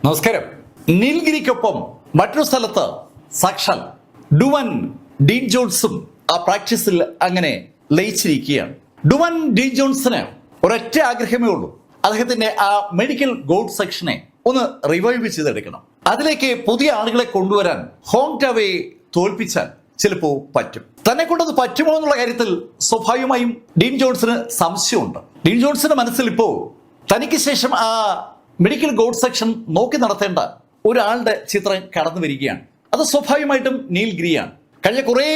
നമസ്കാരം. നീൽഗിരിക്കൊപ്പം മറ്റൊരു സ്ഥലത്ത് സാക്ഷാൽ ഡുവൻ ഡീൻ ജോൺസും ആ പ്രാക്ടീസിൽ അങ്ങനെ ലയിച്ചിരിക്കുകയാണ്. ഡുവൻ ഡീൻ ജോൺസിന് ഒരൊറ്റ ആഗ്രഹമേ ഉള്ളൂ. അദ്ദേഹത്തിന്റെ ആ മെഡിക്കൽ ഗോഡ് സെക്ഷനെ ഒന്ന് റിവൈവ് ചെയ്തെടുക്കണം. അതിലേക്ക് പുതിയ ആളുകളെ കൊണ്ടുവരാൻ ഹോങ് ടവയെ തോൽപ്പിച്ചാൽ ചിലപ്പോ പറ്റും. തന്നെ കൊണ്ടത് പറ്റുമോ എന്നുള്ള കാര്യത്തിൽ സ്വാഭാവികമായും ഡീൻ ജോൺസിന് സംശയമുണ്ട്. ഡീൻ ജോൺസിന്റെ മനസ്സിൽ ഇപ്പോ തനിക്ക് ശേഷം ആ മെഡിക്കൽ ഗോഡ് സെക്ഷൻ നോക്കി നടത്തേണ്ട ഒരാളുടെ ചിത്രം കടന്നു വരികയാണ്. അത് സ്വാഭാവികമായിട്ടും നീൽഗിരിയാണ്. കഴിഞ്ഞ കുറെ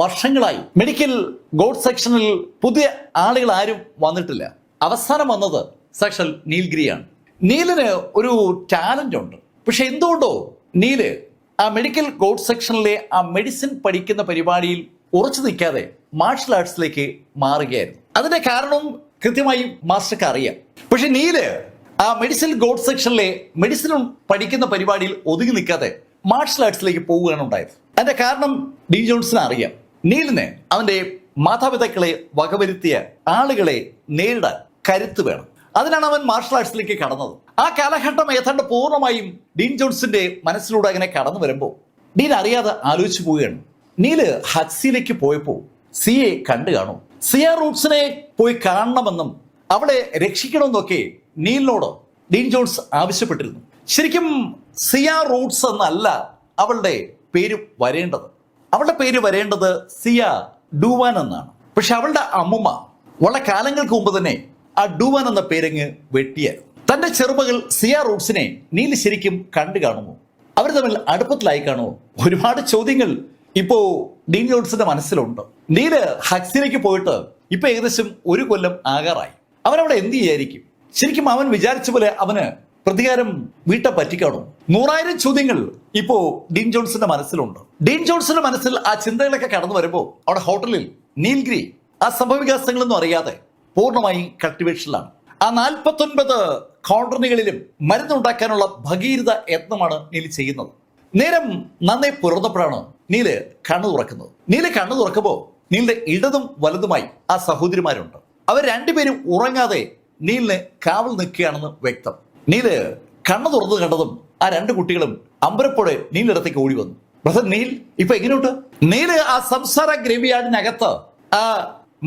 വർഷങ്ങളായി മെഡിക്കൽ ഗോഡ് സെക്ഷനിൽ പുതിയ ആളുകൾ ആരും വന്നിട്ടില്ല. അവസാനം വന്നത് സാക്ഷാൽ നീൽഗിരിയാണ്. നീലിന് ഒരു ടാലന്റ് ഉണ്ട്. പക്ഷെ എന്തുകൊണ്ടോ നീല് ആ മെഡിക്കൽ ഗോഡ് സെക്ഷനിലെ ആ മെഡിസിൻ പഠിക്കുന്ന പരിപാടിയിൽ ഉറച്ചു നിൽക്കാതെ മാർഷൽ ആർട്സിലേക്ക് മാറുകയായിരുന്നു. അതിന്റെ കാരണം കൃത്യമായി മാസ്റ്റർക്ക് അറിയാം. പക്ഷെ നീല് ആ മെഡിസിൻ ഗോഡ് സെക്ഷനിലെ മെഡിസിനും പഠിക്കുന്ന പരിപാടിയിൽ ഒതുങ്ങി നിൽക്കാതെ മാർഷൽ ആർട്സിലേക്ക് പോവുകയാണ് ഉണ്ടായത്. അതിന്റെ കാരണം ഡീൻ ജോൺസിന് അറിയാം. നീലിന് അവന്റെ മാതാപിതാക്കളെ വകവരുത്തിയ ആളുകളെ നേരിടാൻ കരുത്ത് വേണം. അതിനാണ് അവൻ മാർഷൽ ആർട്സിലേക്ക് കടന്നത്. ആ കാലഘട്ടം ഏതാണ്ട് പൂർണ്ണമായും ഡീൻ ജോൺസിന്റെ മനസ്സിലൂടെ അങ്ങനെ കടന്നു വരുമ്പോൾ ഡീൻ അറിയാതെ ആലോചിച്ചു പോവുകയാണ്. നീല് ഹക്സിയിലേക്ക് പോയപ്പോൾ സിയെ കണ്ടു കാണും. സിയ റൂട്ട്സിനെ പോയി കാണണമെന്നും അവളെ രക്ഷിക്കണമെന്നൊക്കെ നീലിനോട് ഡീൻ ജോൺസ് ആവശ്യപ്പെട്ടിരുന്നു. ശരിക്കും സിയ റൂട്ട്സ് എന്നല്ല അവളുടെ പേര് വരേണ്ടത്. അവളുടെ പേര് വരേണ്ടത് സിയ ഡുവാൻ എന്നാണ്. പക്ഷെ അവളുടെ അമ്മുമ്മ വളരെ കാലങ്ങൾക്ക് മുമ്പ് തന്നെ ആ ഡുവാൻ എന്ന പേരങ്ങ് വെട്ടിയായിരുന്നു. തന്റെ ചെറുമകൾ സിയ റൂട്ട്സിനെ നീല് ശരിക്കും കണ്ടു കാണുമോ? അവർ തമ്മിൽ അടുപ്പത്തിലായി കാണുമോ? ഒരുപാട് ചോദ്യങ്ങൾ ഇപ്പോ ഡീൻ ജോൺസിന്റെ മനസ്സിലുണ്ട്. നീല് ഹക്സിലേക്ക് പോയിട്ട് ഇപ്പൊ ഏകദേശം 1 കൊല്ലം ആകാറായി. അവനവിടെ എന്ത് ചെയ്യായിരിക്കും? ശരിക്കും അവൻ വിചാരിച്ച പോലെ അവന് പ്രതികാരം വീട്ട പറ്റിക്കാണോ? 100,000 ചോദ്യങ്ങൾ ഇപ്പോ ഡീൻ ജോൺസിന്റെ മനസ്സിലുണ്ട്. ഡീൻ ജോൺസിന്റെ മനസ്സിൽ ആ ചിന്തകളൊക്കെ കടന്നു വരുമ്പോൾ അവിടെ ഹോട്ടലിൽ നീൽഗിരി ആ സംഭവവികാസങ്ങളൊന്നും അറിയാതെ പൂർണ്ണമായി കൾട്ടിവേഷനിലാണ്. ആ 49 കോളനികളിലും മരുന്നുണ്ടാക്കാനുള്ള ഭഗീരഥ യത്നമാണ് നീൽ ചെയ്യുന്നത്. നേരം നന്നേ പുറന്നപ്പോഴാണ് നീല് കണ്ണു തുറക്കുന്നത്. നീല് കണ്ണു തുറക്കുമ്പോൾ നീലിന്റെ ഇടതും വലതുമായി ആ സഹോദരിമാരുണ്ട്. അവർ രണ്ടുപേരും ഉറങ്ങാതെ നീലിന് കാവൽ നിൽക്കുകയാണെന്ന് വ്യക്തം. നീല് കണ്ണു തുറന്നു കണ്ടതും ആ 2 കുട്ടികളും അമ്പരപ്പോടെ നീലിന്റെ അടുത്തേക്ക് ഓടി വന്നു. ബ്രദർ നീൽ, ഇപ്പൊ എങ്ങനെയുണ്ട്? നീല് ആ സംസാര ഗ്രേവിയാർഡിനകത്ത് ആ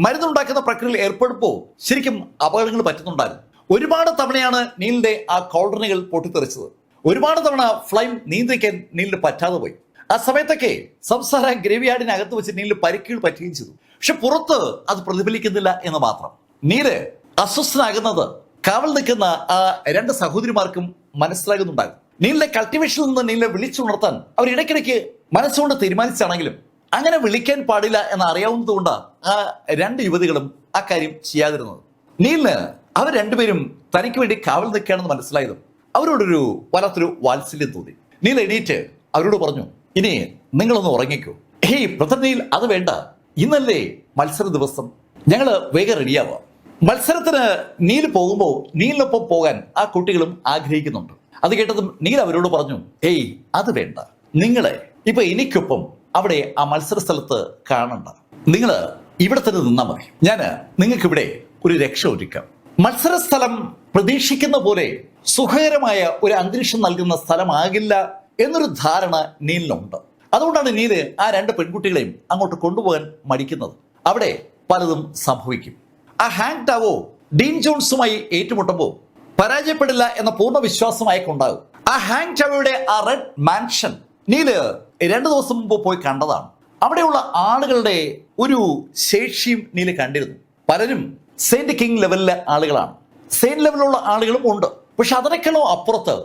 മരുന്നുണ്ടാക്കുന്ന പ്രക്രിയയിൽ ഏർപ്പെടുമ്പോൾ ശരിക്കും അപകടങ്ങൾ പറ്റുന്നുണ്ടായിരുന്നു. ഒരുപാട് തവണയാണ് നീലിന്റെ ആ കോളനികൾ പൊട്ടിത്തെറിച്ചത്. ഒരുപാട് തവണ ഫ്ലൈം നിയന്ത്രിക്കാൻ നീലിന് പറ്റാതെ പോയി. ആ സമയത്തൊക്കെ സംസാര ഗ്രേവിയാർഡിനകത്ത് വെച്ച് നീലിന് പരിക്കുകൾ പറ്റുകയും ചെയ്തു. പക്ഷെ പുറത്ത് അത് പ്രതിഫലിക്കുന്നില്ല എന്ന് മാത്രം. നീല് അസ്വസ്ഥനാകുന്നത് കാവൽ നിൽക്കുന്ന ആ 2 സഹോദരിമാർക്കും മനസ്സിലാകുന്നുണ്ടാകും. നീലിന്റെ കൾട്ടിവേഷനിൽ നിന്ന് നീലിനെ വിളിച്ചുണർത്താൻ അവർ ഇടയ്ക്കിടയ്ക്ക് മനസ്സുകൊണ്ട് തീരുമാനിച്ചാണെങ്കിലും അങ്ങനെ വിളിക്കാൻ പാടില്ല എന്ന് അറിയാവുന്നത് കൊണ്ടാണ് ആ 2 യുവതികളും ആ കാര്യം ചെയ്യാതിരുന്നത്. നീലിന് അവർ രണ്ടുപേരും തനിക്ക് വേണ്ടി കാവൽ നിൽക്കുകയാണെന്ന് മനസ്സിലായതും അവരോടൊരു വല്ലാത്തൊരു വാത്സല്യം തോന്നി. നീൽ എണീറ്റ് അവരോട് പറഞ്ഞു, ഇനി നിങ്ങളൊന്ന് ഉറങ്ങിക്കോ. ഹേയ് ബ്രദർ നീൽ, അത് വേണ്ട, ഇന്നല്ലേ മത്സര ദിവസം, ഞങ്ങള് വേഗം റെഡിയാവാം. മത്സരത്തിന് നീൽ പോകുമ്പോൾ നീലിനൊപ്പം പോകാൻ ആ കുട്ടികളും ആഗ്രഹിക്കുന്നുണ്ട്. അത് കേട്ടതും നീൽ അവരോട് പറഞ്ഞു, ഏയ് അത് വേണ്ട, നിങ്ങളെ ഇപ്പൊ എനിക്കൊപ്പം അവിടെ ആ മത്സര സ്ഥലത്ത് കാണണ്ട. നിങ്ങള് ഇവിടെ തന്നെ നിന്നാ മതി. ഞാന് നിങ്ങൾക്ക് ഇവിടെ ഒരു രക്ഷ ഒരുക്കാം. മത്സര സ്ഥലം പ്രതീക്ഷിക്കുന്ന പോലെ സുഖകരമായ ഒരു അന്തരീക്ഷം നൽകുന്ന സ്ഥലമാകില്ല എന്നൊരു ധാരണ നീലിനുണ്ട്. അതുകൊണ്ടാണ് നീല് ആ 2 പെൺകുട്ടികളെയും അങ്ങോട്ട് കൊണ്ടുപോകാൻ മടിക്കുന്നത്. അവിടെ പലതും സംഭവിക്കും. ആ ഹാങ് ടാവോ ഡീൻ ജോൺസുമായി ഏറ്റുമുട്ടുമ്പോൾ പരാജയപ്പെടില്ല എന്ന പൂർണ്ണ വിശ്വാസം അയക്കുണ്ടാകും. ആ ഹാങ് ടാവോയുടെ ആ റെഡ് മാൻഷൻ നീല് 2 ദിവസം മുമ്പ് പോയി കണ്ടതാണ്. അവിടെയുള്ള ആളുകളുടെ ഒരു ശേഷിയും നീല് കണ്ടിരുന്നു. പലരും സെയിന്റ് കിങ് ലെവലിലെ ആളുകളാണ്. സെയിന്റ് ലെവലിലുള്ള ആളുകളും ഉണ്ട്. പക്ഷെ അതിനേക്കാളും അപ്പുറത്ത്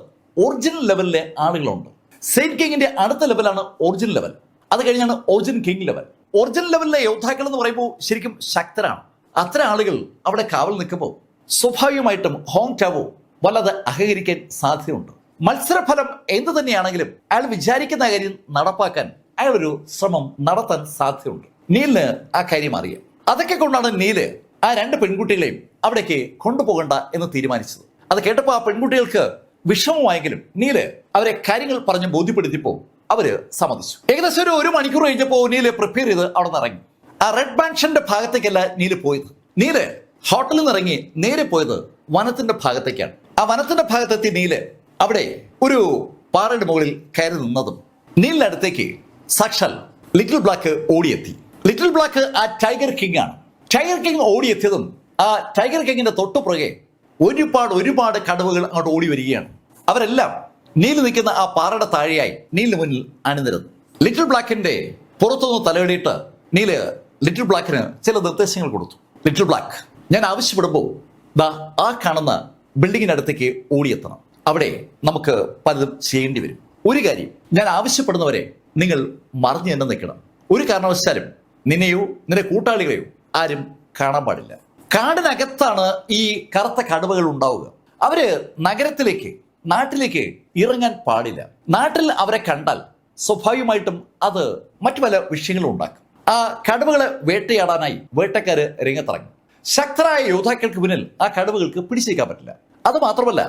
ഒറിജിനൽ ലെവലിലെ ആളുകളുണ്ട്. സെയിന്റ് കിങ്ങിന്റെ അടുത്ത ലെവലാണ് ഒറിജിനൽ ലെവൽ. അത് കഴിഞ്ഞാണ് ഒറിജിനൽ കിങ് ലെവൽ. ഒറിജിനൽ ലെവലിലെ യോദ്ധാക്കൾ എന്ന് പറയുമ്പോൾ ശരിക്കും ശക്തരാണ്. അത്തരം ആളുകൾ അവിടെ കാവൽ നിൽക്കുമ്പോൾ സ്വാഭാവികമായിട്ടും ഹോങ് ടാവോ വല്ലാതെ അഹകരിക്കാൻ സാധ്യതയുണ്ട്. മത്സരഫലം എന്ത് തന്നെയാണെങ്കിലും അയാൾ വിചാരിക്കുന്ന കാര്യം നടപ്പാക്കാൻ അയാൾ ഒരു ശ്രമം നടത്താൻ സാധ്യതയുണ്ട്. നീലിന് ആ കാര്യം അറിയാം. അതൊക്കെ കൊണ്ടാണ് നീല് ആ 2 പെൺകുട്ടികളെയും അവിടേക്ക് കൊണ്ടുപോകണ്ട എന്ന് തീരുമാനിച്ചത്. അത് കേട്ടപ്പോൾ ആ പെൺകുട്ടികൾക്ക് വിഷമമായെങ്കിലും നീല് അവരെ കാര്യങ്ങൾ പറഞ്ഞ് ബോധ്യപ്പെടുത്തിയപ്പോൾ അവര് സമ്മതിച്ചു. ഏകദേശം ഒരു 1 മണിക്കൂർ കഴിഞ്ഞപ്പോൾ നീല് പ്രിപ്പയർ ചെയ്ത് അവിടെ നിന്ന് ഇറങ്ങി. ആ റെഡ് മാൻഷന്റെ ഭാഗത്തേക്കല്ല നീല് പോയത്. നീല് ഹോട്ടലിൽ നിന്ന് ഇറങ്ങി നേരെ പോയത് വനത്തിന്റെ ഭാഗത്തേക്കാണ്. ആ വനത്തിന്റെ ഭാഗത്തെത്തി നീല് അവിടെ ഒരു പാറയുടെ മുകളിൽ കയറി നിന്നതും നീലിന്റെ അടുത്തേക്ക് സാക്ഷാൽ ലിറ്റിൽ ബ്ലാക്ക് ഓടിയെത്തി. ലിറ്റിൽ ബ്ലാക്ക് ആ ടൈഗർ കിങ് ആണ്. ടൈഗർ കിങ് ഓടിയെത്തിയതും ആ ടൈഗർ കിങ്ങിന്റെ തൊട്ടുപുറകെ ഒരുപാട് കടുവകൾ അങ്ങോട്ട് ഓടി വരികയാണ്. അവരെല്ലാം നീല് നിൽക്കുന്ന ആ പാറയുടെ താഴെയായി നീലിന് മുന്നിൽ അണിനിരന്നു. ലിറ്റിൽ ബ്ലാക്കിന്റെ പുറത്തുനിന്ന് തലയിടിയിട്ട് നീല് ലിറ്റിൽ ബ്ലാക്കിന് ചില നിർദ്ദേശങ്ങൾ കൊടുത്തു. ലിറ്റിൽ ബ്ലാക്ക്, ഞാൻ ആവശ്യപ്പെടുമ്പോൾ ആ കാണുന്ന ബിൽഡിങ്ങിനടുത്തേക്ക് ഓടിയെത്തണം. അവിടെ നമുക്ക് പലതും ചെയ്യേണ്ടി വരും. ഒരു കാര്യം, ഞാൻ ആവശ്യപ്പെടുന്നവരെ നിങ്ങൾ മറിഞ്ഞു തന്നെ നിൽക്കണം. ഒരു കാരണവശാലും നിന്നെയോ നിന്റെ കൂട്ടാളികളെയോ ആരും കാണാൻ പാടില്ല. കാടിനകത്താണ് ഈ കറുത്ത കടുവകൾ ഉണ്ടാവുക. അവര് നഗരത്തിലേക്ക്, നാട്ടിലേക്ക് ഇറങ്ങാൻ പാടില്ല. നാട്ടിൽ അവരെ കണ്ടാൽ സ്വാഭാവികമായിട്ടും അത് മറ്റു പല വിഷയങ്ങളും ഉണ്ടാക്കും. ആ കടുവകളെ വേട്ടയാടാനായി വേട്ടക്കാര് രംഗത്തിറങ്ങും. ശക്തരായ യോദ്ധാക്കൾക്ക് മുന്നിൽ ആ കടുവകൾക്ക് പിടിച്ചേക്കാൻ പറ്റില്ല. അത് മാത്രമല്ല,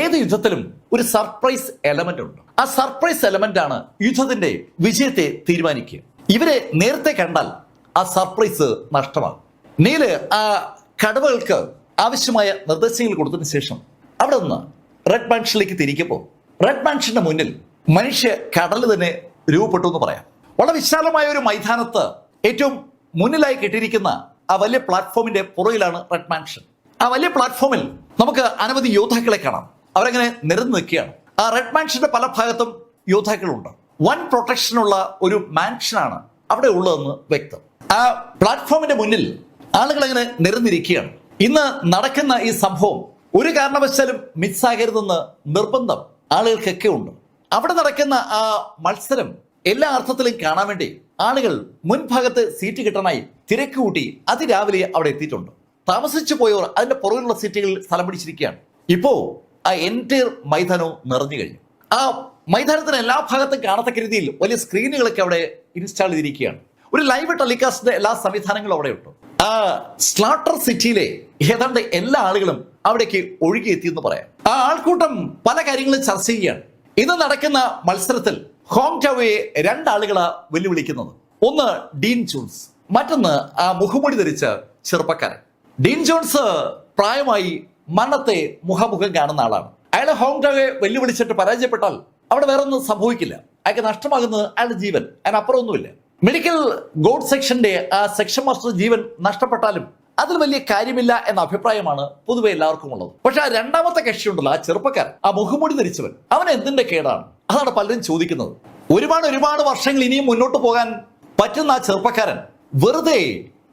ഏത് യുദ്ധത്തിലും ഒരു സർപ്രൈസ് എലമെന്റ് ഉണ്ട്. ആ സർപ്രൈസ് എലമെന്റ് ആണ് യുദ്ധത്തിന്റെ വിജയത്തെ തീരുമാനിക്കുക. ഇവരെ നേരത്തെ കണ്ടാൽ ആ സർപ്രൈസ് നഷ്ടമാകും. നീല് ആ കടുവകൾക്ക് ആവശ്യമായ നിർദ്ദേശങ്ങൾ കൊടുത്തതിന് ശേഷം അവിടെ നിന്ന് റെഡ് മാൻഷനിലേക്ക് തിരിക്കുമ്പോൾ റെഡ് മാൻഷന്റെ മുന്നിൽ മനുഷ്യ കടൽ തന്നെ രൂപപ്പെട്ടു എന്ന് പറയാം. വളരെ വിശാലമായ ഒരു മൈതാനത്ത് ഏറ്റവും മുന്നിലായി കെട്ടിയിരിക്കുന്ന ആ വലിയ പ്ലാറ്റ്ഫോമിന്റെ പുറകിലാണ് റെഡ് മാൻഷൻ. ആ വലിയ പ്ലാറ്റ്ഫോമിൽ നമുക്ക് അനവധി യോദ്ധാക്കളെ കാണാം. അവരങ്ങനെ നിരന്നു നിൽക്കുകയാണ്. ആ റെഡ് മാൻഷന്റെ പല ഭാഗത്തും യോദ്ധാക്കളുണ്ട്. വൻ പ്രൊട്ടക്ഷനുള്ള ഒരു മാൻഷനാണ് അവിടെ ഉള്ളതെന്ന് വ്യക്തം. ആ പ്ലാറ്റ്ഫോമിന്റെ മുന്നിൽ ആളുകൾ അങ്ങനെ നിരന്നിരിക്കുകയാണ്. ഇന്ന് നടക്കുന്ന ഈ സംഭവം ഒരു കാരണവശാലും മിസ്സാകരുതെന്ന് നിർബന്ധം ആളുകൾക്കൊക്കെ ഉണ്ട്. അവിടെ നടക്കുന്ന ആ മത്സരം എല്ലാ അർത്ഥത്തിലും കാണാൻ വേണ്ടി ആളുകൾ മുൻഭാഗത്ത് സീറ്റ് കിട്ടാനായി തിരക്ക് കൂട്ടി അതിരാവിലെ അവിടെ എത്തിയിട്ടുണ്ട്. താമസിച്ചു പോയവർ അതിന്റെ പുറകിലുള്ള സീറ്റുകളിൽ സ്ഥലം പിടിച്ചിരിക്കുകയാണ്. ഇപ്പോ ആ എൻറ്റയർ മൈതാനവും നിറഞ്ഞു കഴിഞ്ഞു. ആ മൈതാനത്തിന് എല്ലാ ഭാഗത്തും കാണത്തക്ക രീതിയിൽ വലിയ സ്ക്രീനുകളൊക്കെ അവിടെ ഇൻസ്റ്റാൾ ചെയ്തിരിക്കുകയാണ്. ഒരു ലൈവ് ടെലികാസ്റ്റിന്റെ എല്ലാ സംവിധാനങ്ങളും അവിടെ ഉണ്ട്. ആ സ്ലാട്ടർ സിറ്റിയിലെ ഏതാണ്ട് എല്ലാ ആളുകളും അവിടേക്ക് ഒഴുകിയെത്തിയെന്ന് പറയാം. ആ ആൾക്കൂട്ടം പല കാര്യങ്ങളും ചർച്ച ചെയ്യുകയാണ്. ഇന്ന് നടക്കുന്ന മത്സരത്തിൽ ഹോങ് ടവയെ രണ്ടാളുകളാ വെല്ലുവിളിക്കുന്നത്. ഒന്ന് ഡീൻ ജോൺസ്, മറ്റൊന്ന് ആ മുഖംമൂടി ധരിച്ച ചെറുപ്പക്കാരൻ. ഡീൻ ജോൺസ് പ്രായമായി മരണത്തെ മുഖാമുഖം കാണുന്ന ആളാണ്. അയാളെ ഹോങ് ടവയെ വെല്ലുവിളിച്ചിട്ട് പരാജയപ്പെട്ടാൽ അവിടെ വേറൊന്നും സംഭവിക്കില്ല. അയാൾക്ക് നഷ്ടമാകുന്നത് അയാളുടെ ജീവൻ, അതിനപ്പുറം ഒന്നുമില്ല. മെഡിക്കൽ ഗോഡ് സെക്ഷന്റെ ആ സെക്ഷൻ മാസ്റ്റർ ജീവൻ നഷ്ടപ്പെട്ടാലും അതിൽ വലിയ കാര്യമില്ല എന്ന അഭിപ്രായമാണ് പൊതുവെ എല്ലാവർക്കും ഉള്ളത്. പക്ഷെ ആ രണ്ടാമത്തെ കക്ഷി ഉണ്ടല്ലോ, ആ ചെറുപ്പക്കാരൻ, ആ മുഖംമൂടി ധരിച്ചവൻ, അവൻ എന്തിന്റെ കേടാണ്? അതാണ് പലരും ചോദിക്കുന്നത്. ഒരുപാട് വർഷങ്ങൾ ഇനിയും മുന്നോട്ട് പോകാൻ പറ്റുന്ന ആ ചെറുപ്പക്കാരൻ വെറുതെ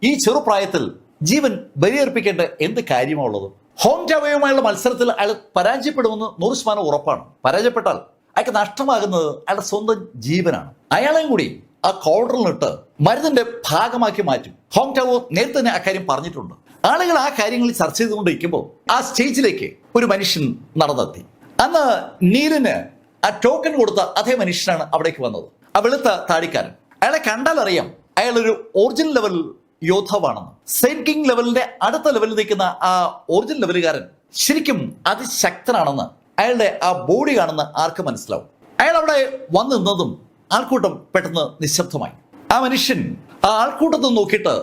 ഈ ചെറുപ്രായത്തിൽ ജീവൻ ബലിയർപ്പിക്കേണ്ട എന്ത് കാര്യമാണുള്ളത്? ഹോങ് ടവയുമായുള്ള മത്സരത്തിൽ അയാൾ പരാജയപ്പെടുമെന്ന് 100% ഉറപ്പാണ്. പരാജയപ്പെട്ടാൽ അയാൾക്ക് നഷ്ടമാകുന്നത് അയാളുടെ സ്വന്തം ജീവനാണ്. അയാളെയും കൂടി ആ കോർണറിലിട്ട് മരുന്നിന്റെ ഭാഗമാക്കി മാറ്റും. ഹോങ് ടവോ നേരത്തെ തന്നെ അക്കാര്യം പറഞ്ഞിട്ടുണ്ട്. ആളുകൾ ആ കാര്യങ്ങൾ ചർച്ച ചെയ്തുകൊണ്ടിരിക്കുമ്പോൾ ആ സ്റ്റേജിലേക്ക് ഒരു മനുഷ്യൻ നടന്നെത്തി. അന്ന് നീലിന് ആ ടോക്കൺ കൊടുത്ത അതേ മനുഷ്യനാണ് അവിടേക്ക് വന്നത്. ആ വെളുത്ത താടിക്കാരൻ. അയാളെ കണ്ടാൽ അറിയാം അയാളൊരു ഒറിജിനൽ ലെവൽ യോദ്ധാവാണെന്ന്. സെയിന്റ് കിങ് ലെവലിന്റെ അടുത്ത ലെവലിൽ നിൽക്കുന്ന ആ ഒറിജിനൽ ലെവലുകാരൻ ശരിക്കും അതിശക്തനാണെന്ന് അയാളുടെ ആ ബോഡി കാണുന്ന ആർക്ക് മനസ്സിലാവും. അയാൾ അവിടെ വന്നു നിന്നതും ആൾക്കൂട്ടം പെട്ടെന്ന് നിശബ്ദമായി. ആ മനുഷ്യൻ ആ ആൾക്കൂട്ടത്തിൽ നോക്കിയിട്ട്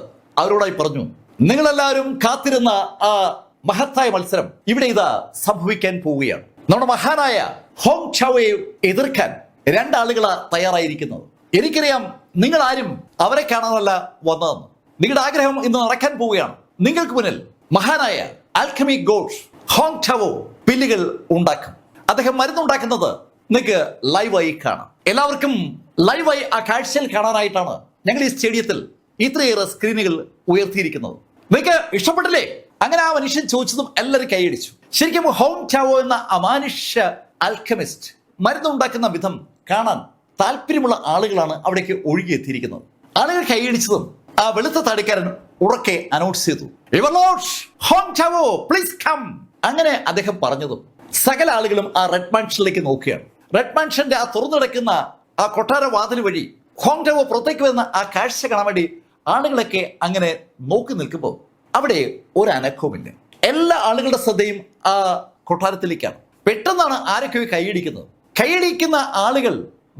അവരോടായി പറഞ്ഞു, നിങ്ങളെല്ലാവരും കാത്തിരുന്ന ആ മഹത്തായ മത്സരം ഇവിടെ ഇതാ സംഭവിക്കാൻ പോവുകയാണ്. നമ്മുടെ മഹാനായ ഹോങ് ടവയെ എതിർക്കാൻ രണ്ടാളുകളാ തയ്യാറായിരിക്കുന്നത്. എനിക്കറിയാം നിങ്ങൾ ആരും അവരെ കാണാനല്ല വന്നതെന്ന്. നിങ്ങളുടെ ആഗ്രഹം ഇന്ന് നടക്കാൻ പോവുകയാണ്. നിങ്ങൾക്ക് മുന്നിൽ മഹാനായ ആൽക്കമി ഗോഡ് ഹോങ് ടവോ പില്ലുകൾ ഉണ്ടാക്കും. അദ്ദേഹം മരുന്നുണ്ടാക്കുന്നത് നിങ്ങൾക്ക് ലൈവായി കാണാം. എല്ലാവർക്കും ലൈവായി ആ കാഴ്ചയിൽ കാണാനായിട്ടാണ് ഞങ്ങൾ ഈ സ്റ്റേഡിയത്തിൽ ഇത്രയേറെ സ്ക്രീനുകൾ ഉയർത്തിയിരിക്കുന്നത്. നിങ്ങൾക്ക് ഇഷ്ടപ്പെട്ടില്ലേ? അങ്ങനെ ആ മനുഷ്യൻ ചോദിച്ചതും എല്ലാവരും കൈയടിച്ചു. ശരിക്കും ഹോങ് ടവോ എന്ന അമാനുഷ്യ ആൽക്കമിസ്റ്റ് മരുന്നുണ്ടാക്കുന്ന വിധം കാണാൻ താല്പര്യമുള്ള ആളുകളാണ് അവിടേക്ക് ഒഴുകിയെത്തിയിരിക്കുന്നത്. ആളുകൾ കൈയടിച്ചതും ആ വെളുത്ത താടിക്കാരൻ ഉറക്കെ അനൗൺസ് ചെയ്തു, your lord Hong Tao please come. അങ്ങനെ അദ്ദേഹം പറഞ്ഞതും സകല ആളുകളും ആ റെഡ് മാൻഷനിലേക്ക് നോക്കുകയാണ്. റെഡ് മാൻഷന്റെ ആ തുറന്നിടക്കുന്ന ആ കൊട്ടാര വാതിൽ വഴി ഹോങ് ടവോ പുറത്തേക്ക് വരുന്ന ആ കാഴ്ച കാണാൻ വേണ്ടി ആളുകളൊക്കെ അങ്ങനെ നോക്കി നിൽക്കുമ്പോൾ അവിടെ ഒരു അനക്കവുമില്ല. എല്ലാ ആളുകളുടെ ശ്രദ്ധയും ആ കൊട്ടാരത്തിലേക്കാണ്. പെട്ടെന്നാണ് ആരൊക്കെയോ കൈയടിക്കുന്നത്. കൈയടിക്കുന്ന ആളുകൾ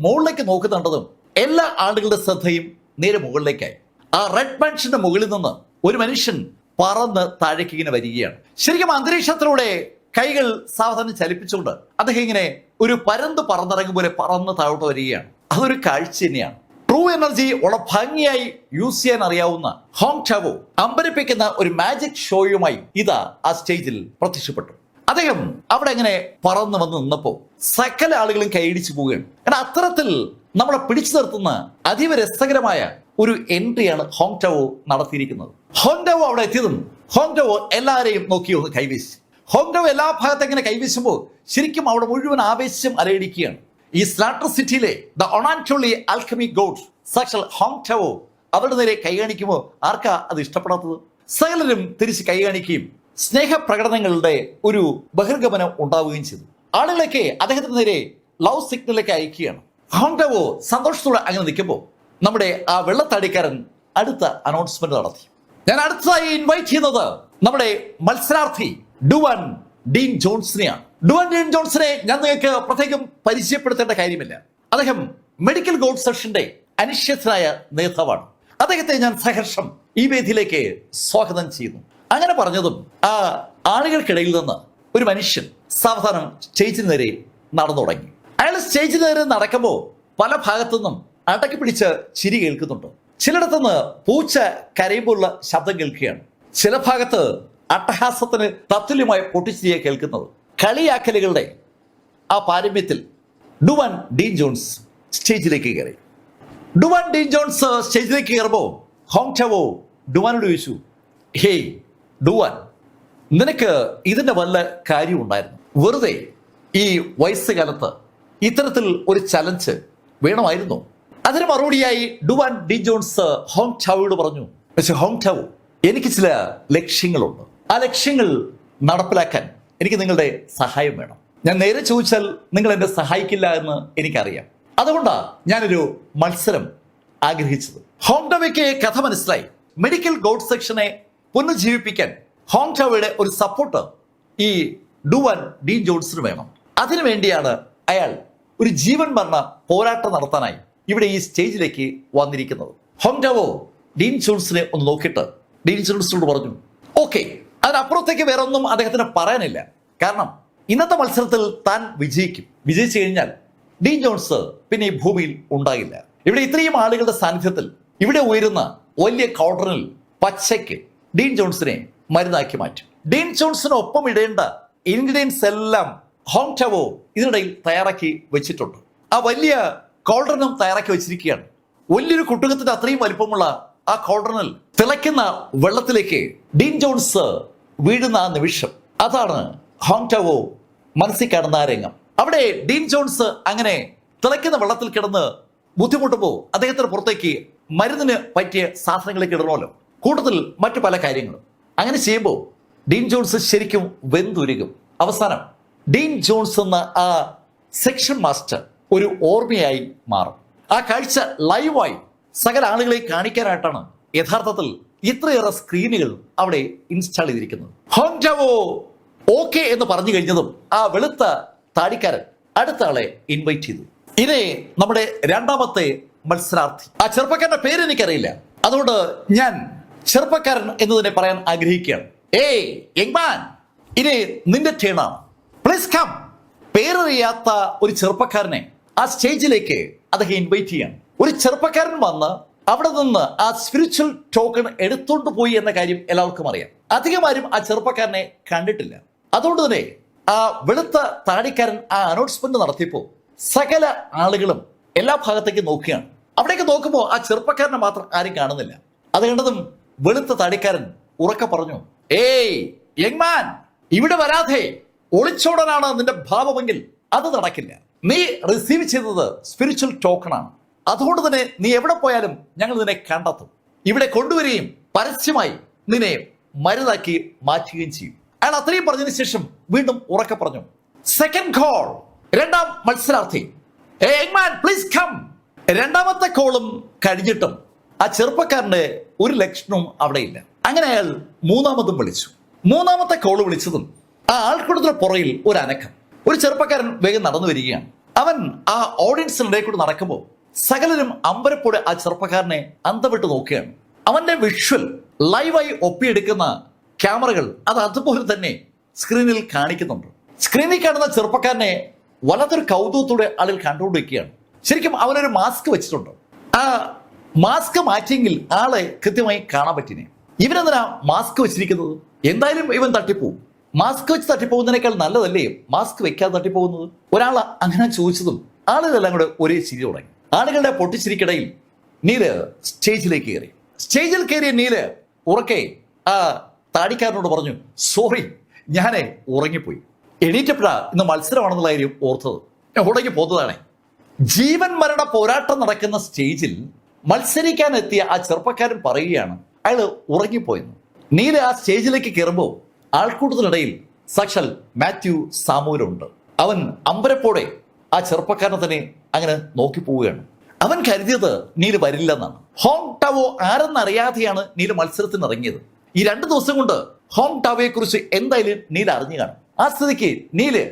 മുകളിലേക്ക് നോക്കുന്നുണ്ടതും എല്ലാ ആളുകളുടെ ശ്രദ്ധയും നേരെ മുകളിലേക്കായി. ആ റെഡ് മാൻഷന്റെ മുകളിൽ നിന്ന് ഒരു മനുഷ്യൻ പറന്ന് താഴേക്ക് ഇങ്ങനെ വരികയാണ്. ശരിക്കും അന്തരീക്ഷത്തിലൂടെ കൈകൾ സാവധാനം ചലിപ്പിച്ചുകൊണ്ട് അദ്ദേഹം ഇങ്ങനെ ഒരു പരന്ത് പറന്നിറങ്ങും പോലെ പറന്ന് താഴോട്ട് വരികയാണ്. അതൊരു കാഴ്ച തന്നെയാണ്. ട്രൂ എനർജി വളരെ ഭംഗിയായി യൂസ് ചെയ്യാൻ അറിയാവുന്ന ഹോങ് ചാവോ അമ്പരിപ്പിക്കുന്ന ഒരു മാജിക് ഷോയുമായി ഇതാ ആ സ്റ്റേജിൽ പ്രത്യക്ഷപ്പെട്ടു. അദ്ദേഹം അവിടെ ഇങ്ങനെ പറന്ന് വന്ന് നിന്നപ്പോ സകല ആളുകളും കൈയിടിച്ചു പോവുകയാണ്. കാരണം അത്തരത്തിൽ നമ്മളെ പിടിച്ചു നിർത്തുന്ന അതീവ രസകരമായ ഒരു എൻട്രിയാണ് ഹോങ് ചാവോ നടത്തിയിരിക്കുന്നത്. ഹോങ് ചാവോ അവിടെ എത്തിയതും ഹോങ് ചാവോ എല്ലാവരെയും നോക്കി ഒന്ന് കൈവീശി. ഹോങ് ചാവോ എല്ലാ ഭാഗത്തും ഇങ്ങനെ കൈവീശുമ്പോൾ ശരിക്കും അവിടെ മുഴുവൻ ആവേശം അലയടിക്കുകയാണ്. ഈ സ്ലാട്ടർ സിറ്റിയിലെ ദ ഒണാൻറ്റോളി ആൽക്കമി ഗോഡ് സാക്ഷാൽ ഹോങ് ചാവോ അവരുടെ നേരെ കൈകാണിക്കുമ്പോൾ ആർക്കാ അത് ഇഷ്ടപ്പെടാത്തത്? സകലരും തിരിച്ച് കൈകാണിക്കുകയും സ്നേഹപ്രകടനങ്ങളുടെ ഒരു ബഹിർഗമനം ഉണ്ടാവുകയും ചെയ്തു. ആളുകളൊക്കെ അദ്ദേഹത്തിന് നേരെ ലവ് സിഗ്നലൊക്കെ അയക്കുകയാണ്. ഹോങ് ചാവോ സന്തോഷത്തോടെ അങ്ങനെ നിൽക്കുമ്പോൾ നമ്മുടെ ആ വെള്ളത്താടിക്കാരൻ അടുത്ത അനൗൺസ്മെന്റ് നടത്തി. ഞാൻ അടുത്തതായി ഇൻവൈറ്റ് ചെയ്യുന്നത് നമ്മുടെ മത്സരാർത്ഥി ഡുവാൻ ഡീൻ ജോൺസിനെയാണ്. ഡുവാൻ ഡീൻ ജോൺസിനെ ഞാൻ നിങ്ങൾക്ക് പ്രത്യേകം പരിചയപ്പെടുത്തേണ്ട കാര്യമില്ല. അദ്ദേഹം മെഡിക്കൽ ഗോഡ് സെക്ഷന്റെ അനിശ്ചിതനായ നേതാവാണ്. അദ്ദേഹത്തെ ഞാൻ സഹർഷം ഈ വേദിയിലേക്ക് സ്വാഗതം ചെയ്യുന്നു. അങ്ങനെ പറഞ്ഞതും ആ ആളുകൾക്കിടയിൽ നിന്ന് ഒരു മനുഷ്യൻ സാവധാനം സ്റ്റേജിന് നേരെ നടന്നു തുടങ്ങി. അയാൾ സ്റ്റേജിന് നേരെ നടക്കുമ്പോൾ പല ഭാഗത്തുനിന്നും അടക്കി പിടിച്ച് ചിരി കേൾക്കുന്നുണ്ട്. ചിലയിടത്തുനിന്ന് പൂച്ച കരയുമ്പോഴുള്ള ശബ്ദം കേൾക്കുകയാണ്. ചില ഭാഗത്ത് അട്ടഹാസത്തിന് തത്തുല്യമായ പൊട്ടിച്ചിരിയെ കേൾക്കുന്നത്. കളിയാക്കലുകളുടെ ആ പാരമ്യത്തിൽ ഡുവാൻ ഡീൻ ജോൺസ് സ്റ്റേജിലേക്ക് കയറി. ഡുവാൻ ഡീൻ ജോൺസ് സ്റ്റേജിലേക്ക് കയറുമ്പോൾ ഹോങ് ചാവോ ഡുവാനോട് ചോദിച്ചു, ഹേയ് ഡുവാൻ, നിനക്ക് ഇതിന്റെ വല്ല കാര്യമുണ്ടായിരുന്നു? വെറുതെ ഈ വയസ്സുകാലത്ത് ഇത്തരത്തിൽ ഒരു ചലഞ്ച് വേണമായിരുന്നു? അതിന് മറുപടിയായി ഡുവാൻ ഡീൻ ജോൺസ് ഹോങ് ചാവോയോട് പറഞ്ഞു, പക്ഷെ ഹോങ് ചാവോ, എനിക്ക് ചില ലക്ഷ്യങ്ങളുണ്ട്. ആ ലക്ഷ്യങ്ങൾ നടപ്പിലാക്കാൻ എനിക്ക് നിങ്ങളുടെ സഹായം വേണം. ഞാൻ നേരെ ചോദിച്ചാൽ നിങ്ങൾ എന്നെ സഹായിക്കില്ല എന്ന് എനിക്കറിയാം. അതുകൊണ്ടാണ് ഞാനൊരു മത്സരം ആഗ്രഹിച്ചത്. ഹോങ് ചാവോയ്ക്ക് കഥ മനസ്സിലായി. മെഡിക്കൽ ഗോഡ് സെക്ഷനെ പുനരുജ്ജീവിപ്പിക്കാൻ ഹോങ് ചാവോയുടെ ഒരു സപ്പോർട്ട് ഈ ഡുവാൻ ഡീൻ ജോൺസിന് വേണം. അതിനുവേണ്ടിയാണ് അയാൾ ഒരു ജീവൻ മരണ പോരാട്ടം നടത്താനായി ഇവിടെ ഈ സ്റ്റേജിലേക്ക് വന്നിരിക്കുന്നത്. ഹോങ് ചാവോ ഡീൻ ജോൺസിനെ ഒന്ന് നോക്കിയിട്ട് ഡീൻ ജോൺസിനോട് പറഞ്ഞു, ഓക്കെ, അതിനപ്പുറത്തേക്ക് വേറെ ഒന്നും അദ്ദേഹത്തിന് പറയാനില്ല. കാരണം ഇന്നത്തെ മത്സരത്തിൽ താൻ വിജയിക്കും. വിജയിച്ചു കഴിഞ്ഞാൽ ഡീൻ ജോൺസ് പിന്നെ ഈ ഭൂമിയിൽ ഉണ്ടാകില്ല. ഇവിടെ ഇത്രയും ആളുകളുടെ സാന്നിധ്യത്തിൽ ഇവിടെ ഉയരുന്ന വലിയ കൗണ്ടറിൽ പച്ചയ്ക്ക് ഡീൻ ജോൺസിനെ മരുന്നാക്കി മാറ്റും. ഡീൻ ജോൺസിന് ഒപ്പം ഇടേണ്ട ഇൻഗ്രീഡിയൻസ് എല്ലാം ഹോങ് ചാവോ ഇതിനിടയിൽ തയ്യാറാക്കി വെച്ചിട്ടുണ്ട്. ആ വലിയ കോൾഡ്രനും തയ്യാറാക്കി വെച്ചിരിക്കുകയാണ്. വലിയൊരു കുട്ടുകത്തിന്റെ അത്രയും വലിപ്പമുള്ള ആ കോൾഡ്രനിൽ തിളയ്ക്കുന്ന വെള്ളത്തിലേക്ക് ഡീൻ ജോൺസ് വീഴുന്ന ആ നിമിഷം, അതാണ് ഹോങ് ചാവോ മനസ്സിൽ കാണുന്ന ആ രംഗം. അവിടെ ഡീൻ ജോൺസ് അങ്ങനെ തിളയ്ക്കുന്ന വെള്ളത്തിൽ കിടന്ന് ബുദ്ധിമുട്ടുമ്പോൾ അദ്ദേഹത്തിന് പുറത്തേക്ക് മരുന്നിന് പറ്റിയ സാധനങ്ങളൊക്കെ ഇടണമല്ലോ, കൂടുതൽ മറ്റു പല കാര്യങ്ങളും. അങ്ങനെ ചെയ്യുമ്പോൾ ഡീൻ ജോൺസ് ശരിക്കും വെന്തുരുകും. അവസാനം ഡീൻ ജോൺസ് എന്ന ആ സെക്ഷൻ മാസ്റ്റർ ഒരു ഓർമ്മയായി മാറും. ആ കാഴ്ച ലൈവായി സകല ആളുകളെ കാണിക്കാനായിട്ടാണ് യഥാർത്ഥത്തിൽ ഇത്രയേറെ സ്ക്രീനുകൾ അവിടെ ഇൻസ്റ്റാൾ ചെയ്തിരിക്കുന്നത്. ഹോങ് ചാവോ ഓക്കെ എന്ന് പറഞ്ഞു കഴിഞ്ഞതും ആ വെളുത്ത താടിക്കാരൻ അടുത്ത ആളെ ഇൻവൈറ്റ് ചെയ്തു. ഇനി നമ്മുടെ രണ്ടാമത്തെ മത്സരാർത്ഥി. ആ ചെറുപ്പക്കാരന്റെ പേര് എനിക്കറിയില്ല, അതുകൊണ്ട് ഞാൻ ചെറുപ്പക്കാരൻ എന്നതിനെ പറയാൻ ആഗ്രഹിക്കുകയാണ്. ഏയ് യങ് മാൻ, ഇനി നിന്റെ ടേണാണ്. Please come. പേരറിയാത്ത ഒരു ചെറുപ്പക്കാരനെ ആ സ്റ്റേജിലേക്ക് അദ്ദേഹം ഇൻവൈറ്റ് ചെയ്യാണ്. ഒരു ചെറുപ്പക്കാരൻ വന്ന് അവിടെ നിന്ന് ആ സ്പിരിച്വൽ ടോക്കൺ എടുത്തോണ്ട് പോയി എന്ന കാര്യം എല്ലാവർക്കും അറിയാം. അധികമാരും ആ ചെറുപ്പക്കാരനെ കണ്ടിട്ടില്ല. അതുകൊണ്ട് തന്നെ ആ വെളുത്ത താടിക്കാരൻ ആ അനൗൺസ്മെന്റ് നടത്തിയപ്പോൾ സകല ആളുകളും എല്ലാ ഭാഗത്തേക്കും നോക്കുകയാണ്. അവിടേക്ക് നോക്കുമ്പോൾ ആ ചെറുപ്പക്കാരനെ മാത്രം ആരും കാണുന്നില്ല. അത് കണ്ടതും വെളുത്ത താടിക്കാരൻ ഉറക്കെ പറഞ്ഞു, ഏയ് യങ് മാൻ, ഇവിടെ വരാതെ ഒളിച്ചോടനാണ് നിന്റെ ഭാവമെങ്കിൽ അത് നടക്കില്ല. നീ റിസീവ് ചെയ്തത് സ്പിരിച്വൽ ടോക്കൺ ആണ്. അതുകൊണ്ട് തന്നെ നീ എവിടെ പോയാലും ഞങ്ങൾ നിന്നെ കണ്ടെത്തും. ഇവിടെ കൊണ്ടുവരികയും പരസ്യമായി നിന്നെ മരുന്നാക്കി മാറ്റുകയും ചെയ്യും. അയാൾ അത്രയും പറഞ്ഞതിന് ശേഷം വീണ്ടും ഉറക്കെ പറഞ്ഞു, സെക്കൻഡ് കോൾ. രണ്ടാം മത്സരാർത്ഥി, യങ് മാൻ പ്ലീസ് കം. രണ്ടാമത്തെ കോളും കഴിഞ്ഞിട്ടും ആ ചെറുപ്പക്കാരന്റെ ഒരു ലക്ഷണവും അവിടെയില്ല. അങ്ങനെ അയാൾ മൂന്നാമതും വിളിച്ചു. മൂന്നാമത്തെ കോള് വിളിച്ചതും ആ ആൾക്കൂട്ടത്തിന് പുറയിൽ ഒരു അനക്കം. ഒരു ചെറുപ്പക്കാരൻ വേഗം നടന്നു വരികയാണ്. അവൻ ആ ഓഡിയൻസിനിടയിൽ കൂടെ നടക്കുമ്പോൾ സകലരും അമ്പരപ്പോടെ ആ ചെറുപ്പക്കാരനെ അന്തവിട്ട് നോക്കുകയാണ്. അവന്റെ വിഷ്വൽ ലൈവായി ഒപ്പിയെടുക്കുന്ന ക്യാമറകൾ അത് അതുപോലെ തന്നെ സ്ക്രീനിൽ കാണിക്കുന്നുണ്ട്. സ്ക്രീനിൽ കാണുന്ന ചെറുപ്പക്കാരനെ വല്ലാത്തൊരു കൗതുകത്തോടെ ആളുകൾ കണ്ടുകൊണ്ടിരിക്കുകയാണ്. ശരിക്കും അവനൊരു മാസ്ക് വെച്ചിട്ടുണ്ട്. ആ മാസ്ക് മാറ്റിയെങ്കിൽ ആളെ കൃത്യമായി കാണാൻ പറ്റിനെ. ഇവനെന്തിനാ മാസ്ക് വെച്ചിരിക്കുന്നത്? എന്തായാലും ഇവൻ തട്ടിപ്പോവും. മാസ്ക് വെച്ച് തട്ടിപ്പോകുന്നതിനേക്കാൾ നല്ലതല്ലേ മാസ്ക് വെക്കാതെ തട്ടിപ്പോകുന്നത്? ഒരാൾ അങ്ങനെ ചോദിച്ചതും ആളുകളെല്ലാം കൂടെ ഒരേ ചിരി തുടങ്ങി. ആളുകളുടെ പൊട്ടിച്ചിരിക്കിടയിൽ നീല് സ്റ്റേജിലേക്ക് കയറി. സ്റ്റേജിൽ കയറിയ നീല് ഉറക്കെ ആ താടിക്കാരനോട് പറഞ്ഞു, സോറി, ഞാനേ ഉറങ്ങിപ്പോയി. എണീറ്റപ്പോഴാ ഇന്ന് മത്സരമാണെന്നുള്ള കാര്യം ഓർത്തത്. ഞാൻ ഉടങ്ങി പോന്നതാണേ. ജീവൻ മരണ പോരാട്ടം നടക്കുന്ന സ്റ്റേജിൽ മത്സരിക്കാൻ എത്തിയ ആ ചെറുപ്പക്കാരൻ പറയുകയാണ് അയാൾ ഉറങ്ങിപ്പോയെന്ന്. നീല് ആ സ്റ്റേജിലേക്ക് കയറുമ്പോൾ ആൾക്കൂട്ടത്തിനിടയിൽ സാക്ഷാൽ മാത്യു സാമുവലുണ്ട്. അവൻ അമ്പരപ്പോടെ ആ ചെറുപ്പക്കാരനെ തന്നെ അങ്ങനെ നോക്കി പോവുകയാണ്. അവൻ കരുതിയത് നീല് വരില്ലെന്നാണ്. ഹോങ് ടാവോ ആരെന്നറിയാതെയാണ് നീല് മത്സരത്തിന് ഇറങ്ങിയത്. ഈ 2 ദിവസം കൊണ്ട് ഹോങ് ടാവോയെ കുറിച്ച് എന്തായാലും നീല് അറിഞ്ഞു കാണും. ആ സ്ഥിതിക്ക് നീല്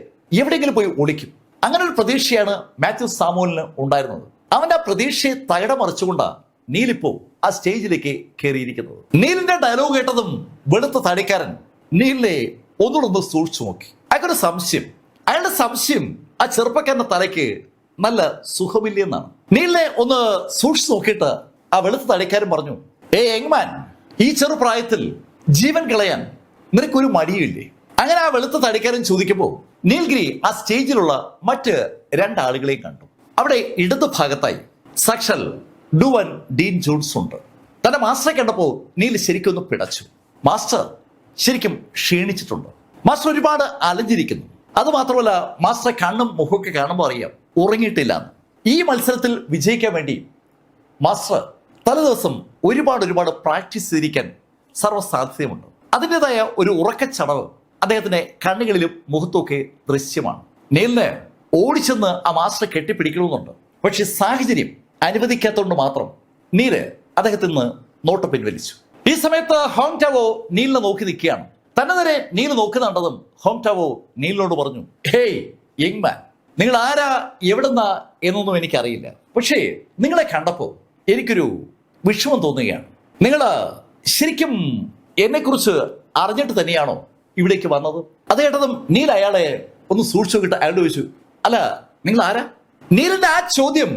എവിടെയെങ്കിലും പോയി ഒളിക്കും. അങ്ങനെ ഒരു പ്രതീക്ഷയാണ് മാത്യു സാമുവലിന് ഉണ്ടായിരുന്നത്. അവന്റെ ആ പ്രതീക്ഷയെ തകിടമറിച്ചുകൊണ്ടാണ് നീലിപ്പോ ആ സ്റ്റേജിലേക്ക് കയറിയിരിക്കുന്നത്. നീലിന്റെ ഡയലോഗ് കേട്ടതും വെളുത്ത താടിക്കാരൻ നീലിനെ ഒന്നുകൂടെ സൂക്ഷിച്ചു നോക്കി. അയാൾക്കൊരു സംശയം. അയാളുടെ സംശയം ആ ചെറുപ്പക്കാരന്റെ തലയ്ക്ക് നല്ല സുഖമില്ലെന്നാണ്. നീലിനെ ഒന്ന് സൂക്ഷിച്ചു നോക്കിയിട്ട് ആ വെളുത്ത താടിക്കാരൻ പറഞ്ഞു, യങ്മാൻ, ഈ ചെറുപ്രായത്തിൽ ജീവൻ കളയാൻ നിനക്കൊരു മടിയില്ലേ? അങ്ങനെ ആ വെളുത്ത താടിക്കാരൻ ചോദിക്കുമ്പോൾ നീൽഗിരി ആ സ്റ്റേജിലുള്ള മറ്റ് 2 ആളുകളെയും കണ്ടു. അവിടെ ഇടതു ഭാഗത്തായി സാക്ഷാൽ ഡുവൻ ഡീൻ ജോൺസ് ഉണ്ട്. തന്റെ മാസ്റ്ററെ കണ്ടപ്പോൾ നീൽ ശരിക്കും ഒന്ന് പിടച്ചു. മാസ്റ്റർ ശരിക്കും ക്ഷീണിച്ചിട്ടുണ്ട്. മാസ്റ്റർ ഒരുപാട് അലഞ്ഞിരിക്കുന്നു. അത് മാത്രമല്ല, മാസ്റ്ററെ കണ്ണും മുഖമൊക്കെ കാണുമ്പോൾ അറിയാം ഉറങ്ങിയിട്ടില്ല. ഈ മത്സരത്തിൽ വിജയിക്കാൻ വേണ്ടി മാസ്റ്റർ തലേദിവസം ഒരുപാട് പ്രാക്ടീസ് ചെയ്തിരിക്കാൻ സർവ്വസാധ്യതയുണ്ട്. അതിൻ്റെതായ ഒരു ഉറക്കച്ചടവ് അദ്ദേഹത്തിന്റെ കണ്ണുകളിലും മുഖത്തൊക്കെ ദൃശ്യമാണ്. നീലിന് ഓടിച്ചെന്ന് ആ മാസ്റ്ററെ കെട്ടിപ്പിടിക്കണമെന്നുണ്ട്. പക്ഷെ സാഹചര്യം അനുവദിക്കാത്തതുകൊണ്ട് മാത്രം നീല് അദ്ദേഹത്തിൽ നിന്ന് നോട്ടം പിൻവലിച്ചു. ഈ സമയത്ത് ഹോങ് ടാവോ നീലിനെ നോക്കി നിൽക്കുകയാണ്. തന്നെ നേരെ നീല് നോക്കുന്നുണ്ടതും ഹോങ് ടാവോ നീലിനോട് പറഞ്ഞു, ഹേയ് യങ്മാൻ, നിങ്ങൾ ആരാ, എവിടുന്നാ എന്നൊന്നും എനിക്കറിയില്ല. പക്ഷേ നിങ്ങളെ കണ്ടപ്പോൾ എനിക്കൊരു വിഷമം തോന്നുകയാണ്. നിങ്ങൾ ശരിക്കും എന്നെക്കുറിച്ച് അറിഞ്ഞിട്ട് തന്നെയാണോ ഇവിടേക്ക് വന്നത്? അത് കേട്ടതും നീൽ അയാളെ ഒന്ന് സൂക്ഷിച്ചു നോക്കിയിട്ട് അയാളോട് ചോദിച്ചു, അല്ല, നിങ്ങൾ ആരാ? നീലിന്റെ ആ ചോദ്യം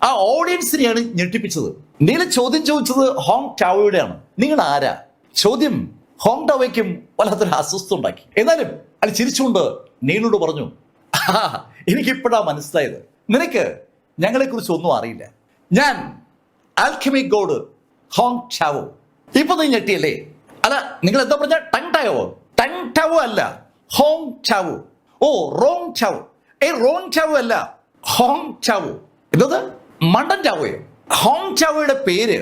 ആ ഓഡിയൻസിനെയാണ് ഞെട്ടിപ്പിച്ചത്. നീല് ചോദ്യം ചോദിച്ചത് ഹോങ് ടാവോയുടെയാണ്. നിങ്ങൾ ആരാ? ചോദ്യം ഹോങ് ടാവോയ്ക്കും വല്ലാത്തൊരു അസ്വസ്ഥ ഉണ്ടാക്കി. എന്നാലും അയാൾ ചിരിച്ചുകൊണ്ട് നീലിനോട് പറഞ്ഞു, എനിക്കിപ്പോഴാ മനസ്സിലായത്, നിനക്ക് ഞങ്ങളെക്കുറിച്ച് ഒന്നും അറിയില്ല. ഞാൻ ആൽക്കെമി ഗോഡ് ഹോങ് ടാവോ. ഇപ്പൊ നീ ഞെട്ടിയല്ലേ? അല്ല, നിങ്ങൾ എന്താ പറഞ്ഞ ടങ് ടാവോ? ടങ് ടാവോ അല്ല, ഹോങ് ടാവോ. ഓ, റോങ് ടാവോ. റോങ് ടാവോ അല്ല, ഹോങ് ടാവോ. എന്നത് മണ്ടൻ ടാവോയോ? ഹോങ് ടാവോയുടെ പേര്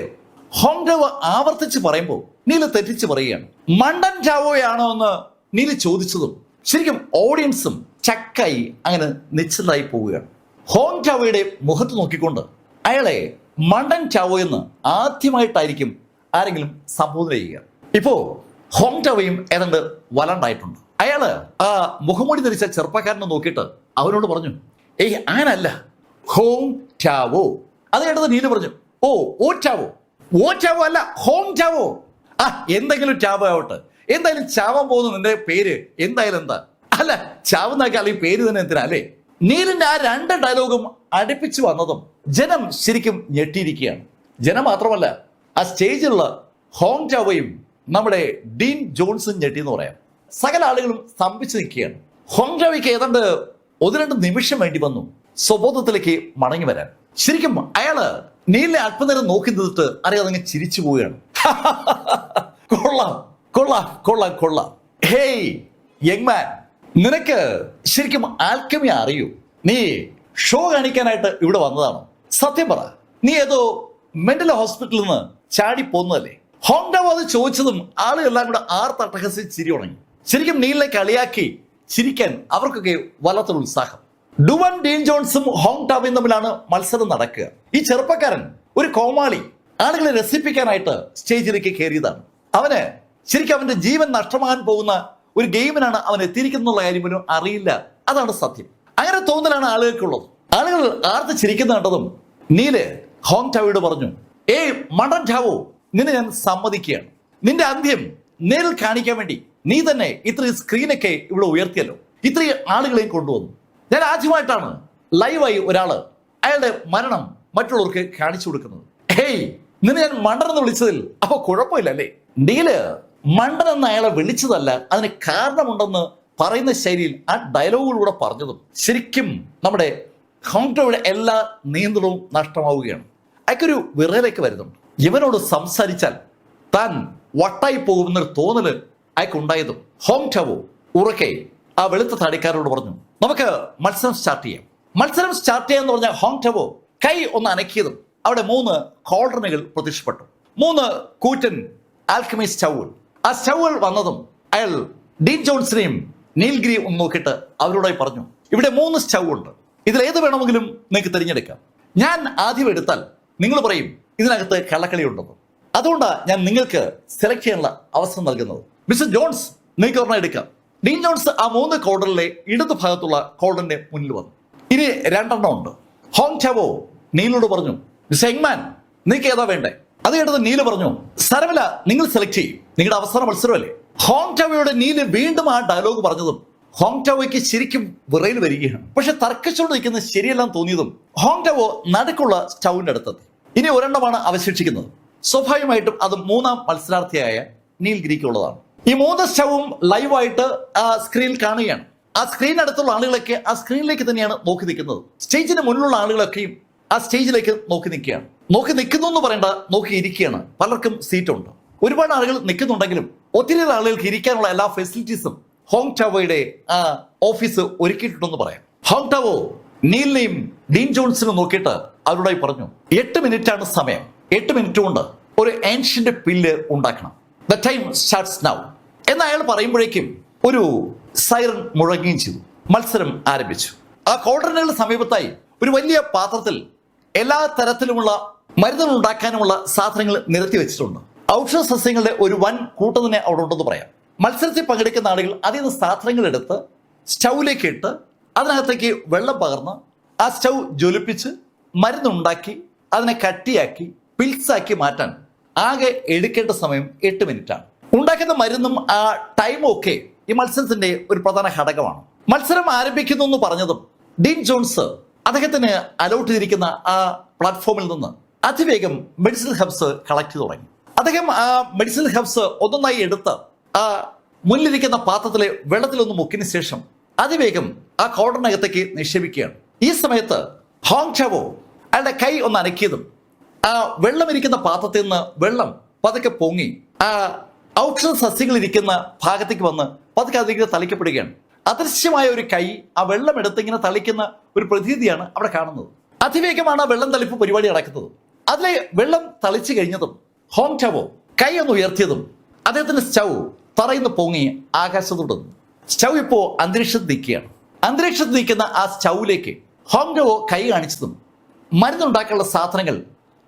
ഹോങ് ടാവോ ആവർത്തിച്ച് പറയുമ്പോൾ നീല് തെറ്റിച്ച് പറയുകയാണ്. മണ്ടൻ ടാവോയാണോ എന്ന് നീല് ചോദിച്ചതും ശരിക്കും ഓഡിയൻസും ചക്കായി അങ്ങനെ നിശ്ചലായി പോവുകയാണ്. ഹോങ് ടാവോയുടെ മുഖത്ത് നോക്കിക്കൊണ്ട് അയാളെ മണ്ടൻ ടാവോ എന്ന് ആദ്യമായിട്ടായിരിക്കും ആരെങ്കിലും സംബോധന ചെയ്യുക. ഇപ്പോ ഹോങ് ടാവോയും ഏതാണ്ട് വലണ്ടായിട്ടുണ്ട്. അയാള് ആ മുഖംമൂടി ധരിച്ച ചെറുപ്പക്കാരനെ നോക്കിയിട്ട് അവനോട് പറഞ്ഞു, അങ്ങനല്ല, ഹോങ് ടാവോ. അത് കേട്ടത് നീല് പറഞ്ഞു, ഓ ടാവോ. ഓ ടാവോ അല്ല, ഹോങ് ടാവോ. എന്തെങ്കിലും ടാവോ ആവട്ടെ, എന്തായാലും ചാവാൻ പോകുന്ന നിന്റെ പേര് എന്തായാലും എന്താ? അല്ല, ചാവുന്നാക്കി അല്ലെങ്കിൽ പേര് തന്നെ എന്തിനാ അല്ലേ? നീലിന്റെ ആ 2 ഡയലോഗും അടുപ്പിച്ചു വന്നതും ജനം ശരിക്കും ഞെട്ടിയിരിക്കുകയാണ്. ജനം മാത്രമല്ല, ആ സ്റ്റേജിലുള്ള ഹോങ് ടാവോയും നമ്മുടെ ഡീൻ ജോൺസും ഞെട്ടി എന്ന് പറയാം. സകല ആളുകളും സ്തംഭിച്ചു നിൽക്കുകയാണ്. ഹോങ് ടാവോയ്ക്ക് ഏതാണ്ട് 1-2 നിമിഷം വേണ്ടി വന്നു സ്വബോധത്തിലേക്ക് മടങ്ങി വരാൻ. ശരിക്കും അയാള് നീലിനെ അല്പനേരം നോക്കി നിന്നിട്ട് അറിയാതെ അങ്ങ് ചിരിച്ചു പോവുകയാണ്. കൊള്ളാം കൊള്ളാം കൊള്ളാം കൊള്ളാം. ഹേയ് യങ്മാൻ, നിനക്ക് ശരിക്കും ആൽക്കെമി അറിയൂ? നീ ഷോ കാണിക്കാനായിട്ട് ഇവിടെ വന്നതാണോ? സത്യം പറ, നീ ഏതോ മെന്റൽ ഹോസ്പിറ്റലിൽ നിന്ന് ചാടി പോന്നതല്ലേ? ഹോങ് ടാവോ അത് ചോദിച്ചതും ആളുകളെല്ലാം കൂടെ ആർത്തട്ടഹസിച്ച് ചിരി തുടങ്ങി. ശരിക്കും നീലിനെ കളിയാക്കി ചിരിക്കാൻ അവർക്കൊക്കെ വല്ലാത്തൊരു ഉത്സാഹം. ഡുവൻ ഡീൻ ജോൺസും ഹോങ് ടാവോയും തമ്മിലാണ് മത്സരം നടക്കുക. ഈ ചെറുപ്പക്കാരൻ ഒരു കോമാളി ആളുകളെ രസിപ്പിക്കാനായിട്ട് സ്റ്റേജിലേക്ക് കയറിയതാണ്. അവന് ശരിക്കും അവന്റെ ജീവൻ നഷ്ടമാകാൻ പോകുന്ന ഒരു ഗെയിമിനാണ് അവൻ എത്തിയിരിക്കുന്നുള്ള കാര്യം പോലും അറിയില്ല. അതാണ് സത്യം. അങ്ങനെ തോന്നലാണ് ആളുകൾക്കുള്ളത്. ആളുകൾ ആർത്ത് ചിരിക്കുന്ന കണ്ടതും നീല് ഹോങ് ടാവോയോട് പറഞ്ഞു, മണ്ടൻ ടാവോ, നിന്നെ ഞാൻ സമ്മതിക്കുകയാണ്. നിന്റെ അന്ത്യം നേരിൽ കാണിക്കാൻ വേണ്ടി നീ തന്നെ ഇത്രയും സ്ക്രീനൊക്കെ ഇവിടെ ഉയർത്തിയല്ലോ, ഇത്രയും ആളുകളെയും കൊണ്ടുവന്നു. ഞാൻ ആദ്യമായിട്ടാണ് ലൈവായി ഒരാള് അയാളുടെ മരണം മറ്റുള്ളവർക്ക് കാണിച്ചു കൊടുക്കുന്നത്. ഹേയ്, നിന്നെ ഞാൻ മണ്ടനെന്ന് വിളിച്ചതിൽ അപ്പൊ കുഴപ്പമില്ല അല്ലേ? നീല് മണ്ടനെന്ന് അയാളെ വിളിച്ചതല്ല, അതിന് കാരണമുണ്ടെന്ന് പറയുന്ന ശൈലിയിൽ ആ ഡയലോഗുകളിലൂടെ പറഞ്ഞതും ശരിക്കും നമ്മുടെ ഹോങ്ടോയുടെ എല്ലാ നിയന്ത്രണവും നഷ്ടമാവുകയാണ്. അയാൾക്കൊരു വിറയിലേക്ക് വരുന്നുണ്ട്. ഇവനോട് സംസാരിച്ചാൽ താൻ വട്ടായി പോകുമെന്നൊരു തോന്നല് അയാൾക്കുണ്ടായതും ഹോങ്ടോ ഉറക്കെ ആ വെളുത്ത താടിക്കാരോട് പറഞ്ഞു, നമുക്ക് മത്സരം സ്റ്റാർട്ട് ചെയ്യാം. മത്സരം സ്റ്റാർട്ട് ചെയ്യാന്ന് പറഞ്ഞ ഹോങ്ടോ കൈ ഒന്ന് അനക്കിയതും അവിടെ 3 കോൾഡ്രനുകൾ പ്രത്യക്ഷപ്പെട്ടു. 3 കൂറ്റൻ ആൽക്കമി സ്റ്റൗകൾ. ആ സ്റ്റൗകൾ വന്നതും അയാൾ ഡീൻ ജോൺസിനെയും നീൽഗിരിയും ഒന്ന് നോക്കിയിട്ട് അവരോടായി പറഞ്ഞു, ഇവിടെ 3 സ്റ്റൗ ഉണ്ട്, ഇതിലേത് വേണമെങ്കിലും നിങ്ങൾക്ക് തിരഞ്ഞെടുക്കാം. ഞാൻ ആദ്യം എടുത്താൽ നിങ്ങൾ പറയും ഇതിനകത്ത് കള്ളക്കളി ഉണ്ടെന്ന്. അതുകൊണ്ടാണ് ഞാൻ നിങ്ങൾക്ക് സെലക്ട് ചെയ്യാനുള്ള അവസരം നൽകുന്നത്. മിസ്റ്റർ ജോൺസ്, നിങ്ങൾക്ക് ഒരെണ്ണം എടുക്കാം. ഡീൻ ജോൺസ് ആ 3 കോർഡറിലെ ഇടതു ഭാഗത്തുള്ള കോർഡറിന്റെ മുന്നിൽ വന്നു. ഇനി 2 എണ്ണം ഉണ്ട്. ഹോങ്ടോ നീലോട് പറഞ്ഞു, മിസ്റ്റർ എങ്മാൻ, നിങ്ങൾക്ക് ഏതാ വേണ്ടേ? അത് കേട്ടത് നീല് പറഞ്ഞു, സരമില്ല, നിങ്ങൾ സെലക്ട് ചെയ്യും, നിങ്ങളുടെ അവസാന മത്സരമല്ലേ. ഹോങ്ടോയുടെ നീല് വീണ്ടും ആ ഡയലോഗ് പറഞ്ഞതും ഹോങ്ടോയ്ക്ക് ശരിക്കും വിറയിൽ വരികയാണ്. പക്ഷെ തർക്കിച്ചുകൊണ്ട് നിൽക്കുന്നത് ശരിയെല്ലാം തോന്നിയതും ഹോങ്ടോ നടുക്കുള്ള സ്റ്റൗവിന്റെ അടുത്തെത്തി. ഇനി 1 എണ്ണമാണ് അവശേഷിക്കുന്നത്. സ്വാഭാവികമായിട്ടും അത് 3ാം മത്സരാർത്ഥിയായ നീൽഗിരിക്കുള്ളതാണ്. ഈ 3 സ്റ്റൗവും ലൈവായിട്ട് ആ സ്ക്രീനിൽ കാണുകയാണ്. ആ സ്ക്രീനടുത്തുള്ള ആളുകളൊക്കെ ആ സ്ക്രീനിലേക്ക് തന്നെയാണ് നോക്കി നിൽക്കുന്നത്. സ്റ്റേജിന് മുന്നിലുള്ള ആളുകളൊക്കെയും ആ സ്റ്റേജിലേക്ക് നോക്കി നിൽക്കുകയാണ്. നോക്കി നിൽക്കുന്നു എന്ന് പറയേണ്ട, നോക്കി ഇരിക്കുകയാണ്. പലർക്കും സീറ്റുണ്ട്. ഒരുപാട് ആളുകൾ നിൽക്കുന്നുണ്ടെങ്കിലും ഒത്തിരി ആളുകൾക്ക് ഇരിക്കാനുള്ള എല്ലാ ഫെസിലിറ്റീസും ഹോങ്ടോയുടെ ആ ഓഫീസ് ഒരുക്കിയിട്ടുണ്ടെന്ന് പറയാം. ഹോങ്ടോ നീലിനെയും ഡീൻ ജോൺസിനും നോക്കിയിട്ട് അവരോടായി പറഞ്ഞു, 8 മിനിറ്റാണ് സമയം. 8 മിനിറ്റ് കൊണ്ട് ഒരു ഏൻഷ്യന്റ് പില്ല് ഉണ്ടാക്കണം. ദ ടൈം സ്റ്റാർട്ട്സ് നൗ എന്ന് അയാൾ പറയുമ്പോഴേക്കും ഒരു സൈറൻ മുഴങ്ങുകയും ചെയ്തു. മത്സരം ആരംഭിച്ചു. ആ കോർഡറിനുകളുടെ സമീപത്തായി ഒരു വലിയ പാത്രത്തിൽ എല്ലാ തരത്തിലുമുള്ള മരുന്നുകൾ ഉണ്ടാക്കാനുമുള്ള സാധനങ്ങൾ നിരത്തി വെച്ചിട്ടുണ്ട്. ഔഷധ സസ്യങ്ങളുടെ ഒരു വൻ കൂട്ടം തന്നെ അവിടെ ഉണ്ടെന്ന് പറയാം. മത്സരത്തിൽ പങ്കെടുക്കുന്ന ആളുകൾ അതിൽ നിന്ന് സാധനങ്ങൾ എടുത്ത് സ്റ്റൗവിലേക്ക് ഇട്ട് അതിനകത്തേക്ക് വെള്ളം പകർന്ന് ആ സ്റ്റൗ ജ്വലിപ്പിച്ച് മരുന്നുണ്ടാക്കി അതിനെ കട്ടിയാക്കി പിൽസാക്കി മാറ്റാൻ ആകെ എടുക്കേണ്ട സമയം 8 മിനിറ്റാണ്. ഉണ്ടാക്കുന്ന മരുന്നും ആ ടൈമും ഒക്കെ ഈ മത്സരത്തിന്റെ ഒരു പ്രധാന ഘടകമാണ്. മത്സരം ആരംഭിക്കുന്നു എന്ന് പറഞ്ഞതും ഡീൻ ജോൺസ് അദ്ദേഹത്തിന് അലോട്ട് ചെയ്തിരിക്കുന്ന ആ പ്ലാറ്റ്ഫോമിൽ നിന്ന് അതിവേഗം മെഡിസിൻ ഹെർബ്സ് കളക്ട് ചെയ്ത് തുടങ്ങി. അദ്ദേഹം ആ മെഡിസിൻ ഹെർബ്സ് ഒന്നൊന്നായി എടുത്ത് ആ മുന്നിലിരിക്കുന്ന പാത്രത്തിലെ വെള്ളത്തിലൊന്ന് മുക്കിന് ശേഷം അതിവേഗം ആ കോർഡറിനകത്തേക്ക് നിക്ഷേപിക്കുകയാണ്. ഈ സമയത്ത് ഹോങ്ടോ അയാളുടെ കൈ ഒന്ന് അനക്കിയതും ആ വെള്ളം ഇരിക്കുന്ന പാത്രത്തിൽ നിന്ന് വെള്ളം പതുക്കെ പൊങ്ങി ആ ഔഷധ സസ്യങ്ങൾ ഇരിക്കുന്ന ഭാഗത്തേക്ക് വന്ന് പതുക്കെ അതിലേക്ക് തളിക്കപ്പെടുകയാണ്. അദൃശ്യമായ ഒരു കൈ ആ വെള്ളം എടുത്ത് ഇങ്ങനെ തളിക്കുന്ന ഒരു പ്രതീതിയാണ് അവിടെ കാണുന്നത്. അതിവേഗമാണ് ആ വെള്ളം തളിപ്പ് പരിപാടി നടക്കുന്നത്. അതിലെ വെള്ളം തളിച്ചു കഴിഞ്ഞതും ഹോങ്ടോ കൈ ഒന്ന് ഉയർത്തിയതും അദ്ദേഹത്തിന്റെ സ്റ്റൗ തറയിന്ന് പൊങ്ങി ആകാശത്തോടുന്നു. സ്റ്റൗ ഇപ്പോ അന്തരീക്ഷത്തിൽ നിൽക്കുകയാണ്. അന്തരീക്ഷത്തിൽ നിൽക്കുന്ന ആ സ്റ്റൗവിലേക്ക് ഹോങ്ടോ കൈ കാണിച്ചതും മരുന്നുണ്ടാക്കാനുള്ള സാധനങ്ങൾ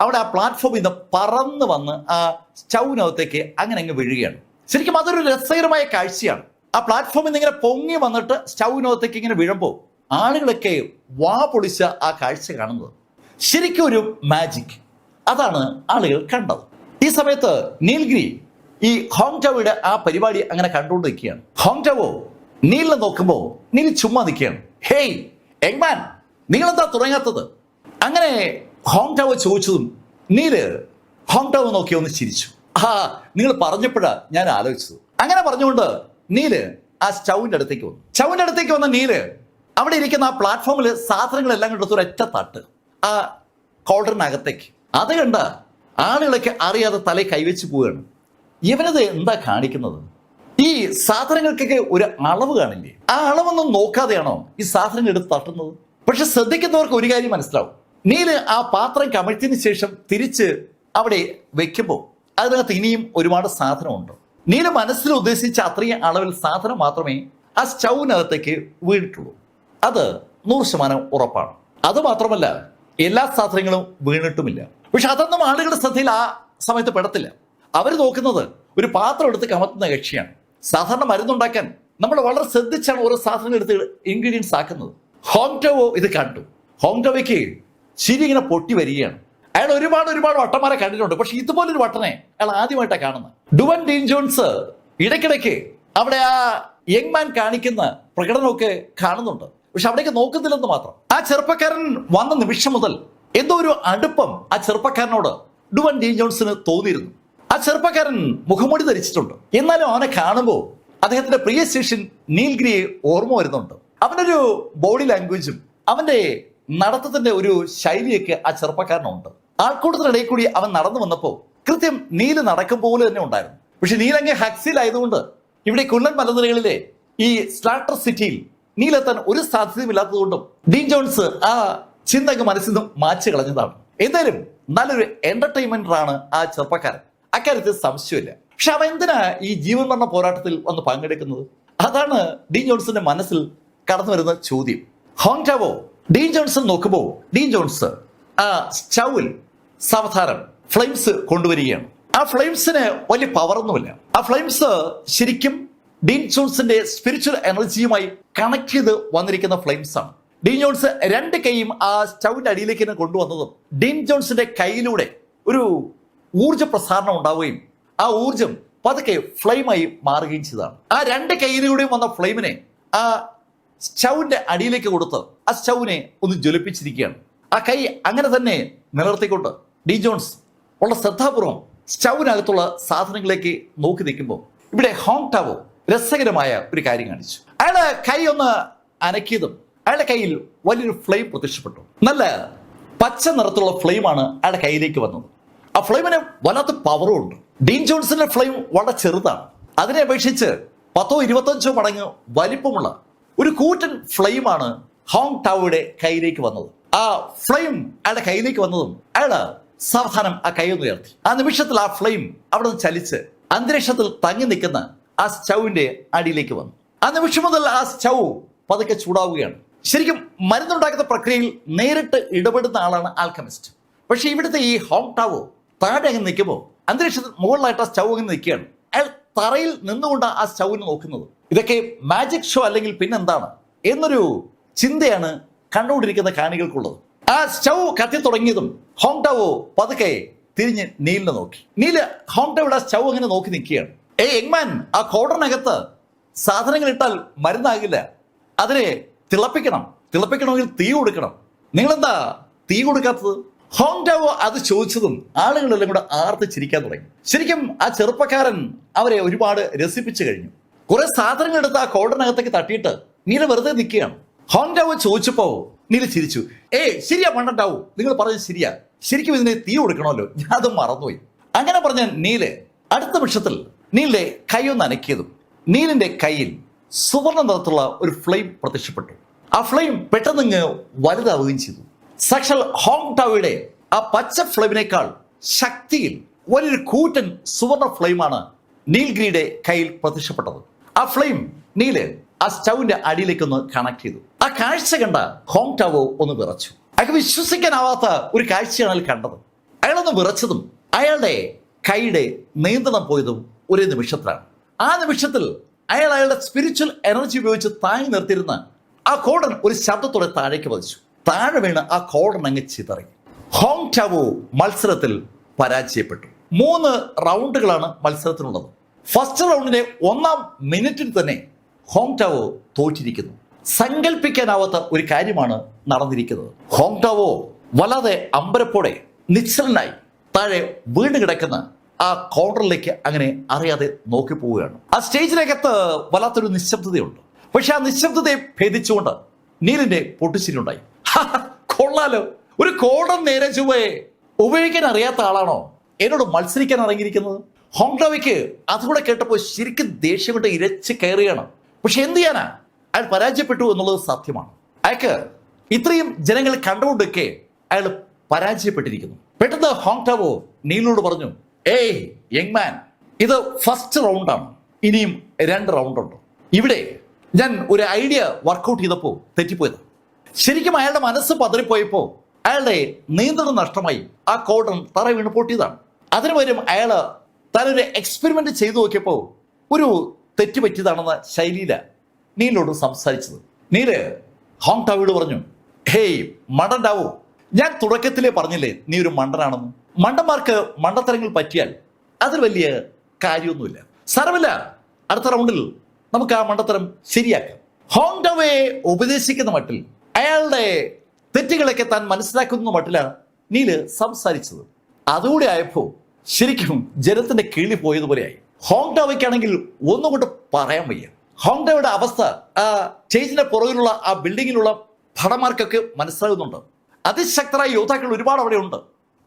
അവിടെ ആ പ്ലാറ്റ്ഫോമിൽ നിന്ന് പറന്ന് വന്ന് ആ സ്റ്റൗവിനകത്തേക്ക് അങ്ങനെ അങ്ങ് വീഴുകയാണ്. ശരിക്കും അതൊരു രസകരമായ കാഴ്ചയാണ്. ആ പ്ലാറ്റ്ഫോമിൽ നിന്ന് ഇങ്ങനെ പൊങ്ങി വന്നിട്ട് സ്റ്റൗവിനകത്തേക്ക് ഇങ്ങനെ വീഴുമ്പോൾ ആളുകളൊക്കെ വാ പൊളിച്ച ആ കാഴ്ച കാണുന്നത് ശരിക്കും ഒരു മാജിക്. അതാണ് ആളുകൾ കണ്ടത്. ഈ സമയത്ത് നീൽഗിരി ഈ ഹോങ്ടോയുടെ ആ പരിപാടി അങ്ങനെ കണ്ടുകൊണ്ട് നിൽക്കുകയാണ്. ഹോങ്ടോ നീലിനെ നോക്കുമ്പോൾ നീൽ ചുമ്മാ നിൽക്കുകയാണ്. ഹേയ് എങ്മാൻ, നിങ്ങളെന്താ തുടങ്ങാത്തത്? അങ്ങനെ ഹോങ്ടോ ചോദിച്ചതും നീല് ഹോങ്ടോ നോക്കി ഒന്ന് ചിരിച്ചു. നിങ്ങൾ പറഞ്ഞപ്പോഴാ ഞാൻ ആലോചിച്ചത്. അങ്ങനെ പറഞ്ഞുകൊണ്ട് നീല് ആ സ്റ്റൗവിന്റെ അടുത്തേക്ക് വന്നു. സ്റ്റൗവിന്റെ അടുത്തേക്ക് വന്ന നീല് അവിടെ ഇരിക്കുന്ന ആ പ്ലാറ്റ്ഫോമിൽ സാധനങ്ങളെല്ലാം കൊണ്ടു ഒരൊറ്റ തട്ട് ആ കോൾഡറിനകത്തേക്ക്. അത് കണ്ട ആളുകളൊക്കെ അറിയാതെ തലേ കൈവച്ച് പോവുകയാണ്. ഇവനത് എന്താ കാണിക്കുന്നത്? ഈ സാധനങ്ങൾക്കൊക്കെ ഒരു അളവ് കാണില്ലേ? ആ അളവൊന്നും നോക്കാതെയാണോ ഈ സാധനങ്ങൾ എടുത്ത് തട്ടുന്നത്? പക്ഷെ ശ്രദ്ധിക്കുന്നവർക്ക് ഒരു കാര്യം മനസ്സിലാവും. നീല് ആ പാത്രം കമഴ്ത്തിയതിനു ശേഷം തിരിച്ച് അവിടെ വെക്കുമ്പോൾ അതിനകത്ത് ഇനിയും ഒരുപാട് സാധനമുണ്ട്. നീല് മനസ്സിൽ ഉദ്ദേശിച്ച അത്രയും അളവിൽ സാധനം മാത്രമേ ആ സ്റ്റൗവിനകത്തേക്ക് വീണിട്ടുള്ളൂ. അത് 100% ഉറപ്പാണ്. അത് മാത്രമല്ല എല്ലാ സാധനങ്ങളും വീണിട്ടുമില്ല. പക്ഷെ അതൊന്നും ആളുകളുടെ ശ്രദ്ധയിൽ ആ സമയത്ത് പെടത്തില്ല. അവർ നോക്കുന്നത് ഒരു പാത്രം എടുത്ത് കമത്തുന്ന കക്ഷിയാണ്. സാധാരണ മരുന്നുണ്ടാക്കാൻ നമ്മൾ വളരെ ശ്രദ്ധിച്ചാണ് ഓരോ സാധനങ്ങൾ എടുത്ത് ഇൻഗ്രീഡിയൻസ് ആക്കുന്നത്. ഹോങ്ടോ ഇത് കണ്ടു. ഹോങ്ടോയ്ക്ക് ചിരി ഇങ്ങനെ പൊട്ടി വരികയാണ്. അയാൾ ഒരുപാട് വട്ടന്മാരെ കണ്ടിട്ടുണ്ട്. പക്ഷെ ഇതുപോലൊരു വട്ടനെ അയാൾ ആദ്യമായിട്ടാണ് കാണുന്നത്. ഡുവൻ ഡീൻ ജോൺസ് ഇടയ്ക്കിടയ്ക്ക് അവിടെ ആ യങ് മാൻ കാണിക്കുന്ന പ്രകടനമൊക്കെ കാണുന്നുണ്ട്. പക്ഷെ അവിടേക്ക് നോക്കുന്നില്ലെന്ന് മാത്രം. ആ ചെറുപ്പക്കാരൻ വന്ന നിമിഷം മുതൽ എന്തോ ഒരു അടുപ്പം ആ ചെറുപ്പക്കാരനോട് ഡുവൻ ഡീൻ ജോൺസന് തോന്നിയിരുന്നു. ആ ചെറുപ്പക്കാരൻ മുഖംമൂടി ധരിച്ചിട്ടുണ്ട്. എന്നാലും അവനെ കാണുമ്പോൾ അദ്ദേഹത്തിന്റെ പ്രിയ ശിഷ്യൻ നീൽഗിരിയെ ഓർമ്മ വരുന്നുണ്ട്. അവനൊരു ബോഡി ലാംഗ്വേജും അവന്റെ നടത്തത്തിന്റെ ഒരു ശൈലിയൊക്കെ ആ ചെറുപ്പക്കാരനുണ്ട്. ആൾക്കൂട്ടത്തിനിടയിൽ കൂടി അവൻ നടന്നു വന്നപ്പോൾ കൃത്യം നീല് നടക്കും പോലെ തന്നെ ഉണ്ടായിരുന്നു. പക്ഷെ നീലങ്ങ് ഹക്സിലായതുകൊണ്ട് ഇവിടെ കുള്ളൻ മലനിരകളിലെ ഈ സ്ലാട്ടർ സിറ്റിയിൽ നീലെത്താൻ ഒരു സാധ്യതയുമില്ലാത്തതുകൊണ്ടും ഡീൻ ജോൺസ് ആ ചിന്ത അങ്ങ് മനസ്സിൽ നിന്നും മാച്ചു കളഞ്ഞതാണ്. എന്തായാലും നല്ലൊരു എന്റർടൈൻമെന്റർ ആണ് ആ ചെറുപ്പക്കാരൻ, അക്കാര്യത്തിൽ സംശയമില്ല. പക്ഷെ അവൻ എന്തിനാ ഈ ജീവൻ മരണ പോരാട്ടത്തിൽ വന്ന് പങ്കെടുക്കുന്നത്? അതാണ് ഡീൻ ജോൺസിന്റെ മനസ്സിൽ കടന്നു വരുന്ന ചോദ്യം. ഹോങ് ടാവോ ഡീൻ ജോൺസൺ നോക്കുമ്പോൾ ഡീൻ ജോൺസ് ആ സ്റ്റൗവിൽ സാവധാനം ഫ്ലെയിംസ് കൊണ്ടുവരികയാണ്. ആ ഫ്ലെയിംസിന് വലിയ പവറൊന്നുമില്ല. ആ ഫ്ലെയിംസ് ശരിക്കും ഡീൻ ജോൺസിന്റെ സ്പിരിച്വൽ എനർജിയുമായി കണക്ട് ചെയ്ത് വന്നിരിക്കുന്ന ഫ്ലെയിംസ് ആണ്. ഡീൻ ജോൺസ് രണ്ട് കൈയും ആ സ്റ്റൗവിന്റെ അടിയിലേക്ക് തന്നെ കൊണ്ടുവന്നതും ഡീൻ ജോൺസിന്റെ കൈയിലൂടെ ഒരു ഊർജ്ജ പ്രസാരണം ഉണ്ടാവുകയും ആ ഊർജ്ജം പതുക്കെ ഫ്ലെയിമായി മാറുകയും ചെയ്തതാണ്. ആ രണ്ട് കൈയിലൂടെയും വന്ന ഫ്ലെയിമിനെ ആ സ്റ്റൗവിന്റെ അടിയിലേക്ക് കൊടുത്ത് ആ സ്റ്റൗവിനെ ഒന്ന് ജ്വലിപ്പിച്ചിരിക്കുകയാണ്. ആ കൈ അങ്ങനെ തന്നെ നിലനിർത്തിക്കൊണ്ട് ഡീൻ ജോൺസ് ഉള്ള ശ്രദ്ധാപൂർവം സ്റ്റൗവിനകത്തുള്ള സാധനങ്ങളിലേക്ക് നോക്കി നിൽക്കുമ്പോൾ ഇവിടെ ഹോങ് ടാവോ രസകരമായ ഒരു കാര്യം കാണിച്ചു. അയാളെ കൈ ഒന്ന് അനക്കിയതും അയാളുടെ കയ്യിൽ വലിയൊരു ഫ്ലെയിം പ്രത്യക്ഷപ്പെട്ടു. നല്ല പച്ച നിറത്തിലുള്ള ഫ്ലെയിമാണ് അയാളുടെ കയ്യിലേക്ക് വന്നത്. ആ ഫ്ലെയിമിന് വല്ലാത്ത പവറും ഉണ്ട്. ഡീൻ ജോൺസിന്റെ ഫ്ലെയിം വളരെ ചെറുതാണ്. അതിനെ അപേക്ഷിച്ച് 10-25 മടങ്ങ് വലിപ്പമുള്ള ഒരു കൂറ്റൻ ഫ്ലെയിമാണ് ഹോങ് ടാവോയുടെ കയ്യിലേക്ക് വന്നത്. ആ ഫ്ലെയിം അയാളുടെ കയ്യിലേക്ക് വന്നതും അയാള് സാവധാനം ആ കൈയൊന്ന് ഉയർത്തി. ആ നിമിഷത്തിൽ ആ ഫ്ലെയിം അവിടെ നിന്ന് ചലിച്ച് അന്തരീക്ഷത്തിൽ തങ്ങി നിൽക്കുന്ന ആ സ്റ്റൗവിന്റെ അടിയിലേക്ക് വന്നു. ആ നിമിഷം മുതൽ ആ സ്റ്റൗ പതുക്കെ ചൂടാവുകയാണ്. ശരിക്കും മരുന്നുണ്ടാക്കുന്ന പ്രക്രിയയിൽ നേരിട്ട് ഇടപെടുന്ന ആളാണ് ആൽക്കമിസ്റ്റ്. പക്ഷെ ഇവിടുത്തെ ഈ ഹോങ് ടാവോ താഴെ അങ്ങ് നിൽക്കുമ്പോൾ അന്തരീക്ഷത്തിൽ മുകളിലായിട്ട് ആ സ്റ്റൗ അങ്ങ് നിൽക്കുകയാണ്. അയാൾ തറയിൽ നിന്നുകൊണ്ട് ആ സ്റ്റൗവിനെ നോക്കുന്നത്. ഇതൊക്കെ മാജിക് ഷോ അല്ലെങ്കിൽ പിന്നെന്താണ് എന്നൊരു ചിന്തയാണ് കണ്ടുകൊണ്ടിരിക്കുന്ന കാണികൾക്കുള്ളത്. ആ സ്റ്റൗ കത്തി തുടങ്ങിയതും ഹോങ് ടാവോ പതുക്കെ തിരിഞ്ഞ് നീലിനെ നോക്കി. നീല് ഹോങ് ടാവോയുടെ ആ സ്റ്റൗ അങ്ങനെ നോക്കി നിൽക്കുകയാണ്. യങ് മാൻ, ആ കോടറിനകത്ത് സാധനങ്ങൾ ഇട്ടാൽ മരുന്നാകില്ല. അതിനെ തിളപ്പിക്കണമെങ്കിൽ തീ കൊടുക്കണം. നിങ്ങളെന്താ തീ കൊടുക്കാത്തത്? ഹോങ് ടാവോ അത് ചോദിച്ചതും ആളുകളെല്ലാം കൂടെ ആർത്ത് ചിരിക്കാൻ തുടങ്ങി. ശരിക്കും ആ ചെറുപ്പക്കാരൻ അവരെ ഒരുപാട് രസിപ്പിച്ചു കഴിഞ്ഞു. കുറെ സാധനങ്ങൾ എടുത്ത് ആ കോടറിനകത്തേക്ക് തട്ടിയിട്ട് നീല വെറുതെ നിൽക്കുകയാണ്. ഹോങ് ടാവോ ചോദിച്ചപ്പോ നീല ചിരിച്ചു. ശരിയാ മണ്ടണ്ടാവോ, നിങ്ങൾ പറഞ്ഞത് ശരിയാ, ശരിക്കും ഇതിനെ തീ കൊടുക്കണമല്ലോ, ഞാൻ അതും മറന്നുപോയി. അങ്ങനെ പറഞ്ഞ നീല് അടുത്ത നിമിഷത്തിൽ നീലിന്റെ കൈ ഒന്ന് അനക്കിയതും നീലിന്റെ കയ്യിൽ സുവർണ്ണ നിറത്തുള്ള ഒരു ഫ്ലെയിം പ്രത്യക്ഷപ്പെട്ടു. ആ ഫ്ലെയിം പെട്ടെന്ന് വലുതാവുകയും ചെയ്തു. സാക്ഷാൽ ഹോങ് ടാവോയുടെ ആ പച്ച ഫ്ലെയിമിനേക്കാൾ ശക്തിയിൽ വലിയൊരു കൂറ്റൻ സുവർണ്ണ ഫ്ലെയിമാണ് നീൽഗിരിയുടെ കയ്യിൽ പ്രത്യക്ഷപ്പെട്ടത്. ആ ഫ്ലെയിം നീല് ആ സ്റ്റൗവിന്റെ അടിയിലേക്കൊന്ന് കണക്ട് ചെയ്തു. ആ കാഴ്ച കണ്ട ഹോങ് ടാവോ ഒന്ന് വിറച്ചു. അയാൾക്ക് വിശ്വസിക്കാനാവാത്ത ഒരു കാഴ്ചയാണ് അയാൾ കണ്ടത്. അയാളൊന്ന് വിറച്ചതും അയാളുടെ കൈയുടെ നിയന്ത്രണം പോയതും ഒരേ നിമിഷത്തിലാണ്. ആ നിമിഷത്തിൽ അയാളുടെ സ്പിരിച്വൽ എനർജി ഉപയോഗിച്ച് താങ്ങി നിർത്തിയിരുന്ന ആ കോടൻ ഒരു ശബ്ദത്തോടെ താഴേക്ക് പതിച്ചു. താഴെ വീണ് ആ കോടൻ അങ്ങ് ചിതറി. ഹോങ് ടാവോ മത്സരത്തിൽ പരാജയപ്പെട്ടു. 3 റൗണ്ടുകളാണ് മത്സരത്തിനുള്ളത്. ഫസ്റ്റ് റൗണ്ടിന്റെ 1-ാം മിനിറ്റിൽ തന്നെ ഹോങ് ടാവോ തോറ്റിരിക്കുന്നു. സങ്കല്പിക്കാനാവാത്ത ഒരു കാര്യമാണ് നടന്നിരിക്കുന്നത്. ഹോങ് ടാവോ വല്ലാതെ അമ്പരപ്പോടെ നിശ്ചലനായി താഴെ വീണ് കിടക്കുന്ന ആ കോർണറിലേക്ക് അങ്ങനെ അറിയാതെ നോക്കി പോവുകയാണ്. ആ സ്റ്റേജിനകത്ത് വല്ലാത്തൊരു നിശബ്ദതയുണ്ട്. പക്ഷെ ആ നിശബ്ദതയെ ഭേദിച്ചുകൊണ്ട് നീലിന്റെ പൊട്ടിച്ചിരിയുണ്ടായി. കൊള്ളാലോ, ഒരു കോടൻ നേരെ ചൊവ്വേ ഉപയോഗിക്കാൻ അറിയാത്ത ആളാണോ എന്നോട് മത്സരിക്കാൻ ഇറങ്ങിയിരിക്കുന്നത്? ഹോങ് ടാവോയ്ക്ക് അതുകൂടെ കേട്ടപ്പോൾ ശരിക്കും ദേഷ്യം കൊണ്ട് ഇരച്ച് കയറുകയാണ്. പക്ഷെ എന്ത് ചെയ്യാനാ, അയാൾ പരാജയപ്പെട്ടു എന്നുള്ളത് സത്യമാണ്. അയാൾക്ക് ഇത്രയും ജനങ്ങൾ കണ്ടുകൊണ്ടൊക്കെ അയാൾ പരാജയപ്പെട്ടിരിക്കുന്നു. പെട്ടെന്ന് ഹോങ് ടാവോ നീലിനോട് പറഞ്ഞു, യങ് മാൻ, ഇത് ഫസ്റ്റ് റൗണ്ടാണ്, ഇനിയും 2 റൗണ്ടുണ്ട്. ഇവിടെ ഞാൻ ഒരു ഐഡിയ വർക്കൗട്ട് ചെയ്തപ്പോൾ തെറ്റിപ്പോയത്. ശരിക്കും അയാളുടെ മനസ്സ് പതറിപ്പോയപ്പോൾ അയാളുടെ നിയന്ത്രണം നഷ്ടമായി ആ കോടൻ തറ വീണ് പൊട്ടിയതാണ്. അതിനു പകരം അയാള് താനൊരു എക്സ്പെരിമെന്റ് ചെയ്തു നോക്കിയപ്പോൾ ഒരു തെറ്റ് പറ്റിയതാണെന്ന ശൈലിയിലാണ് നീലിനോട് സംസാരിച്ചത്. നീല് ഹോങ് ടാവോയോട് പറഞ്ഞു, മണ്ടൻ ടാവോ, ഞാൻ തുടക്കത്തിലേ പറഞ്ഞില്ലേ നീ ഒരു മണ്ടനാണെന്ന്. മണ്ടന്മാർക്ക് മണ്ടത്തരങ്ങൾ പറ്റിയാൽ അതിൽ വലിയ കാര്യമൊന്നുമില്ല. സാരമില്ല, അടുത്ത റൗണ്ടിൽ നമുക്ക് ആ മണ്ടത്തരം ശരിയാക്കാം. ഹോങ് ടവയെ ഉപദേശിക്കുന്ന മട്ടിൽ, അയാളുടെ തെറ്റുകളൊക്കെ താൻ മനസ്സിലാക്കുന്ന മട്ടിലാണ് നീല് സംസാരിച്ചത്. അതുകൂടെ ആയപ്പോ ശരിക്കും ജനത്തിന്റെ കിളി പോയതുപോലെയായി. ഹോങ് ടവയ്ക്കാണെങ്കിൽ ഒന്നും കൊണ്ട് പറയാൻ വയ്യ. ഹോങ് ടവയുടെ അവസ്ഥ ആ സ്റ്റേജിന്റെ പുറകിലുള്ള ആ ബിൽഡിങ്ങിലുള്ള ഭടന്മാർക്കൊക്കെ മനസ്സിലാകുന്നുണ്ട്. അതിശക്തരായ യോദ്ധാക്കൾ ഒരുപാട് അവിടെ ഉണ്ട്.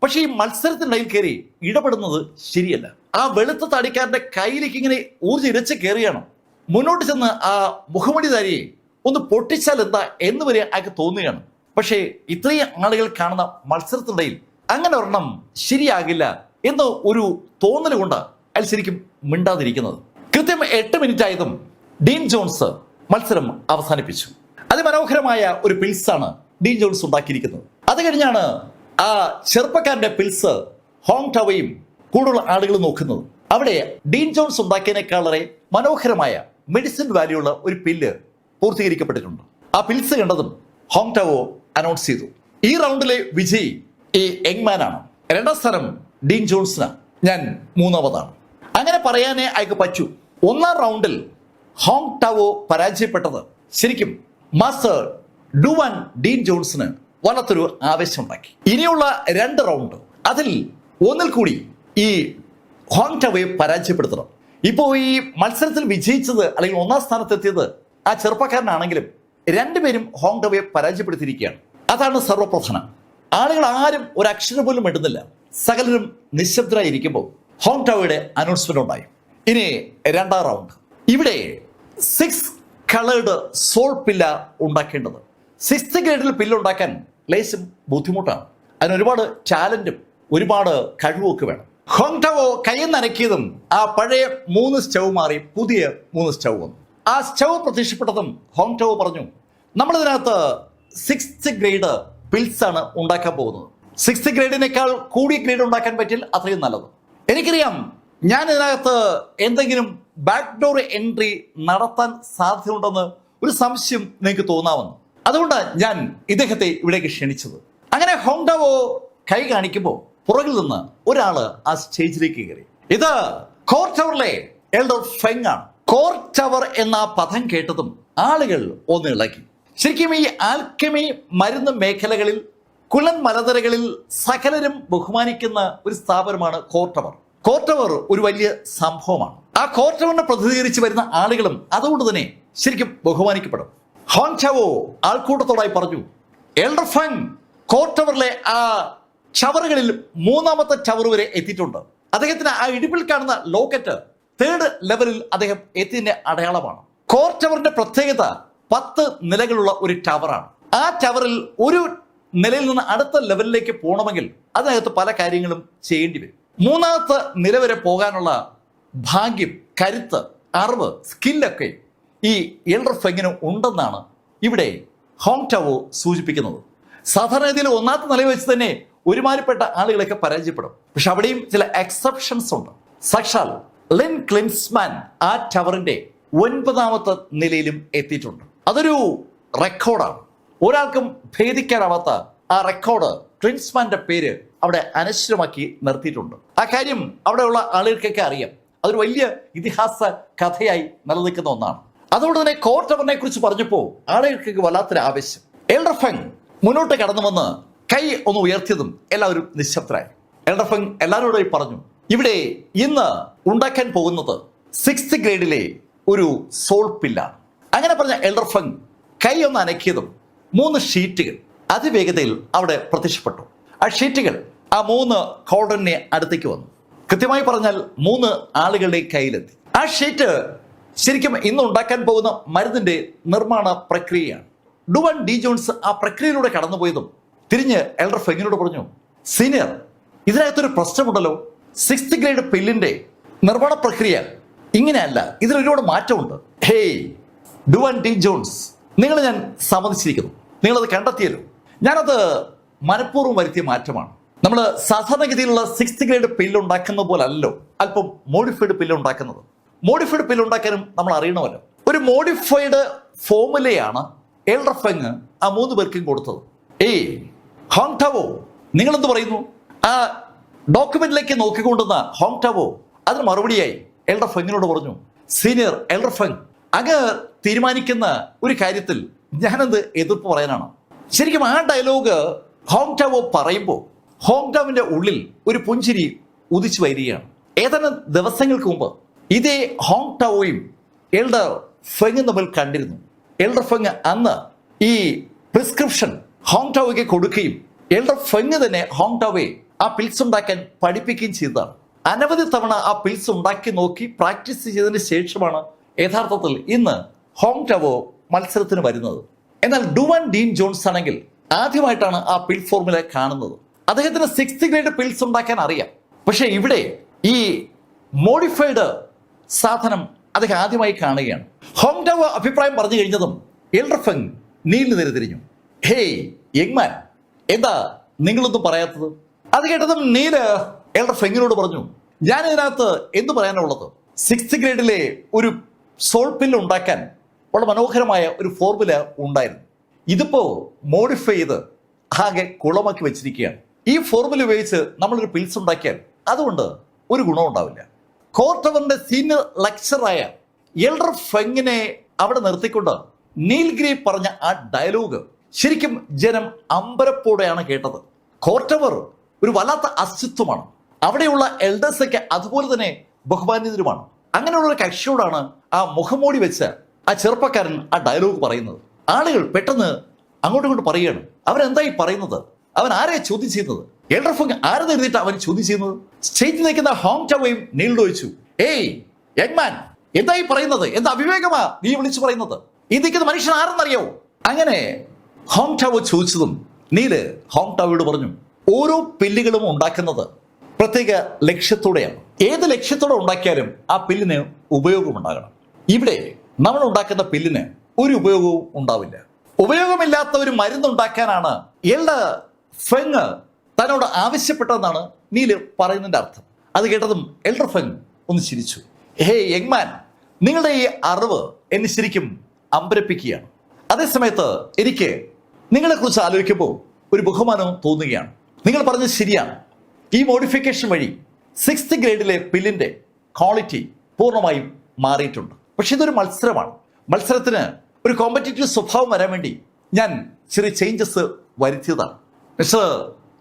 പക്ഷെ ഈ മത്സരത്തിനിടയിൽ കയറി ഇടപെടുന്നത് ശരിയല്ല. ആ വെളുത്ത താടിക്കാരന്റെ കയ്യിലേക്ക് ഇങ്ങനെ ഊർജ്ജം ഇരച്ച് കയറിയാണ്. മുന്നോട്ട് ചെന്ന് ആ മുഖമടിധാരിയെ ഒന്ന് പൊട്ടിച്ചാൽ എന്താ എന്ന് വരെ അയാൾക്ക് തോന്നുകയാണ്. പക്ഷേ ഇത്രയും ആളുകൾ കാണുന്ന മത്സരത്തിനിടയിൽ അങ്ങനെ ഒരെണ്ണം ശരിയാകില്ല എന്ന് ഒരു തോന്നൽ കൊണ്ട് അയാൾ ശരിക്കും മിണ്ടാതിരിക്കുന്നത്. കൃത്യം 8 മിനിറ്റ് ആയതും ഡീൻ ജോൺസ് മത്സരം അവസാനിപ്പിച്ചു. അതിമനോഹരമായ ഒരു പിൽസാണ് ഡീൻ ജോൺസ് ഉണ്ടാക്കിയിരിക്കുന്നത്. അത് കഴിഞ്ഞാണ് ആ ചെറുപ്പക്കാരന്റെ പിൽസ് ഹോങ് ടവയും കൂടുതൽ ആളുകൾ നോക്കുന്നത്. അവിടെ ഡീൻ ജോൺസ് ഉണ്ടാക്കിയതിനേക്കാൾ വളരെ മനോഹരമായ മെഡിസിൻ വാല്യൂ ഉള്ള ഒരു പില്ല് പൂർത്തീകരിക്കപ്പെട്ടിട്ടുണ്ട്. ആ പിൽസ് കണ്ടതും ഹോങ് ടവോ അനൗൺസ് ചെയ്തു, ഈ റൗണ്ടിലെ വിജയി ഈ യങ്മാൻ ആണ്. 2ാം സ്ഥാനം ഡീൻ ജോൺസിനാണ്, ഞാൻ 3ാമതാണ്. അങ്ങനെ പറയാനേ അയാൾക്ക് പറ്റൂ. 1ാം റൗണ്ടിൽ ഹോങ് ടവോ പരാജയപ്പെട്ടത് ശരിക്കും മാസ്റ്റർ ഡുവാൻ ഡീൻ ജോൺസിന് വല്ലാത്തൊരു ആവേശം ഉണ്ടാക്കി. ഇനിയുള്ള 2 റൗണ്ട്, അതിൽ ഒന്നിൽ കൂടി ഈ ഹോങ് ടവയെ പരാജയപ്പെടുത്തണം. ഇപ്പോൾ ഈ മത്സരത്തിൽ വിജയിച്ചത് അല്ലെങ്കിൽ 1ാം സ്ഥാനത്തെത്തിയത് ആ ചെറുപ്പക്കാരനാണെങ്കിലും രണ്ടുപേരും ഹോങ് ടവയെ പരാജയപ്പെടുത്തിയിരിക്കുകയാണ്. അതാണ് സർവപ്രധാനം. ആളുകൾ ആരും ഒരു അക്ഷരം പോലും ഇടുന്നില്ല. സകലരും നിശബ്ദരായിരിക്കുമ്പോൾ ഹോങ് ടവയുടെ അനൗൺസ്മെന്റ് ഉണ്ടായി. ഇനി 2ാം റൗണ്ട്. ഇവിടെ 6 കളേർഡ് സോൾ പില്ല ഉണ്ടാക്കേണ്ടത്. 6th ഗ്രേഡിൽ പില്ലുണ്ടാക്കാൻ ലേശം ബുദ്ധിമുട്ടാണ്. അതിന് ഒരുപാട് ടാലന്റും ഒരുപാട് കഴിവുമൊക്കെ വേണം. ഹോങ് ടവോ കയ്യിൽ നനക്കിയതും ആ പഴയ 3 സ്റ്റൗ മാറി പുതിയ 3 സ്റ്റൗ വന്നു. ആ സ്റ്റൗ പ്രത്യക്ഷപ്പെട്ടതും ഹോങ് ടവോ പറഞ്ഞു, നമ്മളിതിനകത്ത് 6th ഗ്രേഡ് പിൽസ് ആണ് ഉണ്ടാക്കാൻ പോകുന്നത്. 6th ഗ്രേഡിനേക്കാൾ കൂടിയ ഗ്രേഡ് ഉണ്ടാക്കാൻ പറ്റിയാൽ അത്രയും നല്ലത്. എനിക്കറിയാം ഞാൻ ഇതിനകത്ത് എന്തെങ്കിലും ബാക്ക്ഡോർ എൻട്രി നടത്താൻ സാധ്യതയുണ്ടെന്ന് ഒരു സംശയം നിങ്ങൾക്ക് തോന്നാമെന്ന്. അതുകൊണ്ടാണ് ഞാൻ ഇദ്ദേഹത്തെ ഇവിടേക്ക് ക്ഷണിച്ചത്. അങ്ങനെ ഹോങ് ടവോ കൈ കാണിക്കുമ്പോൾ പുറകിൽ നിന്ന് ഒരാള് ആ സ്റ്റേജിലേക്ക് കയറി. ഇത് കോർ ടവറിലെ എൽഡർ ഫെങ് ആണ്. കോർ ടവർ എന്ന പദം കേട്ടതും ആളുകൾ ഒന്ന് ഇളക്കി. ശരിക്കും ഈ ആൽക്കെമി മരുന്ന് മേഖലകളിൽ കുളൻ മലനിരകളിൽ സകലരും ബഹുമാനിക്കുന്ന ഒരു സ്ഥാപനമാണ് കോർ ടവർ. കോർ ടവർ ഒരു വലിയ സംഭവമാണ്. ആ കോർ ടവറിനെ പ്രതിനിധീകരിച്ച് വരുന്ന ആളുകളും അതുകൊണ്ട് തന്നെ ശരിക്കും ബഹുമാനിക്കപ്പെടും. ഹോങ് ടവോ ആൾക്കൂട്ടത്തോടായി പറഞ്ഞു, എൽഡർ ഫെങ് കോർ ടവറിലെ ആ ടവറുകളിൽ 3ാമത്തെ ടവർ വരെ എത്തിയിട്ടുണ്ട്. അദ്ദേഹത്തിന് ആ ഇടിപ്പിൽ കാണുന്ന ലോക്കറ്റ് 3rd ലെവലിൽ അദ്ദേഹം എത്തിയതിന്റെ അടയാളമാണ്. കോർ ടവറിന്റെ പ്രത്യേകത 10 നിലകളുള്ള ഒരു ടവറാണ്. ആ ടവറിൽ ഒരു നിലയിൽ നിന്ന് അടുത്ത ലെവലിലേക്ക് പോകണമെങ്കിൽ അതിനകത്ത് പല കാര്യങ്ങളും ചെയ്യേണ്ടി വരും. 3ാമത്തെ നില വരെ പോകാനുള്ള ഭാഗ്യം, കരുത്ത്, അറിവ്, സ്കില്ലൊക്കെ ഈ എൽഡർ ഫെങ്ങിന് ഉണ്ടെന്നാണ് ഇവിടെ ഹോങ് ടവോ സൂചിപ്പിക്കുന്നത്. സാധാരണ രീതിയിൽ 1ാമത്തെ നില വെച്ച് തന്നെ ഒരുമാതിരിപ്പെട്ട ആളുകളൊക്കെ പരാജയപ്പെടും. പക്ഷെ അവിടെയും ചില എക്സെപ്ഷൻസ് ഉണ്ട്. സാക്ഷാൽ ലിൻ ക്ലിൻസ്മാൻ ആ ടവറിന്റെ 9ാമത്തെ നിലയിലും എത്തിയിട്ടുണ്ട്. അതൊരു റെക്കോർഡാണ്. ഒരാൾക്കും ഭേദിക്കാനാവാത്ത ആ റെക്കോർഡ് ക്ലിൻസ്മാന്റെ പേര് അവിടെ അനശ്വരമാക്കി നിർത്തിയിട്ടുണ്ട്. ആ കാര്യം അവിടെയുള്ള ആളുകൾക്കൊക്കെ അറിയാം. അതൊരു വലിയ ഇതിഹാസ കഥയായി നിലനിൽക്കുന്ന ഒന്നാണ്. അതുകൊണ്ട് തന്നെ കോർ ടവറിനെ കുറിച്ച് പറഞ്ഞപ്പോൾ ആളുകൾക്ക് വല്ലാത്തൊരു ആവേശം. എൽഡർ ഫെങ് മുന്നോട്ട് കടന്നു വന്ന് കൈ ഒന്ന് ഉയർത്തിയതും എല്ലാവരും നിശബ്ദരായി. എൽഡർ ഫെങ് എല്ലാവരോടും പറഞ്ഞു, ഇവിടെ ഇന്ന് ഉണ്ടാക്കാൻ പോകുന്നത് 6th ഗ്രേഡിലെ ഒരു സോൾ പില്ലാണ്. അങ്ങനെ പറഞ്ഞ എൽഡർ ഫെങ് കൈ ഒന്ന് അനക്കിയതും 3 ഷീറ്റുകൾ അതിവേഗതയിൽ അവിടെ പ്രത്യക്ഷപ്പെട്ടു. ആ ഷീറ്റുകൾ ആ 3 കോർഡറിനെ അടുത്തേക്ക് വന്നു. കൃത്യമായി പറഞ്ഞാൽ 3 ആളുകളുടെ കയ്യിലെത്തി. ആ ഷീറ്റ് ശരിക്കും ഇന്ന് ഉണ്ടാക്കാൻ പോകുന്ന മരുന്നിന്റെ നിർമ്മാണ പ്രക്രിയയാണ്. ഡുവാൻ ഡി ജോൺസ് ആ പ്രക്രിയയിലൂടെ കടന്നുപോയതും തിരിഞ്ഞ് എൽഡർ ഫെങ്ങിനോട് പറഞ്ഞു, സീനിയർ, ഇതിനകത്തൊരു പ്രശ്നമുണ്ടല്ലോ. 6th ഗ്രേഡ് പില്ലിന്റെ നിർമ്മാണ പ്രക്രിയ ഇങ്ങനെയല്ല, ഇതിൽ ഒരുപാട് മാറ്റമുണ്ട്. ഹേയ് ഡുവാൻ ഡി ജോൺസ്, നിങ്ങൾ ഞാൻ സമ്മതിച്ചിരിക്കുന്നു, നിങ്ങളത് കണ്ടെത്തിയല്ലോ. ഞാനത് മനഃപൂർവ്വം വരുത്തിയ മാറ്റമാണ്. നമ്മൾ സാധാരണഗതിയിലുള്ള 6th ഗ്രേഡ് പില്ല് ഉണ്ടാക്കുന്ന പോലെ അല്ലല്ലോ അല്പം മോഡിഫൈഡ് പില്ല് ഉണ്ടാക്കുന്നത്. മോഡിഫൈഡ് പില്ല് ഉണ്ടാക്കാനും നമ്മൾ അറിയണമല്ലോ. ഒരു മോഡിഫൈഡ് ഫോമുലയാണ് എൽഡർ ഫെങ് ആ 3 പേർക്കും കൊടുത്തത്. ഹോങ് ടവോ, നിങ്ങളെന്ത് പറയുന്നു? ആ ഡോക്യുമെന്റിലേക്ക് നോക്കിക്കൊണ്ടുവന്ന ഹോങ് ടവോ അതിന് മറുപടിയായി എൽഡർ ഫെങ്ങിനോട് പറഞ്ഞു, സീനിയർ എൽഡർ ഫെങ് അങ്ങ് തീരുമാനിക്കുന്ന ഒരു കാര്യത്തിൽ ഞാനെന്ത് എതിർപ്പ് പറയാനാണ്? ശരിക്കും ആ ഡയലോഗ് ഹോങ് ടാവോ പറയുമ്പോൾ ഹോങ് ടാവിന്റെ ഉള്ളിൽ ഒരു പുഞ്ചിരി ഉദിച്ചു വരികയാണ്. ഏതാനും ദിവസങ്ങൾക്ക് മുമ്പ് ഇതേ ഹോങ് ടാവോയും എൽഡർ ഫെങ്ങും തമ്മിൽ കണ്ടിരുന്നു. എൽഡർ ഫെങ് അന്ന് ഈ പ്രിസ്ക്രിപ്ഷൻ ഹോങ് ടാവോയ്ക്ക് കൊടുക്കുകയും എൽഡർ ഫെങ് തന്നെ ഹോങ് ടാവോയെ ആ പിൽസ് ഉണ്ടാക്കാൻ പഠിപ്പിക്കുകയും ചെയ്തതാണ്. അനവധി തവണ ആ പിൽസ് ഉണ്ടാക്കി നോക്കി പ്രാക്ടീസ് ചെയ്തതിന് ശേഷമാണ് യഥാർത്ഥത്തിൽ ഇന്ന് ഹോങ് ടാവോ മത്സരത്തിന് വരുന്നത്. എന്നാൽ ഡുവാൻ ഡീൻ ജോൺസ് ആണെങ്കിൽ ആദ്യമായിട്ടാണ് ആ പിൽ ഫോർമുല കാണുന്നത്. അദ്ദേഹത്തിന് 6th ഗ്രേഡ് പിൽസ് ഉണ്ടാക്കാൻ അറിയാം. പക്ഷെ ഇവിടെ ഈ മോഡിഫൈഡ് സാധനം അദ്ദേഹം ആദ്യമായി കാണുകയാണ്. ഹോങ് ടാവോ അഭിപ്രായം പറഞ്ഞു കഴിഞ്ഞതും എൽഡർ ഫെങ് നീലിന് നേരെ തിരിഞ്ഞു. ഹേയ് യങ്മാൻ, എന്താ നിങ്ങളൊന്നും പറയാത്തത്? അത് കേട്ടതും നീല് എൽഡർ ഫെങ്ങിനോട് പറഞ്ഞു, ഞാൻ ഇതിനകത്ത് എന്ത് പറയാനുള്ളത്? 6th ഗ്രേഡിലെ ഒരു സോൾ പില്ല് ഉണ്ടാക്കാൻ വളരെ മനോഹരമായ ഒരു ഫോർമുല ഉണ്ടായിരുന്നു. ഇതിപ്പോ മോഡിഫൈ ചെയ്ത് ആകെ കുളമാക്കി വെച്ചിരിക്കുകയാണ്. ഈ ഫോർമുല ഉപയോഗിച്ച് നമ്മളൊരു പിൽസ് ഉണ്ടാക്കിയാൽ അതുകൊണ്ട് ഒരു ഗുണം ഉണ്ടാവില്ല. കോർട്ടവറിന്റെ സീനിയർ ലെക്ചറായ എൽഡർ ഫെങ്ങിനെ അവിടെ നിർത്തിക്കൊണ്ട് നീൽഗിരി പറഞ്ഞ ആ ഡയലോഗ് ശരിക്കും ജനം അമ്പരപ്പോടെയാണ് കേട്ടത്. കോർട്ടവർ ഒരു വല്ലാത്ത അസ്തിത്വമാണ്. അവിടെയുള്ള എൽഡേഴ്സൊക്കെ അതുപോലെ തന്നെ ബഹുമാന്യതരുമാണ്. അങ്ങനെയുള്ള ഒരു കക്ഷിയോടാണ് ആ മുഖംമൂടി വെച്ച് ആ ചെറുപ്പക്കാരൻ ആ ഡയലോഗ് പറയുന്നത്. ആളുകൾ പെട്ടെന്ന് അങ്ങോട്ടും ഇങ്ങോട്ട് പറയുകയാണ്, അവരെന്തായി പറയുന്നത്? അവൻ ആരെ ചോദ്യം ചെയ്യുന്നത്? എൽഡർ ഫെങ് ആരെന്ന് എഴുതിയിട്ട് അവൻ ചോദ്യം ചെയ്യുന്നത്? സ്റ്റേജിൽ നിൽക്കുന്ന ഹോങ് ടാവോയും നീലിനോട് ചോദിച്ചു, ഏയ് യങ്മാൻ, എന്തായി പറയുന്നത്? എന്താ അവിവേകമാ നീ വിളിച്ചു പറയുന്നത്? ഈ നിൽക്കുന്ന മനുഷ്യൻ ആരെന്നറിയാവോ? അങ്ങനെ ഹോങ് ടാവോ ചോദിച്ചതും നീല് ഹോങ് ടാവോയോട് പറഞ്ഞു, ഓരോ പില്ലുകളും ഉണ്ടാക്കുന്നത് പ്രത്യേക ലക്ഷ്യത്തോടെയാണ്. ഏത് ലക്ഷ്യത്തോടെ ഉണ്ടാക്കിയാലും ആ പില്ലിന് ഉപയോഗമുണ്ടാകണം. ഇവിടെ നമ്മൾ ഉണ്ടാക്കുന്ന പില്ലിന് ഒരു ഉപയോഗവും ഉണ്ടാവില്ല. ഉപയോഗമില്ലാത്ത ഒരു മരുന്നുണ്ടാക്കാനാണ് എൽഡർ ഫെങ് തന്നോട് ആവശ്യപ്പെട്ടതെന്നാണ് നീല് പറയുന്നതിന്റെ അർത്ഥം. അത് കേട്ടതും എൽഡർ ഫെങ് ഒന്ന് ചിരിച്ചു. ഹേ യങ്മാൻ, നിങ്ങളുടെ ഈ അറിവ് എന്നെ ശരിക്കും അമ്പരപ്പിക്കുകയാണ്. അതേസമയത്ത് എനിക്ക് നിങ്ങളെക്കുറിച്ച് ആലോചിക്കുമ്പോൾ ഒരു ബഹുമാനവും തോന്നുകയാണ്. നിങ്ങൾ പറഞ്ഞത് ശരിയാണ്. ഈ മോഡിഫിക്കേഷൻ വഴി 6th ഗ്രേഡിലെ പില്ലിന്റെ ക്വാളിറ്റി പൂർണ്ണമായും മാറിയിട്ടുണ്ട്. പക്ഷെ ഇതൊരു മത്സരമാണ്. മത്സരത്തിന് ഒരു കോമ്പറ്റീറ്റീവ് സ്വഭാവം വരാൻ വേണ്ടി ഞാൻ ചെറിയ ചേഞ്ചസ് വരുത്തിയതാണ്. മിസ്റ്റർ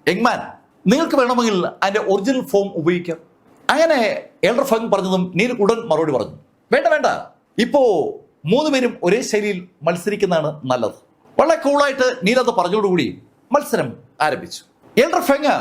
യങ്മാൻ, നിങ്ങൾക്ക് വേണമെങ്കിൽ അതിന്റെ ഒറിജിനൽ ഫോം ഉപയോഗിക്കാം. അങ്ങനെ എൽഡർ ഫെങ് പറഞ്ഞതും നീൽ ഉടൻ മറുപടി പറഞ്ഞു, വേണ്ട വേണ്ട, ഇപ്പോ 3 പേരും ഒരേ ശൈലിയിൽ മത്സരിക്കുന്നതാണ് നല്ലത്. വളരെ കൂളായിട്ട് നീൽ അത് പറഞ്ഞതോടുകൂടി മത്സരം ആരംഭിച്ചു. എൽഡർ ഫെങ്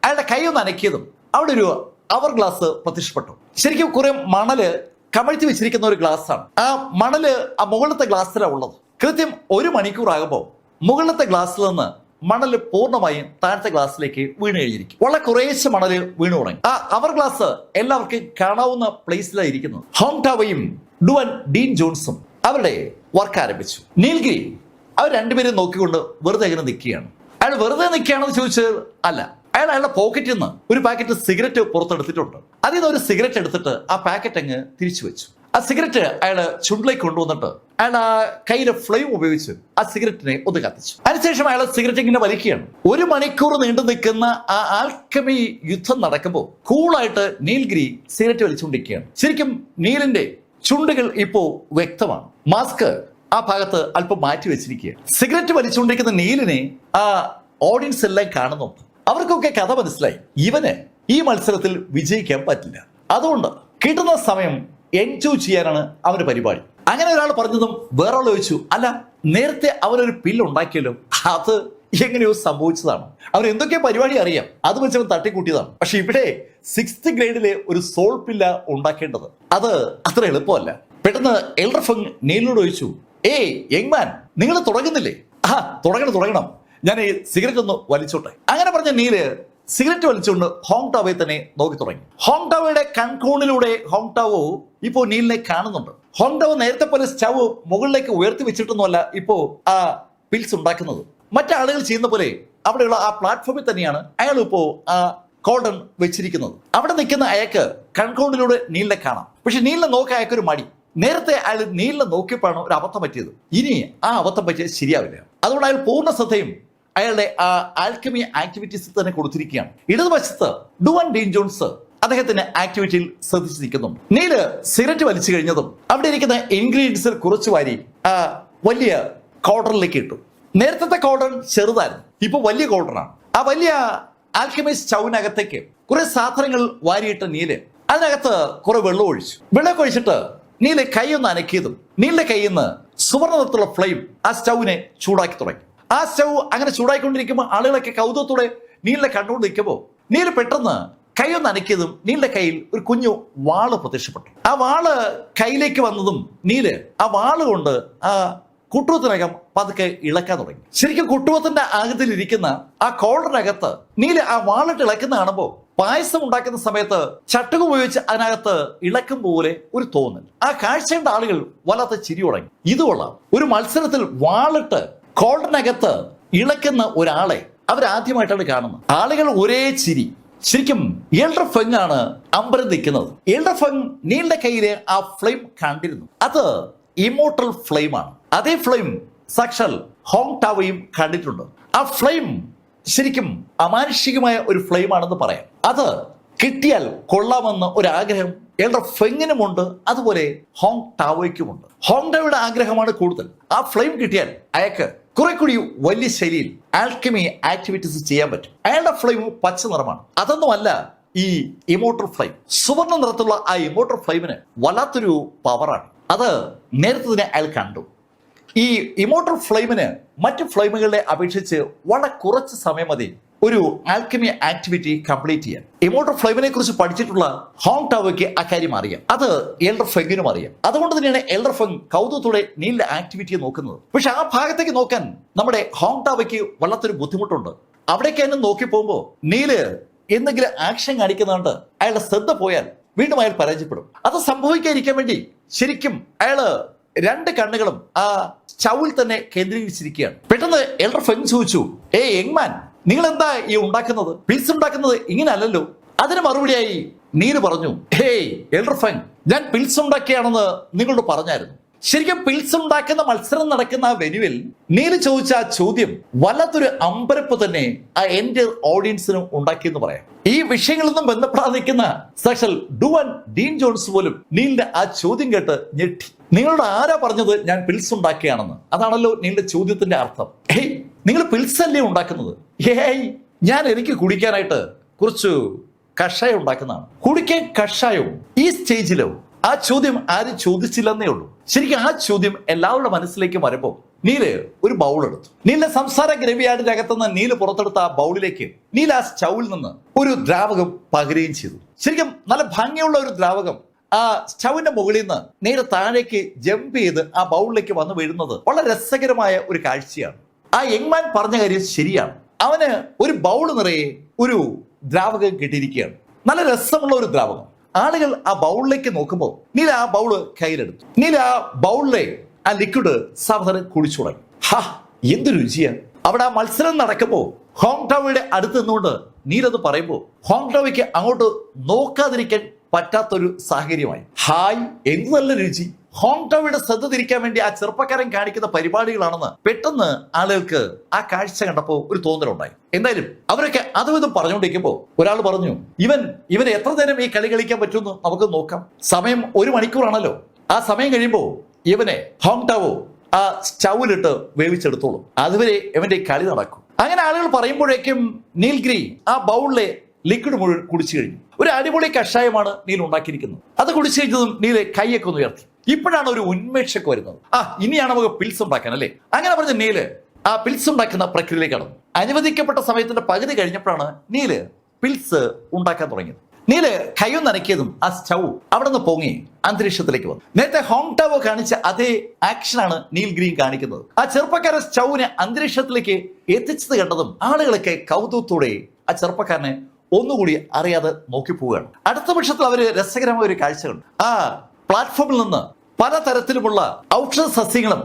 അയാളുടെ കൈ ഒന്ന് അനക്കിയതും അവിടെ ഒരു അവർ ഗ്ലാസ് പ്രത്യക്ഷപ്പെട്ടു. ശരിക്കും കുറെ മണല് കമഴ്ത്തി വെച്ചിരിക്കുന്ന ഒരു ഗ്ലാസ് ആണ്. ആ മണല് ആ മുകളിലത്തെ ഗ്ലാസ്സിലാണ് ഉള്ളത്. കൃത്യം 1 മണിക്കൂർ ആകുമ്പോൾ മുകളിലത്തെ ഗ്ലാസ്സിൽ നിന്ന് മണല് പൂർണ്ണമായും താഴത്തെ ഗ്ലാസ്സിലേക്ക് വീണ് കഴിഞ്ഞിരിക്കും. വളരെ കുറേശ്ശെ മണല് വീണു തുടങ്ങി. ആ അവർ ഗ്ലാസ് എല്ലാവർക്കും കാണാവുന്ന പ്ലേസിലാണ് ഇരിക്കുന്നത്. ഹോങ് ടാവോയും ഡുവാൻ ഡീൻ ജോൺസും അവരുടെ വർക്ക് ആരംഭിച്ചു. നീൽഗിരി അവർ രണ്ടുപേരും നോക്കിക്കൊണ്ട് വെറുതെ ഇങ്ങനെ നിൽക്കുകയാണ്. അയാൾ വെറുതെ നിൽക്കുകയാണെന്ന് ചോദിച്ചാൽ അല്ല, അയാൾ അയാളുടെ പോക്കറ്റിൽ നിന്ന് ഒരു പാക്കറ്റ് സിഗരറ്റ് പുറത്തെടുത്തിട്ടുണ്ട്. അതിൽ നിന്ന് ഒരു സിഗരറ്റ് എടുത്തിട്ട് ആ പാക്കറ്റ് അങ്ങ് തിരിച്ചു വെച്ചു. ആ സിഗരറ്റ് അയാൾ ചുണ്ടിലേക്ക് കൊണ്ടുവന്നിട്ട് അയാൾ ആ കയ്യിലെ ഫ്ലെയിം ഉപയോഗിച്ച് ആ സിഗരറ്റിനെ ഒന്ന് കത്തിച്ചു. അതിനുശേഷം അയാൾ സിഗരറ്റ് ഇങ്ങനെ വലിക്കുകയാണ്. 1 മണിക്കൂർ നീണ്ടു നിൽക്കുന്ന ആ ആൽക്കമി യുദ്ധം നടക്കുമ്പോൾ കൂളായിട്ട് നീൽഗിരി സിഗരറ്റ് വലിച്ചുകൊണ്ടിരിക്കുകയാണ്. ശരിക്കും നീലിന്റെ ചുണ്ടുകൾ ഇപ്പോ വ്യക്തമാണ്. മാസ്ക് ആ ഭാഗത്ത് അല്പം മാറ്റി വെച്ചിരിക്കുക. സിഗരറ്റ് വലിച്ചുകൊണ്ടിരിക്കുന്ന നീലിനെ ആ ഓഡിയൻസ് എല്ലാം കാണുന്നുണ്ട്. അവർക്കൊക്കെ കഥ മനസ്സിലായി, ഇവന് ഈ മത്സരത്തിൽ വിജയിക്കാൻ പറ്റില്ല. അതുകൊണ്ട് കിട്ടുന്ന സമയം എൻജോയ് ചെയ്യാനാണ് അവന്റെ പരിപാടി. അങ്ങനെ ഒരാൾ പറഞ്ഞതും വേറൊരാൾ ചോദിച്ചു, അല്ല നേരത്തെ അവനൊരു പില്ല് ഉണ്ടാക്കിയല്ലോ, അത് എങ്ങനെയോ സംഭവിച്ചതാണ്. അവൻ എന്തൊക്കെ പരിപാടി അറിയാം, അത് വെച്ച് അവൻ തട്ടിക്കൂട്ടിയതാണ്. പക്ഷെ ഇവിടെ 6th ഗ്രേഡിലെ ഒരു സോൾ പില്ല ഉണ്ടാക്കേണ്ടത് അത് അത്ര എളുപ്പമല്ല. പെട്ടെന്ന് എൽഡർ ഫെങ് നീലിനോട് ചോദിച്ചു, ഏയ് യങ്മാൻ, നിങ്ങൾ തുടങ്ങുന്നില്ലേ? ആ തുടങ്ങണം, ഞാൻ ഈ സിഗരറ്റ് ഒന്ന് വലിച്ചോട്ടെ. അങ്ങനെ പറഞ്ഞ നീല് സിഗരറ്റ് വലിച്ചുകൊണ്ട് ഹോങ് ടാവോയെ തന്നെ നോക്കി തുടങ്ങി. ഹോങ് ടാവോയുടെ കൺകോണിലൂടെ ഹോങ് ടാവോ ഇപ്പോ നീലിനെ കാണുന്നുണ്ട്. ഹോങ് ടാവോ നേരത്തെ പോലെ സ്റ്റവ് മുകളിലേക്ക് ഉയർത്തി വെച്ചിട്ടൊന്നുമല്ല ഇപ്പോ ആ പിൽസ് ഉണ്ടാക്കുന്നത്. മറ്റാളുകൾ ചെയ്യുന്ന പോലെ അവിടെയുള്ള ആ പ്ലാറ്റ്ഫോമിൽ തന്നെയാണ് അയാൾ ഇപ്പോ ആ കോൾഡൺ വെച്ചിരിക്കുന്നത്. അവിടെ നിൽക്കുന്ന അയാൾക്ക് കൺകോണിലൂടെ നീലിനെ കാണാം. പക്ഷെ നീലിനെ നോക്കാൻ അയാൾക്കൊരു മടി. നേരത്തെ അയാൾ നീലിനെ നോക്കിയപ്പോഴാണ് ഒരു അബദ്ധം പറ്റിയത്. ഇനി ആ അബദ്ധം പറ്റിയത് ശരിയാവില്ല. അതുകൊണ്ട് അയാൾ പൂർണ്ണ ശ്രദ്ധയും അയാളുടെ ആ ആൽക്കമി ആക്ടിവിറ്റീസിൽ തന്നെ കൊടുത്തിരിക്കുകയാണ്. ഇടതുവശത്ത് ഡുവാൻ ഡീൻ ജോൺസ് അദ്ദേഹത്തിന്റെ ആക്ടിവിറ്റിയിൽ ശ്രദ്ധിച്ചു നിൽക്കുന്നു. നീല് സിഗരറ്റ് വലിച്ചു കഴിഞ്ഞതും അവിടെ ഇരിക്കുന്ന ഇൻഗ്രീഡിയൻസിൽ കുറച്ച് വാരി വലിയ കോൾഡറിലേക്ക് ഇട്ടു. നേരത്തെ കോൾഡർ ചെറുതായിരുന്നു, ഇപ്പൊ വലിയ കോൾഡറാണ്. ആ വലിയ ആൽക്കമിസ്റ്റ് സ്റ്റൗവിനകത്തേക്ക് കുറെ സാധനങ്ങൾ വാരിയിട്ട് നീല് അതിനകത്ത് കുറെ വെള്ളം ഒഴിച്ചു. വെള്ളം ഒഴിച്ചിട്ട് നീല് കൈ ഒന്ന് അനക്കിയതും നീലിന്റെ കയ്യിൽ നിന്ന് സുവർണ്ണ നിറത്തിലുള്ള ഫ്ലെയിം ആ സ്റ്റൗവിനെ ചൂടാക്കി തുടങ്ങി. ആ സ്റ്റൗ അങ്ങനെ ചൂടാക്കിക്കൊണ്ടിരിക്കുമ്പോൾ ആളുകളൊക്കെ കൗതുകത്തോടെ നീലിനെ കണ്ടുകൊണ്ട് നിൽക്കുമ്പോൾ നീല് പെട്ടെന്ന് കൈ ഒന്ന് അനക്കിയതും നീലിന്റെ കയ്യിൽ ഒരു കുഞ്ഞു വാള് പ്രത്യക്ഷപ്പെട്ടു. ആ വാള് കയ്യിലേക്ക് വന്നതും നീല് ആ വാള് കൊണ്ട് ആ കുട്ടുവത്തിനകം പതുക്കെ ഇളക്കാൻ തുടങ്ങി. ശരിക്കും കുട്ടുവത്തിന്റെ ആകൃതിയിൽ ഇരിക്കുന്ന ആ കോളറിനകത്ത് നീല് ആ വാളിട്ട് ഇളക്കുന്ന കാണുമ്പോൾ പായസം ഉണ്ടാക്കുന്ന സമയത്ത് ചട്ടുക ഉപയോഗിച്ച് അതിനകത്ത് ഇളക്കും പോലെ ഒരു തോന്നൽ. ആ കാഴ്ച കണ്ട ആളുകൾ വല്ലാത്ത ചിരി തുടങ്ങി. ഇതുകൊള്ളാം, ഒരു മത്സരത്തിൽ വാളിട്ട് കോളറിനകത്ത് ഇളക്കുന്ന ഒരാളെ അവരാദ്യമായിട്ടാണ് കാണുന്നത്. ആളുകൾ ഒരേ ചിരി. ശരിക്കും എൽഡർ ഫെങ് ആണ് അമ്പരം നിൽക്കുന്നത്. എൽഡർ ഫെങ് നീലിന്റെ കയ്യിലെ ആ ഫ്ലെയിം കണ്ടിരുന്നു. അത് ഇമോർട്ടൽ ഫ്ലെയിം ആണ്. അതേ ഫ്ലെയിം സാക്ഷാൽ ഹോങ് ടാവയും കണ്ടിട്ടുണ്ട്. ആ ഫ്ലെയിം ശരിക്കും അമാനുഷികമായ ഒരു ഫ്ലെയിം ആണെന്ന് പറയാം. അത് കിട്ടിയാൽ കൊള്ളാമെന്ന് ഒരു ആഗ്രഹം എൽഡർ ഫെങ്ങിനുമുണ്ട്, അതുപോലെ ഹോങ് ടാവയ്ക്കുമുണ്ട്. ഹോങ് ടാവയുടെ ആഗ്രഹമാണ് കൂടുതൽ. ആ ഫ്ലെയിം കിട്ടിയാൽ അയാൾക്ക് കുറെ കൂടി വലിയ ശൈലിയിൽ ആൽക്കമി ആക്ടിവിറ്റീസ് ചെയ്യാൻ പറ്റും. അയാളുടെ ഫ്ലെയിം പച്ച നിറമാണ്. അതൊന്നുമല്ല ഈ ഇമോർട്ടൽ ഫ്ലെയിം. സുവർണ്ണ നിറത്തുള്ള ആ ഇമോർട്ടൽ ഫ്ലെയിമിന് വല്ലാത്തൊരു പവറാണ്. അത് നേരത്തെ തന്നെ അയാൾ കണ്ടു. ഈ ഇമോർട്ടൽ ഫ്ലെയിമിന് മറ്റു ഫ്ലെയിമുകളെ അപേക്ഷിച്ച് വളരെ കുറച്ച് സമയം മതി ഒരു ആൽക്കമി ആക്ടിവിറ്റി കംപ്ലീറ്റ് ചെയ്യാൻ. ഇമോർട്ടൽ ഫ്ലെയിമിനെ കുറിച്ച് പഠിച്ചിട്ടുള്ള ഹോങ് ടാവയ്ക്ക് അക്കാര്യം അറിയാം. അത് എൽഡർ ഫെങ്ങിനും അറിയാം. അതുകൊണ്ട് തന്നെയാണ് എൽഡർ ഫെങ് കൗതുകത്തോടെ നീലിന്റെ ആക്ടിവിറ്റിയെ നോക്കുന്നത്. പക്ഷെ ആ ഭാഗത്തേക്ക് നോക്കാൻ നമ്മുടെ ഹോങ് ടാവയ്ക്ക് വല്ലാത്തൊരു ബുദ്ധിമുട്ടുണ്ട്. അവിടേക്ക് തന്നെ നോക്കി പോകുമ്പോൾ നീല് എന്തെങ്കിലും ആക്ഷൻ കാണിക്കുന്നുണ്ട് അയാളുടെ ശ്രദ്ധ പോയാൽ വീണ്ടും അയാൾ പരാജയപ്പെടും. അത് സംഭവിക്കാതിരിക്കാൻ വേണ്ടി ശരിക്കും അയാള് രണ്ട് കണ്ണുകളും ആ സ്റ്റൗവിൽ തന്നെ കേന്ദ്രീകരിച്ചിരിക്കുകയാണ്. പെട്ടെന്ന് എൽഡർ ഫെങ് ചോദിച്ചു, യങ്മാൻ, നിങ്ങൾ എന്താ ഈ ഉണ്ടാക്കുന്നത്? പിൽസ് ഉണ്ടാക്കുന്നത് ഇങ്ങനെ അല്ലല്ലോ. അതിന് മറുപടിയായി നീല് പറഞ്ഞു, എൽഡർ ഫെങ്, ഞാൻ പിൽസ് ഉണ്ടാക്കിയാണെന്ന് നിങ്ങളോട് പറഞ്ഞായിരുന്നു. ശരിക്കും പിൽസ് ഉണ്ടാക്കുന്ന മത്സരം നടക്കുന്ന ആ വെന്യുവിൽ നീല് ചോദിച്ച ആ ചോദ്യം വല്ലാത്തൊരു അമ്പരപ്പ് തന്നെ ആ എൻ്റെ ഓഡിയൻസിന് ഉണ്ടാക്കിയെന്ന് പറയാം. ഈ വിഷയങ്ങളൊന്നും ബന്ധപ്പെടാതെ നിൽക്കുന്ന സാക്ഷാൽ ഡുവൻ ഡീൻ ജോൺസ് പോലും നീലിന്റെ ആ ചോദ്യം കേട്ട് ഞെട്ടി. നിങ്ങളോട് ആരാ പറഞ്ഞത് ഞാൻ പിൽസ് ഉണ്ടാക്കിയാണെന്ന്? അതാണല്ലോ നീലിന്റെ ചോദ്യത്തിന്റെ അർത്ഥം. നിങ്ങൾ പിൽസ് അല്ലേ ഉണ്ടാക്കുന്നത്? ഞാൻ എനിക്ക് കുടിക്കാനായിട്ട് കുറച്ച് കഷായം ഉണ്ടാക്കുന്നതാണ്. കുടിക്കാൻ കഷായവും ഈ സ്റ്റേജിലോ? ആ ചോദ്യം ആരും ചോദിച്ചില്ലെന്നേ ഉള്ളൂ. ശരിക്കും ആ ചോദ്യം എല്ലാവരുടെ മനസ്സിലേക്ക് വരുമ്പോൾ നീല് ഒരു ബൗൾ എടുത്തു. നീലിന്റെ സംസാര ഗ്രവിയാടിന്റെ അകത്തുനിന്ന് നീല് പുറത്തെടുത്ത ആ ബൗളിലേക്ക് നീല് ആ സ്റ്റൗവിൽ നിന്ന് ഒരു ദ്രാവകം പകരുകയും ചെയ്തു. ശരിക്കും നല്ല ഭംഗിയുള്ള ഒരു ദ്രാവകം ആ സ്റ്റൗവിന്റെ മുകളിൽ നിന്ന് നേരെ താഴേക്ക് ജമ്പ് ചെയ്ത് ആ ബൗളിലേക്ക് വന്നു വീഴുന്നത് വളരെ രസകരമായ ഒരു കാഴ്ചയാണ്. ആ യങ്മാൻ പറഞ്ഞ കാര്യം ശരിയാണ്. അവന് ഒരു ബൗൾ നിറയെ ഒരു ദ്രാവകം കിട്ടിയിരിക്കുകയാണ്. നല്ല രസമുള്ള ഒരു ദ്രാവകം. ആളുകൾ ആ ബൗളിലേക്ക് നോക്കുമ്പോൾ നീല ആ ബൗള് കയ്യിലെടുത്തു. നീല ആ ബൗളിലെ ആ ലിക്വിഡ് സാവധാനം കുടിച്ചു തുടങ്ങി. എന്ത് രുചിയാണ്! അവിടെ ആ മത്സരം നടക്കുമ്പോൾ ഹോങ് ടാവയുടെ അടുത്ത് നിന്നുകൊണ്ട് നീലത് പറയുമ്പോൾ ഹോങ് ടാവയ്ക്ക് അങ്ങോട്ട് നോക്കാതിരിക്കാൻ പറ്റാത്തൊരു സാഹചര്യമായി. എന്ത് നല്ല രുചി! ഹോങ് ടാവയുടെ ശ്രദ്ധ തിരിക്കാൻ വേണ്ടി ആ ചെറുപ്പക്കാരൻ കാണിക്കുന്ന പരിപാടികളാണെന്ന് പെട്ടെന്ന് ആളുകൾക്ക് ആ കാഴ്ച കണ്ടപ്പോൾ ഒരു തോന്നലുണ്ടായി. എന്തായാലും അവരൊക്കെ അതും ഇതും പറഞ്ഞുകൊണ്ടിരിക്കുമ്പോൾ ഒരാൾ പറഞ്ഞു, ഇവന് എത്ര നേരം ഈ കളി കളിക്കാൻ പറ്റുമെന്ന് നമുക്ക് നോക്കാം. സമയം 1 മണിക്കൂറാണല്ലോ. ആ സമയം കഴിയുമ്പോൾ ഇവനെ ഹോങ് ടാവോ ആ സ്റ്റൗവിലിട്ട് വേവിച്ചെടുത്തോളൂ. അതുവരെ ഇവന്റെ കളി നടക്കും. അങ്ങനെ ആളുകൾ പറയുമ്പോഴേക്കും നീൽഗിരി ആ ബൗളിലെ ലിക്വിഡ് മുഴുവൻ കുടിച്ചു കഴിഞ്ഞു. ഒരു അടിപൊളി കഷായമാണ് നീൽ ഉണ്ടാക്കിയിരിക്കുന്നത്. അത് കുടിച്ചു കഴിഞ്ഞതും നീല് കൈയൊക്കെ ഒന്ന് ഉയർത്തി. ഇപ്പോഴാണ് ഒരു ഉന്മേഷമൊക്കെ വരുന്നത്. ഇനിയാണ് നമുക്ക് പിൽസ് ഉണ്ടാക്കാൻ അല്ലേ? അങ്ങനെ പറഞ്ഞ നീല് ആ പിൽസ് ഉണ്ടാക്കുന്ന പ്രക്രിയയിലേക്ക് കടന്നു. അനുവദിക്കപ്പെട്ട സമയത്തിന്റെ പകുതി കഴിഞ്ഞപ്പോഴാണ് നീല് പിൽസ് ഉണ്ടാക്കാൻ തുടങ്ങിയത്. നീല് കയ്യൊന്ന് നനയ്ക്കിയതും ആ സ്റ്റൗ അവിടെ നിന്ന് പൊങ്ങി അന്തരീക്ഷത്തിലേക്ക് വന്നു. നേരത്തെ ഹോങ് ടാവോ കാണിച്ച അതേ ആക്ഷനാണ് നീൽഗിരിയും കാണിക്കുന്നത്. ആ ചെറുപ്പക്കാരൻ സ്റ്റൗവിനെ അന്തരീക്ഷത്തിലേക്ക് എത്തിച്ചത് കണ്ടതും ആളുകളൊക്കെ കൗതുകത്തോടെ ആ ചെറുപ്പക്കാരനെ ഒന്നുകൂടി അറിയാതെ നോക്കി പോവുകയാണ്. അടുത്ത പക്ഷത്തിൽ അവര് രസകരമായ ഒരു കാഴ്ച കണ്ടു. ആ പ്ലാറ്റ്ഫോമിൽ നിന്ന് പലതരത്തിലുമുള്ള ഔഷധ സസ്യങ്ങളും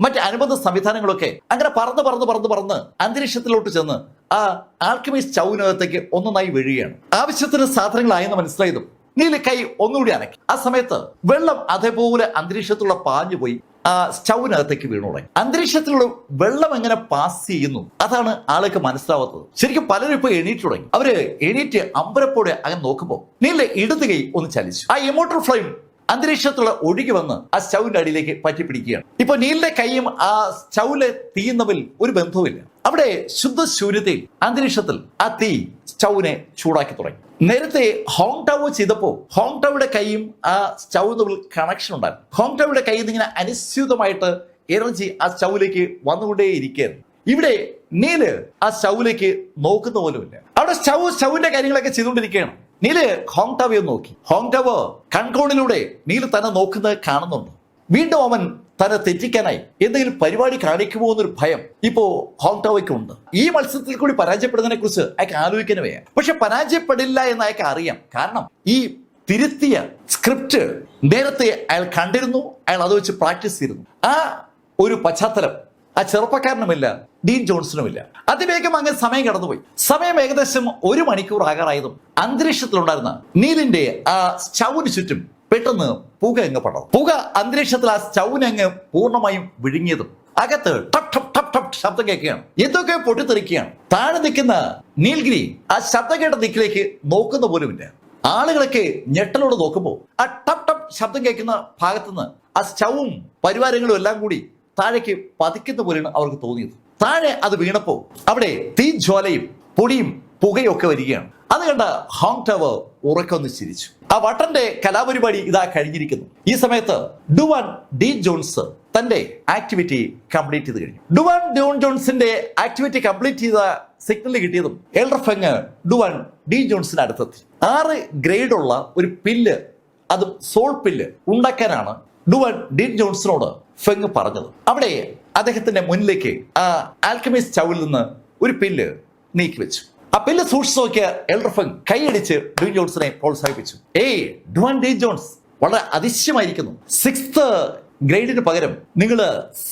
മറ്റ് അനുബന്ധ സംവിധാനങ്ങളൊക്കെ അങ്ങനെ പറന്ന് അന്തരീക്ഷത്തിലോട്ട് ചെന്ന് ആ ആൽക്കമി സ്റ്റൗവിനകത്തേക്ക് ഒന്നൊന്നായി വീഴുകയാണ്. ആവശ്യത്തിന് സാധനങ്ങളായെന്ന് മനസ്സിലായതും നീല് കൈ ഒന്നുകൂടി അനക്കി. ആ സമയത്ത് വെള്ളം അതേപോലെ അന്തരീക്ഷത്തിലുള്ള പാഞ്ഞു പോയി ആ സ്റ്റൗവിനകത്തേക്ക് വീണു തുടങ്ങി. അന്തരീക്ഷത്തിലുള്ള വെള്ളം എങ്ങനെ പാസ് ചെയ്യുന്നു അതാണ് ആൾക്ക് മനസ്സിലാവാത്തത്. ശരിക്കും പലരും ഇപ്പൊ എണീറ്റ് തുടങ്ങി. അവര് എണീറ്റ് അമ്പരപ്പോടെ അങ്ങനെ നോക്കുമ്പോൾ നീലിന്റെ ഇടത് കൈ ഒന്ന് ചലിച്ചു. ആ ഇമോട്ടൽ ഫ്ലെയിം അന്തരീക്ഷത്തിലുള്ള ഒഴുകി വന്ന് ആ സ്റ്റൗവിന്റെ അടിയിലേക്ക് പറ്റിപ്പിടിക്കുകയാണ്. ഇപ്പൊ നീലിന്റെ കൈയും ആ സ്റ്റൗവിലെ തീയും തമ്മിൽ ഒരു ബന്ധവുമില്ല. അവിടെ ശുദ്ധശൂന്യതയിൽ അന്തരീക്ഷത്തിൽ ആ തീ സ്റ്റൗവിനെ ചൂടാക്കി തുടങ്ങി. നേരത്തെ ഹോങ് ടൗ ചെയ്തപ്പോ ഹോങ് ടൗയുടെ കൈയും ആ സ്റ്റൗ തമ്മിൽ കണക്ഷൻ ഉണ്ടായിരുന്നു. ഹോങ് ടൗയുടെ കൈയിൽ നിന്ന് ഇങ്ങനെ അനുസ്യൂതമായിട്ട് എനർജി ആ സ്റ്റൗവിലേക്ക് വന്നുകൊണ്ടേയിരിക്കുകയായിരുന്നു. ഇവിടെ നീല് ആ സ്റ്റൗവിലേക്ക് നോക്കുന്ന പോലുമില്ല. അവിടെ സ്റ്റൗവിന്റെ കാര്യങ്ങളൊക്കെ ചെയ്തുകൊണ്ടിരിക്കുകയാണ്. നീല് ഹോങ് ടൗയെ നോക്കി. ഹോങ് ടൗ കൺകോണിലൂടെ നീല് തന്നെ നോക്കുന്നത് കാണുന്നുണ്ട്. വീണ്ടും അവൻ തന്നെ തെറ്റിക്കാനായി എന്തെങ്കിലും പരിപാടി കാണിക്കുമോ എന്നൊരു ഭയം ഇപ്പോ ഹോങ് ടൗയ്ക്ക് ഉണ്ട്. ഈ മത്സരത്തിൽ കൂടി പരാജയപ്പെടുന്നതിനെ കുറിച്ച് അയാൾക്ക് ആലോചിക്കാനേ വയ്യ. പക്ഷെ പരാജയപ്പെടില്ല എന്ന് അയാൾക്ക് അറിയാം. കാരണം ഈ തിരുത്തിയ സ്ക്രിപ്റ്റ് നേരത്തെ അയാൾ കണ്ടിരുന്നു. അയാൾ അത് വെച്ച് പ്രാക്ടീസ് ചെയ്തിരുന്നു. ആ ഒരു പശ്ചാത്തലം ആ ചെറുപ്പക്കാരനുമില്ല, ഡീൻ ജോൺസണുമില്ല. അതിവേഗം അങ്ങനെ സമയം കടന്നുപോയി. സമയം ഏകദേശം 1 മണിക്കൂർ ആകാറായതും അന്തരീക്ഷത്തിലുണ്ടായിരുന്ന നീലിന്റെ ആ സ്റ്റൗവിന് ചുറ്റും പെട്ടെന്ന് പുക അങ്ങ് പടർന്നു. പുക അന്തരീക്ഷത്തിൽ ആ സ്റ്റൗവിനെ അങ്ങ് പൂർണ്ണമായും വിഴുങ്ങിയതും അകത്ത് ടപ് ടപ് ടപ് ടപ് ശബ്ദം കേൾക്കുകയാണ്. എന്തൊക്കെ പൊട്ടിത്തെറിക്കുകയാണ്. താഴെ നിൽക്കുന്ന നീൽഗിരി ആ ശബ്ദം കേട്ട ദിക്കിലേക്ക് നോക്കുന്ന പോലുമില്ല. ആളുകളൊക്കെ ഞെട്ടലോട് നോക്കുമ്പോൾ ആ ടപ് ടപ് ശബ്ദം കേൾക്കുന്ന ഭാഗത്തുനിന്ന് ആ സ്റ്റൗവും പരിവാരങ്ങളും എല്ലാം കൂടി താഴേക്ക് പതിക്കുന്ന പോലെയാണ് അവർക്ക് തോന്നിയത്. താഴെ അത് വീണപ്പോ അവിടെ തീജ്വാലയും പൊടിയും പുകയും ഒക്കെ വരികയാണ്. അത് കണ്ട ഹോങ് ടൗ ഉറക്കൊന്ന് ചിരിച്ചു. ആ വട്ടന്റെ കലാപരിപാടി ഇതാ കഴിഞ്ഞിരിക്കുന്നു. ഈ സമയത്ത് ഡുവാൻ ഡി ജോൺസ് തന്റെ ആക്ടിവിറ്റി കംപ്ലീറ്റ് ചെയ്ത് കഴിഞ്ഞു. ഡുവാൻ ഡോൺ ജോൺസിന്റെ ആക്ടിവിറ്റി കംപ്ലീറ്റ് ചെയ്ത സിഗ്നൽ കിട്ടിയതും എൽഡർ ഫെങ് ഡുവാൻ ഡി ജോൺസിന് അടുത്തെത്തി. 6 ഗ്രേഡുള്ള ഒരു പില്ല്, അതും സോൾ പില്ല് ഉണ്ടാക്കാനാണ് ഡുവാൻ ഡി ജോൺസിനോട് ഫെങ് പറഞ്ഞത്. അവിടെ അദ്ദേഹത്തിന്റെ മുന്നിലേക്ക് ആ ആൽക്കമിസ്റ്റ് സ്റ്റൗവിൽ നിന്ന് ഒരു പില്ല് നീക്കി വെച്ചു. ആ പില്ല് സൂക്ഷിച്ചു നോക്കിയ എൽഡർ ഫെങ് കൈയടിച്ച് ഡീൻ ജോൺസിനെ പ്രോത്സാഹിപ്പിച്ചു. ഡുവാൻ ഡി ജോൺസ് വളരെ അതിശയമായിരിക്കുന്നു. 6th ഗ്രേഡിന് പകരം നിങ്ങൾ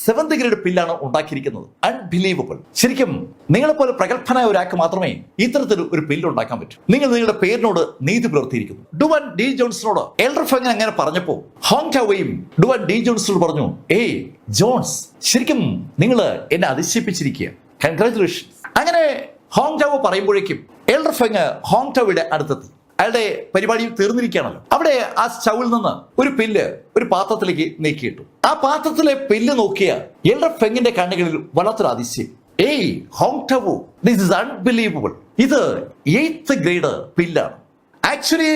7th ഗ്രേഡ് പില്ലാണ് ഉണ്ടാക്കിയിരിക്കുന്നത്. അൺബിലീവബിൾ. ശരിക്കും നിങ്ങളെപ്പോലെ പ്രഗത്ഭനായ ഒരാൾക്ക് മാത്രമേ ഇത്തരത്തിൽ ഒരു പില്ല് ഉണ്ടാക്കാൻ പറ്റൂ. നിങ്ങൾ നിങ്ങളുടെ പേരിനോട് നീതി പുലർത്തിയിരിക്കുന്നു. ഡുവാൻ ഡി ജോൺസിനോട് എൽഡർ ഫെങ് അങ്ങനെ പറഞ്ഞപ്പോ ഹോങ് ടൗയും ഡുവാൻ ഡി ജോൺസിനോട് പറഞ്ഞു, ജോൺസ്, ശരിക്കും നിങ്ങൾ എന്നെ അതിശയിപ്പിച്ചിരിക്കുക. കൺഗ്രാറ്റുലേഷൻ. അങ്ങനെ ഹോങ് ടൗ പറയുമ്പോഴേക്കും എൽഡർ ഫെങ് ഹോങ് ടൗയുടെ അടുത്തെത്തി. അയാളുടെ പരിപാടി തീർന്നിരിക്കുകയാണല്ലോ. അവിടെ ആ സ്റ്റൗവിൽ നിന്ന് ഒരു പില്ല് ഒരു പാത്രത്തിലേക്ക് നീക്കിയിട്ടു. ആ പാത്രത്തിലെ പില്ല് നോക്കിയ എൽഡർ ഫെങ്ങിന്റെ കണ്ണുകളിൽ വല്ലാത്തൊരു അതിശയം. Hong Tao, this is unbelievable. ഇത് 8th ഗ്രേഡ് പില്ലാണ്. Actually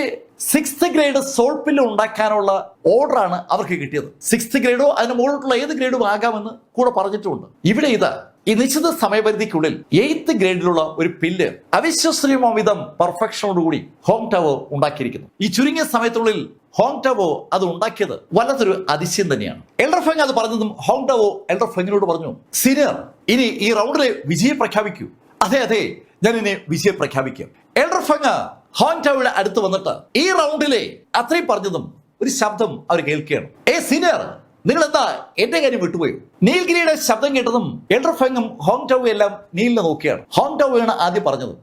6th grade soul pill ഉണ്ടാക്കാനുള്ള ഓർഡറാണ് അവർക്ക് കിട്ടിയത്. 6th ഗ്രേഡോ അതിന് മുകളിലുള്ള ഏത് ഗ്രേഡും ആകാമെന്ന് കൂടെ പറഞ്ഞിട്ടുമുണ്ട്. ഇവിടെ ഇതാ ഈ നിശ്ചിത സമയപരിധിക്കുള്ളിൽ 8th ഗ്രേഡിലുള്ള ഒരു പില്ല് അവിശ്വസനീയവിധം പെർഫെക്ഷനോടുകൂടി ഹോങ് ടൗ ഉണ്ടാക്കിയിരിക്കുന്നു. ഈ ചുരുങ്ങിയ സമയത്തിനുള്ളിൽ ഹോങ് ടൗ അത് ഉണ്ടാക്കിയത് വല്ലാത്തൊരു അതിശയം തന്നെയാണ്. എൽഡർ ഫെങ് അത് പറഞ്ഞതും ഹോങ് ടൗ എൽഡർ ഫെങ്ങിനോട് പറഞ്ഞു, സീനിയർ, ഇനി ഈ റൗണ്ടിലെ വിജയം പ്രഖ്യാപിക്കൂ. അതെ, ഞാൻ ഇനി വിജയം പ്രഖ്യാപിക്കാം. എൽഡർ ഫെങ് ഹോങ് ടൗയുടെ അടുത്ത് വന്നിട്ട് ഈ റൗണ്ടിലെ അത്രയും പറഞ്ഞതും ഒരു ശബ്ദം അവർ കേൾക്കുകയാണ്. സീനിയർ, നിങ്ങൾ എന്താ എന്റെ കാര്യം വിട്ടുപോയി? നീൽഗിരിയുടെ ശബ്ദം കേട്ടതും എൽഡർ ഫെങ്ങും ഹോങ് ടൗ എല്ലാം നീലിനെ നോക്കിയാണ്. ഹോങ് ടൗയാണ് ആദ്യം പറഞ്ഞത്,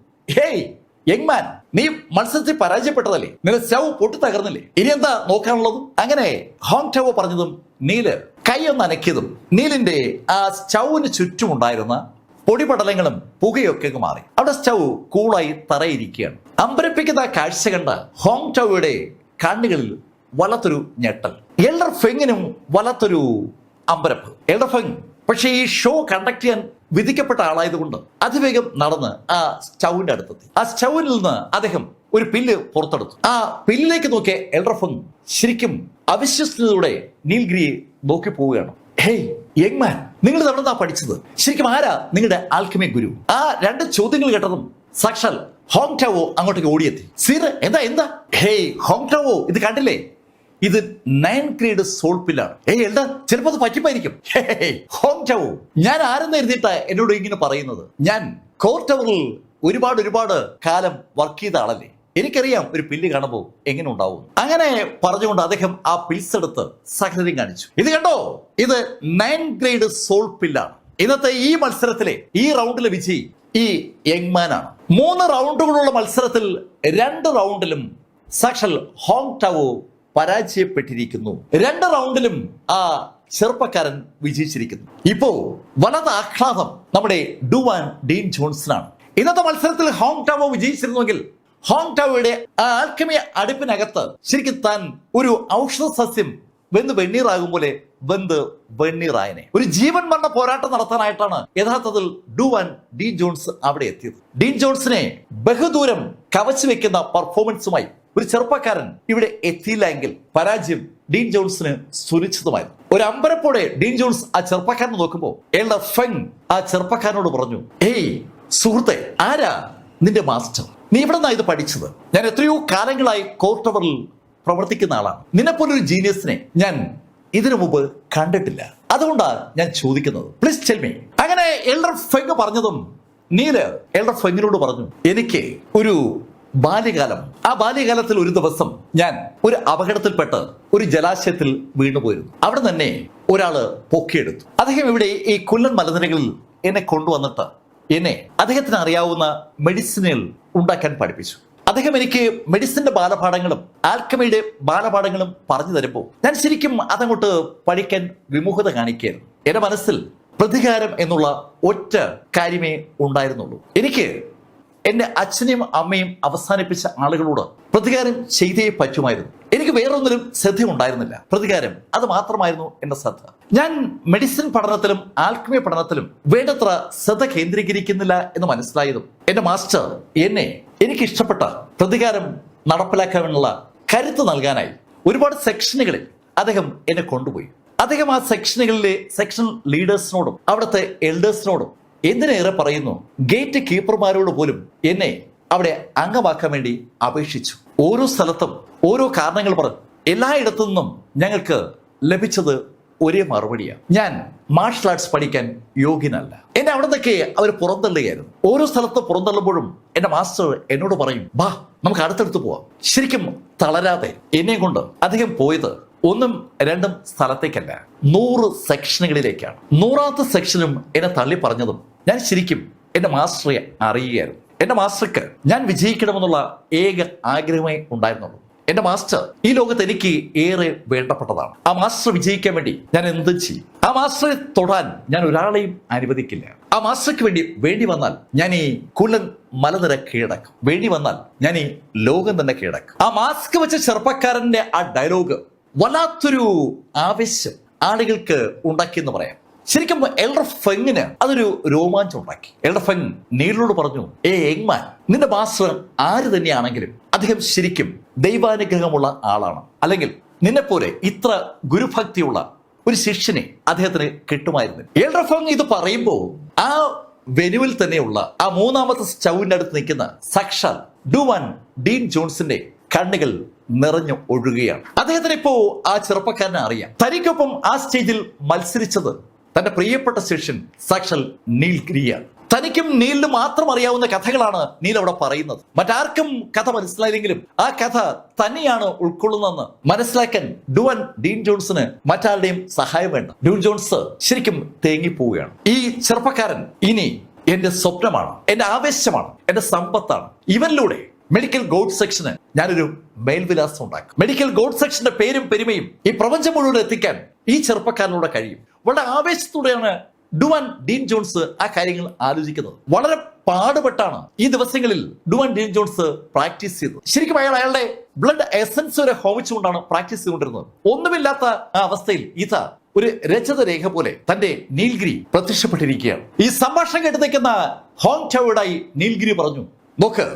യങ് മാൻ, നീ മത്സരത്തിൽ പരാജയപ്പെട്ടതല്ലേ? നിന്റെ സ്റ്റൗ പൊട്ടി തകർന്നില്ലേ? ഇനി എന്താ നോക്കാനുള്ളത്? അങ്ങനെ ഹോങ് ടൗ പറഞ്ഞതും നീല് കൈയൊന്ന് അനക്കിയതും നീലിന്റെ ആ സ്റ്റൗവിന് ചുറ്റുമുണ്ടായിരുന്ന പൊടിപടലങ്ങളും പുകയൊക്കെ മാറി. അവിടെ സ്റ്റൗ കൂളായി തറയിരിക്കുകയാണ്. അമ്പരപ്പിക്കുന്ന കാഴ്ച കണ്ട ഹോങ് ടൗയുടെ കണ്ണുകളിൽ വല്ലാത്തൊരു ഞെട്ടൽ. എൽഡർ ഫെങ്ങിനും വല്ലാത്തൊരു അമ്പരപ്പ്. എൽഡർ ഫെങ് പക്ഷേ ഈ ഷോ കണ്ടക്ട് ചെയ്യാൻ വിധിക്കപ്പെട്ട ആളായതുകൊണ്ട് അതിവേഗം നടന്ന് ആ സ്റ്റൗവിന്റെ അടുത്തെത്തി. ആ സ്റ്റൗവിൽ നിന്ന് അദ്ദേഹം ഒരു പില്ല് പുറത്തെടുത്തു. ആ പില്ലിലേക്ക് നോക്കിയ എൽഡർ ഫെങ് ശരിക്കും അവിശ്വസനീയതയോടെ നീൽഗിരിയെ നോക്കി പോവുകയാണ്. യങ് മാൻ, നിങ്ങൾ എവിടെന്നാ പഠിച്ചത്? ശരിക്കും ആരാ നിങ്ങളുടെ ആൽക്കമി ഗുരു? ആ 2 ചോദ്യങ്ങൾ കേട്ടതും സാക്ഷാൽ ഹോങ് ടൗ അങ്ങോട്ടേക്ക് ഓടിയെത്തി. സീർ, എന്താ? ഹോങ് ടൗ, ഇത് കണ്ടില്ലേ? ഇത് 9th ഗ്രേഡ് സോൾ പില്ലാണ്. എൽഡർ, ചിലപ്പോ അത് പറ്റിപ്പായിരിക്കും. ഹോങ് ടൗ, ഞാൻ ആരെന്ന് എഴുതിയിട്ടാ എന്നോട് ഇങ്ങനെ പറയുന്നത്? ഞാൻ കോർ ടവറിൽ ഒരുപാട് കാലം വർക്ക് ചെയ്ത ആളല്ലേ. എനിക്കറിയാം ഒരു പില്ല് കാണുമ്പോൾ എങ്ങനെ ഉണ്ടാവും. അങ്ങനെ പറഞ്ഞുകൊണ്ട് അദ്ദേഹം ആ പിൽസ് എടുത്ത് സഹൃദയം കാണിച്ചു. ഇത് കണ്ടോ, ഇത് 9th ഗ്രേഡ് സോൾ പില്ലാണ്. ഇന്നത്തെ ഈ മത്സരത്തിലെ ഈ റൗണ്ടിലെ വിജയി ഈ യങ് മാൻ ആണ്. 3 റൗണ്ടുകളുള്ള മത്സരത്തിൽ 2 റൗണ്ടിലും സാക്ഷാൽ ഹോങ് ടൗ പരാജയപ്പെട്ടിരിക്കുന്നു. 2 റൗണ്ടിലും ആ ചെറുപ്പക്കാരൻ വിജയിച്ചിരിക്കുന്നു. ഇപ്പോ വലത് ആഹ്ലാദം നമ്മുടെ ഡുവാൻ ഡീൻ ജോൺസനാണ്. ഇന്നത്തെ മത്സരത്തിൽ ഹോങ് ടാവോ വിജയിച്ചിരുന്നുവെങ്കിൽ ഹോങ് ടാവോയുടെ ആ ആൽക്കമി അടുപ്പിനകത്ത് ശരിക്കും താൻ ഒരു ഔഷധ സസ്യം വെന്ത് വെണ്ണീറാകും പോലെ വെന്ത് വെണ്ണീറായനെ. ഒരു ജീവൻ മരണ പോരാട്ടം നടത്താനായിട്ടാണ് യഥാർത്ഥത്തിൽ ഡുവാൻ ഡീൻ ജോൺസ് അവിടെ എത്തിയത്. ഡീൻ ജോൺസിനെ ബഹുദൂരം കവച്ചു വെക്കുന്ന പെർഫോമൻസുമായി ഒരു ചെറുപ്പക്കാരൻ ഇവിടെ എത്തിയില്ല എങ്കിൽ പരാജയം ഡീൻ ജോൺസിന് സുനിശ്ചിതമായിരുന്നു. ഒരു അമ്പരപ്പോടെ ഡീൻ ജോൺസ് ആ ചെറുപ്പക്കാരനെ നോക്കുമ്പോൾ എൽഡർ ഫെങ് ആ ചെറുപ്പക്കാരനോട് പറഞ്ഞു, ഏയ് സുഹൃത്തെ, ആരാ നിന്റെ മാസ്റ്റർ? നീ ഇവിടെ നിന്നാ ഇത് പഠിച്ചത്? ഞാൻ എത്രയോ കാലങ്ങളായി കോർട്ട് ടവറിൽ പ്രവർത്തിക്കുന്ന ആളാണ്. നിന്നെപ്പോലൊരു ജീനിയസിനെ ഞാൻ ഇതിനു മുമ്പ് കണ്ടിട്ടില്ല. അതുകൊണ്ടാണ് ഞാൻ ചോദിക്കുന്നത്. Please tell me. അങ്ങനെ എൽഡർ ഫെങ് പറഞ്ഞതും നീല് എൽഡർ ഫെങ്ങിനോട് പറഞ്ഞു, എനിക്ക് ഒരു ബാല്യകാലം. ആ ബാല്യകാലത്തിൽ ഒരു ദിവസം ഞാൻ ഒരു അപകടത്തിൽപ്പെട്ട് ഒരു ജലാശയത്തിൽ വീണുപോയിരുന്നു. അവിടെ തന്നെ ഒരാള് പൊക്കിയെടുത്തു. അദ്ദേഹം ഇവിടെ ഈ കുല്ലൻ മലനിരകളിൽ എന്നെ കൊണ്ടുവന്നിട്ട് എന്നെ അദ്ദേഹത്തിന് അറിയാവുന്ന മെഡിസിനുകൾ ഉണ്ടാക്കാൻ പഠിപ്പിച്ചു. അദ്ദേഹം എനിക്ക് മെഡിസിന്റെ ബാലപാഠങ്ങളും ആൽക്കമിയുടെ ബാലപാഠങ്ങളും പറഞ്ഞു തരുമ്പോൾ ഞാൻ ശരിക്കും അതങ്ങോട്ട് പഠിക്കാൻ വിമുഖത കാണിക്കുകയായിരുന്നു. എന്റെ മനസ്സിൽ പ്രതികാരം എന്നുള്ള ഒറ്റ കാര്യമേ ഉണ്ടായിരുന്നുള്ളൂ. എനിക്ക് എന്റെ അച്ഛനെയും അമ്മയും അവസാനിപ്പിച്ച ആളുകളോട് പ്രതികാരം ചെയ്തേ പറ്റുമായിരുന്നു. എനിക്ക് വേറൊന്നിലും ശ്രദ്ധ ഉണ്ടായിരുന്നില്ല. പ്രതികാരം അത് മാത്രമായിരുന്നു എന്റെ ശ്രദ്ധ. ഞാൻ മെഡിസിൻ പഠനത്തിലും ആൽക്കമി പഠനത്തിലും വേണ്ടത്ര ശ്രദ്ധ കേന്ദ്രീകരിക്കുന്നില്ല എന്ന് മനസ്സിലായതും എന്റെ മാസ്റ്റർ എന്നെ എനിക്ക് ഇഷ്ടപ്പെട്ട പ്രതികാരം നടപ്പിലാക്കാനുള്ള കരുത്ത് നൽകാനായി ഒരുപാട് സെക്ഷനുകളിൽ അദ്ദേഹം എന്നെ കൊണ്ടുപോയി. അദ്ദേഹം ആ സെക്ഷനുകളിലെ സെക്ഷൻ ലീഡേഴ്സിനോടും അവിടുത്തെ എൽഡേഴ്സിനോടും എന്തിനേറെ പറയുന്നു, ഗേറ്റ് കീപ്പർമാരോട് പോലും എന്നെ അവിടെ അംഗമാക്കാൻ വേണ്ടി അപേക്ഷിച്ചു. ഓരോ സ്ഥലത്തും ഓരോ കാരണങ്ങൾ പറഞ്ഞു. എല്ലായിടത്തു നിന്നും ഞങ്ങൾക്ക് ലഭിച്ചത് ഒരേ മറുപടിയാണ്, ഞാൻ മാർഷൽ ആർട്സ് പഠിക്കാൻ യോഗ്യനല്ല. എന്നെ അവിടെ നിന്നൊക്കെ അവർ പുറന്തള്ളുകയായിരുന്നു. ഓരോ സ്ഥലത്ത് പുറന്തള്ളുമ്പോഴും എന്റെ മാസ്റ്റർ എന്നോട് പറയും, ബാ നമുക്ക് അടുത്തടുത്ത് പോവാം. ശരിക്കും തളരാതെ എന്നെ കൊണ്ട് അദ്ദേഹം പോയത് ഒന്നും രണ്ടും സ്ഥലത്തേക്കല്ല, 100 സെക്ഷനുകളിലേക്കാണ്. 100ാമത്തെ സെക്ഷനും എന്നെ തള്ളി പറഞ്ഞതും ഞാൻ ശരിക്കും എന്റെ മാസ്റ്ററെ അറിയുകയായിരുന്നു. എന്റെ മാസ്റ്റർക്ക് ഞാൻ വിജയിക്കണമെന്നുള്ള ഏക ആഗ്രഹമേ ഉണ്ടായിരുന്നുള്ളൂ. എന്റെ മാസ്റ്റർ ഈ ലോകത്ത് എനിക്ക് ഏറെ വേണ്ടപ്പെട്ടതാണ്. ആ മാസ്റ്റർ വിജയിക്കാൻ വേണ്ടി ഞാൻ എന്തും ചെയ്യും. ആ മാസ്റ്ററെ തൊടാൻ ഞാൻ ഒരാളെയും അനുവദിക്കില്ല. ആ മാസ്റ്റർക്ക് വേണ്ടി വന്നാൽ ഞാൻ ഈ കുലൻ മലനിര കീഴടക്കും. വേണ്ടി വന്നാൽ ഞാൻ ഈ ലോകം തന്നെ കീഴടക്കും. ആ മാസ്ക് വെച്ച ചെറുപ്പക്കാരന്റെ ആ ഡയലോഗ് വല്ലാത്തൊരു ആവേശം ആളുകൾക്ക് ഉണ്ടാക്കിയെന്ന് പറയാം. ശരിക്കും എൽഡർ ഫെങ്ങിന് അതൊരു രോമാഞ്ചം ഉണ്ടാക്കി. എൽഡർ ഫെങ് നീലിനോട് പറഞ്ഞു, യങ്മാൻ, നിന്റെ മാസ്റ്റർ ആര് തന്നെയാണെങ്കിലും അദ്ദേഹം ശരിക്കും ദൈവാനുഗ്രഹമുള്ള ആളാണ്. അല്ലെങ്കിൽ നിന്നെപ്പോലെ ഇത്ര ഗുരുഭക്തിയുള്ള ഒരു ശിഷ്യനെ അദ്ദേഹത്തിന് കിട്ടുമായിരുന്നു. എൽഡർ ഫെങ് ഇത് പറയുമ്പോൾ ആ വെനുവിൽ തന്നെയുള്ള ആ 3ാമത്തെ സ്റ്റൗവിന്റെ അടുത്ത് നിൽക്കുന്ന സാക്ഷാൽ ഡുവാൻ ഡീൻ ജോൺസിന്റെ കണ്ണുകൾ നിറഞ്ഞു ഒഴുകുകയാണ്. അദ്ദേഹത്തിന് ഇപ്പോ ആ ചെറുപ്പക്കാരനെ അറിയാം. തനിക്കൊപ്പം ആ സ്റ്റേജിൽ മത്സരിച്ചത് തന്റെ പ്രിയപ്പെട്ട ശിഷ്യൻ സാക്ഷാൽ നീൽഗിരിയാണ്. തനിക്കും നീലിന് മാത്രം അറിയാവുന്ന കഥകളാണ് നീൽ അവിടെ പറയുന്നത്. മറ്റാർക്കും കഥ മനസ്സിലായില്ലെങ്കിലും ആ കഥ തന്നെയാണ് ഉൾക്കൊള്ളുന്നതെന്ന് മനസ്സിലാക്കാൻ ഡുവാൻ ഡീൻ ജോൺസിന് മറ്റാരുടെയും സഹായം വേണ്ട. ഡീൻ ജോൺസ് ശരിക്കും തേങ്ങിപ്പോവുകയാണ്. ഈ ചെറുപ്പക്കാരൻ ഇനി എന്റെ സ്വപ്നമാണ്, എന്റെ ആവേശമാണ്, എന്റെ സമ്പത്താണ്. ഇവനിലൂടെ മെഡിക്കൽ ഗോഡ് സെക്ഷന് ഞാനൊരു മേൽവിലാസം ഉണ്ടാക്കും. മെഡിക്കൽ ഗോഡ് സെക്ഷന്റെ പേരും പെരുമയും ഈ പ്രപഞ്ചം മുഴുവൻ എത്തിക്കാൻ ഈ ചെറുപ്പക്കാരനോട് കഴിയും. വളരെ ആവേശത്തോടെയാണ് ഡുവാൻ ഡീൻ ജോൺസ് ആ കാര്യങ്ങൾ ആലോചിക്കുന്നത്. വളരെ പാടുപെട്ടാണ് ഈ ദിവസങ്ങളിൽ ഡുവാൻ ഡീൻ ജോൺസ് പ്രാക്ടീസ് ചെയ്തത്. ശരിക്കും അയാളുടെ ബ്ലഡ് എസൻസ് വരെ ഹോമിച്ചുകൊണ്ടാണ് പ്രാക്ടീസ് ചെയ്തുകൊണ്ടിരുന്നത്. ഒന്നുമില്ലാത്ത ആ അവസ്ഥയിൽ ഇതാ ഒരു രചിത രേഖ പോലെ തന്റെ നീൽഗിരി പ്രത്യക്ഷപ്പെട്ടിരിക്കുകയാണ്. ഈ സംഭാഷണം കേട്ട് നിൽക്കുന്ന ഹോങ് ടാവോയോടായി നീൽഗിരി പറഞ്ഞു, നോക്ക്,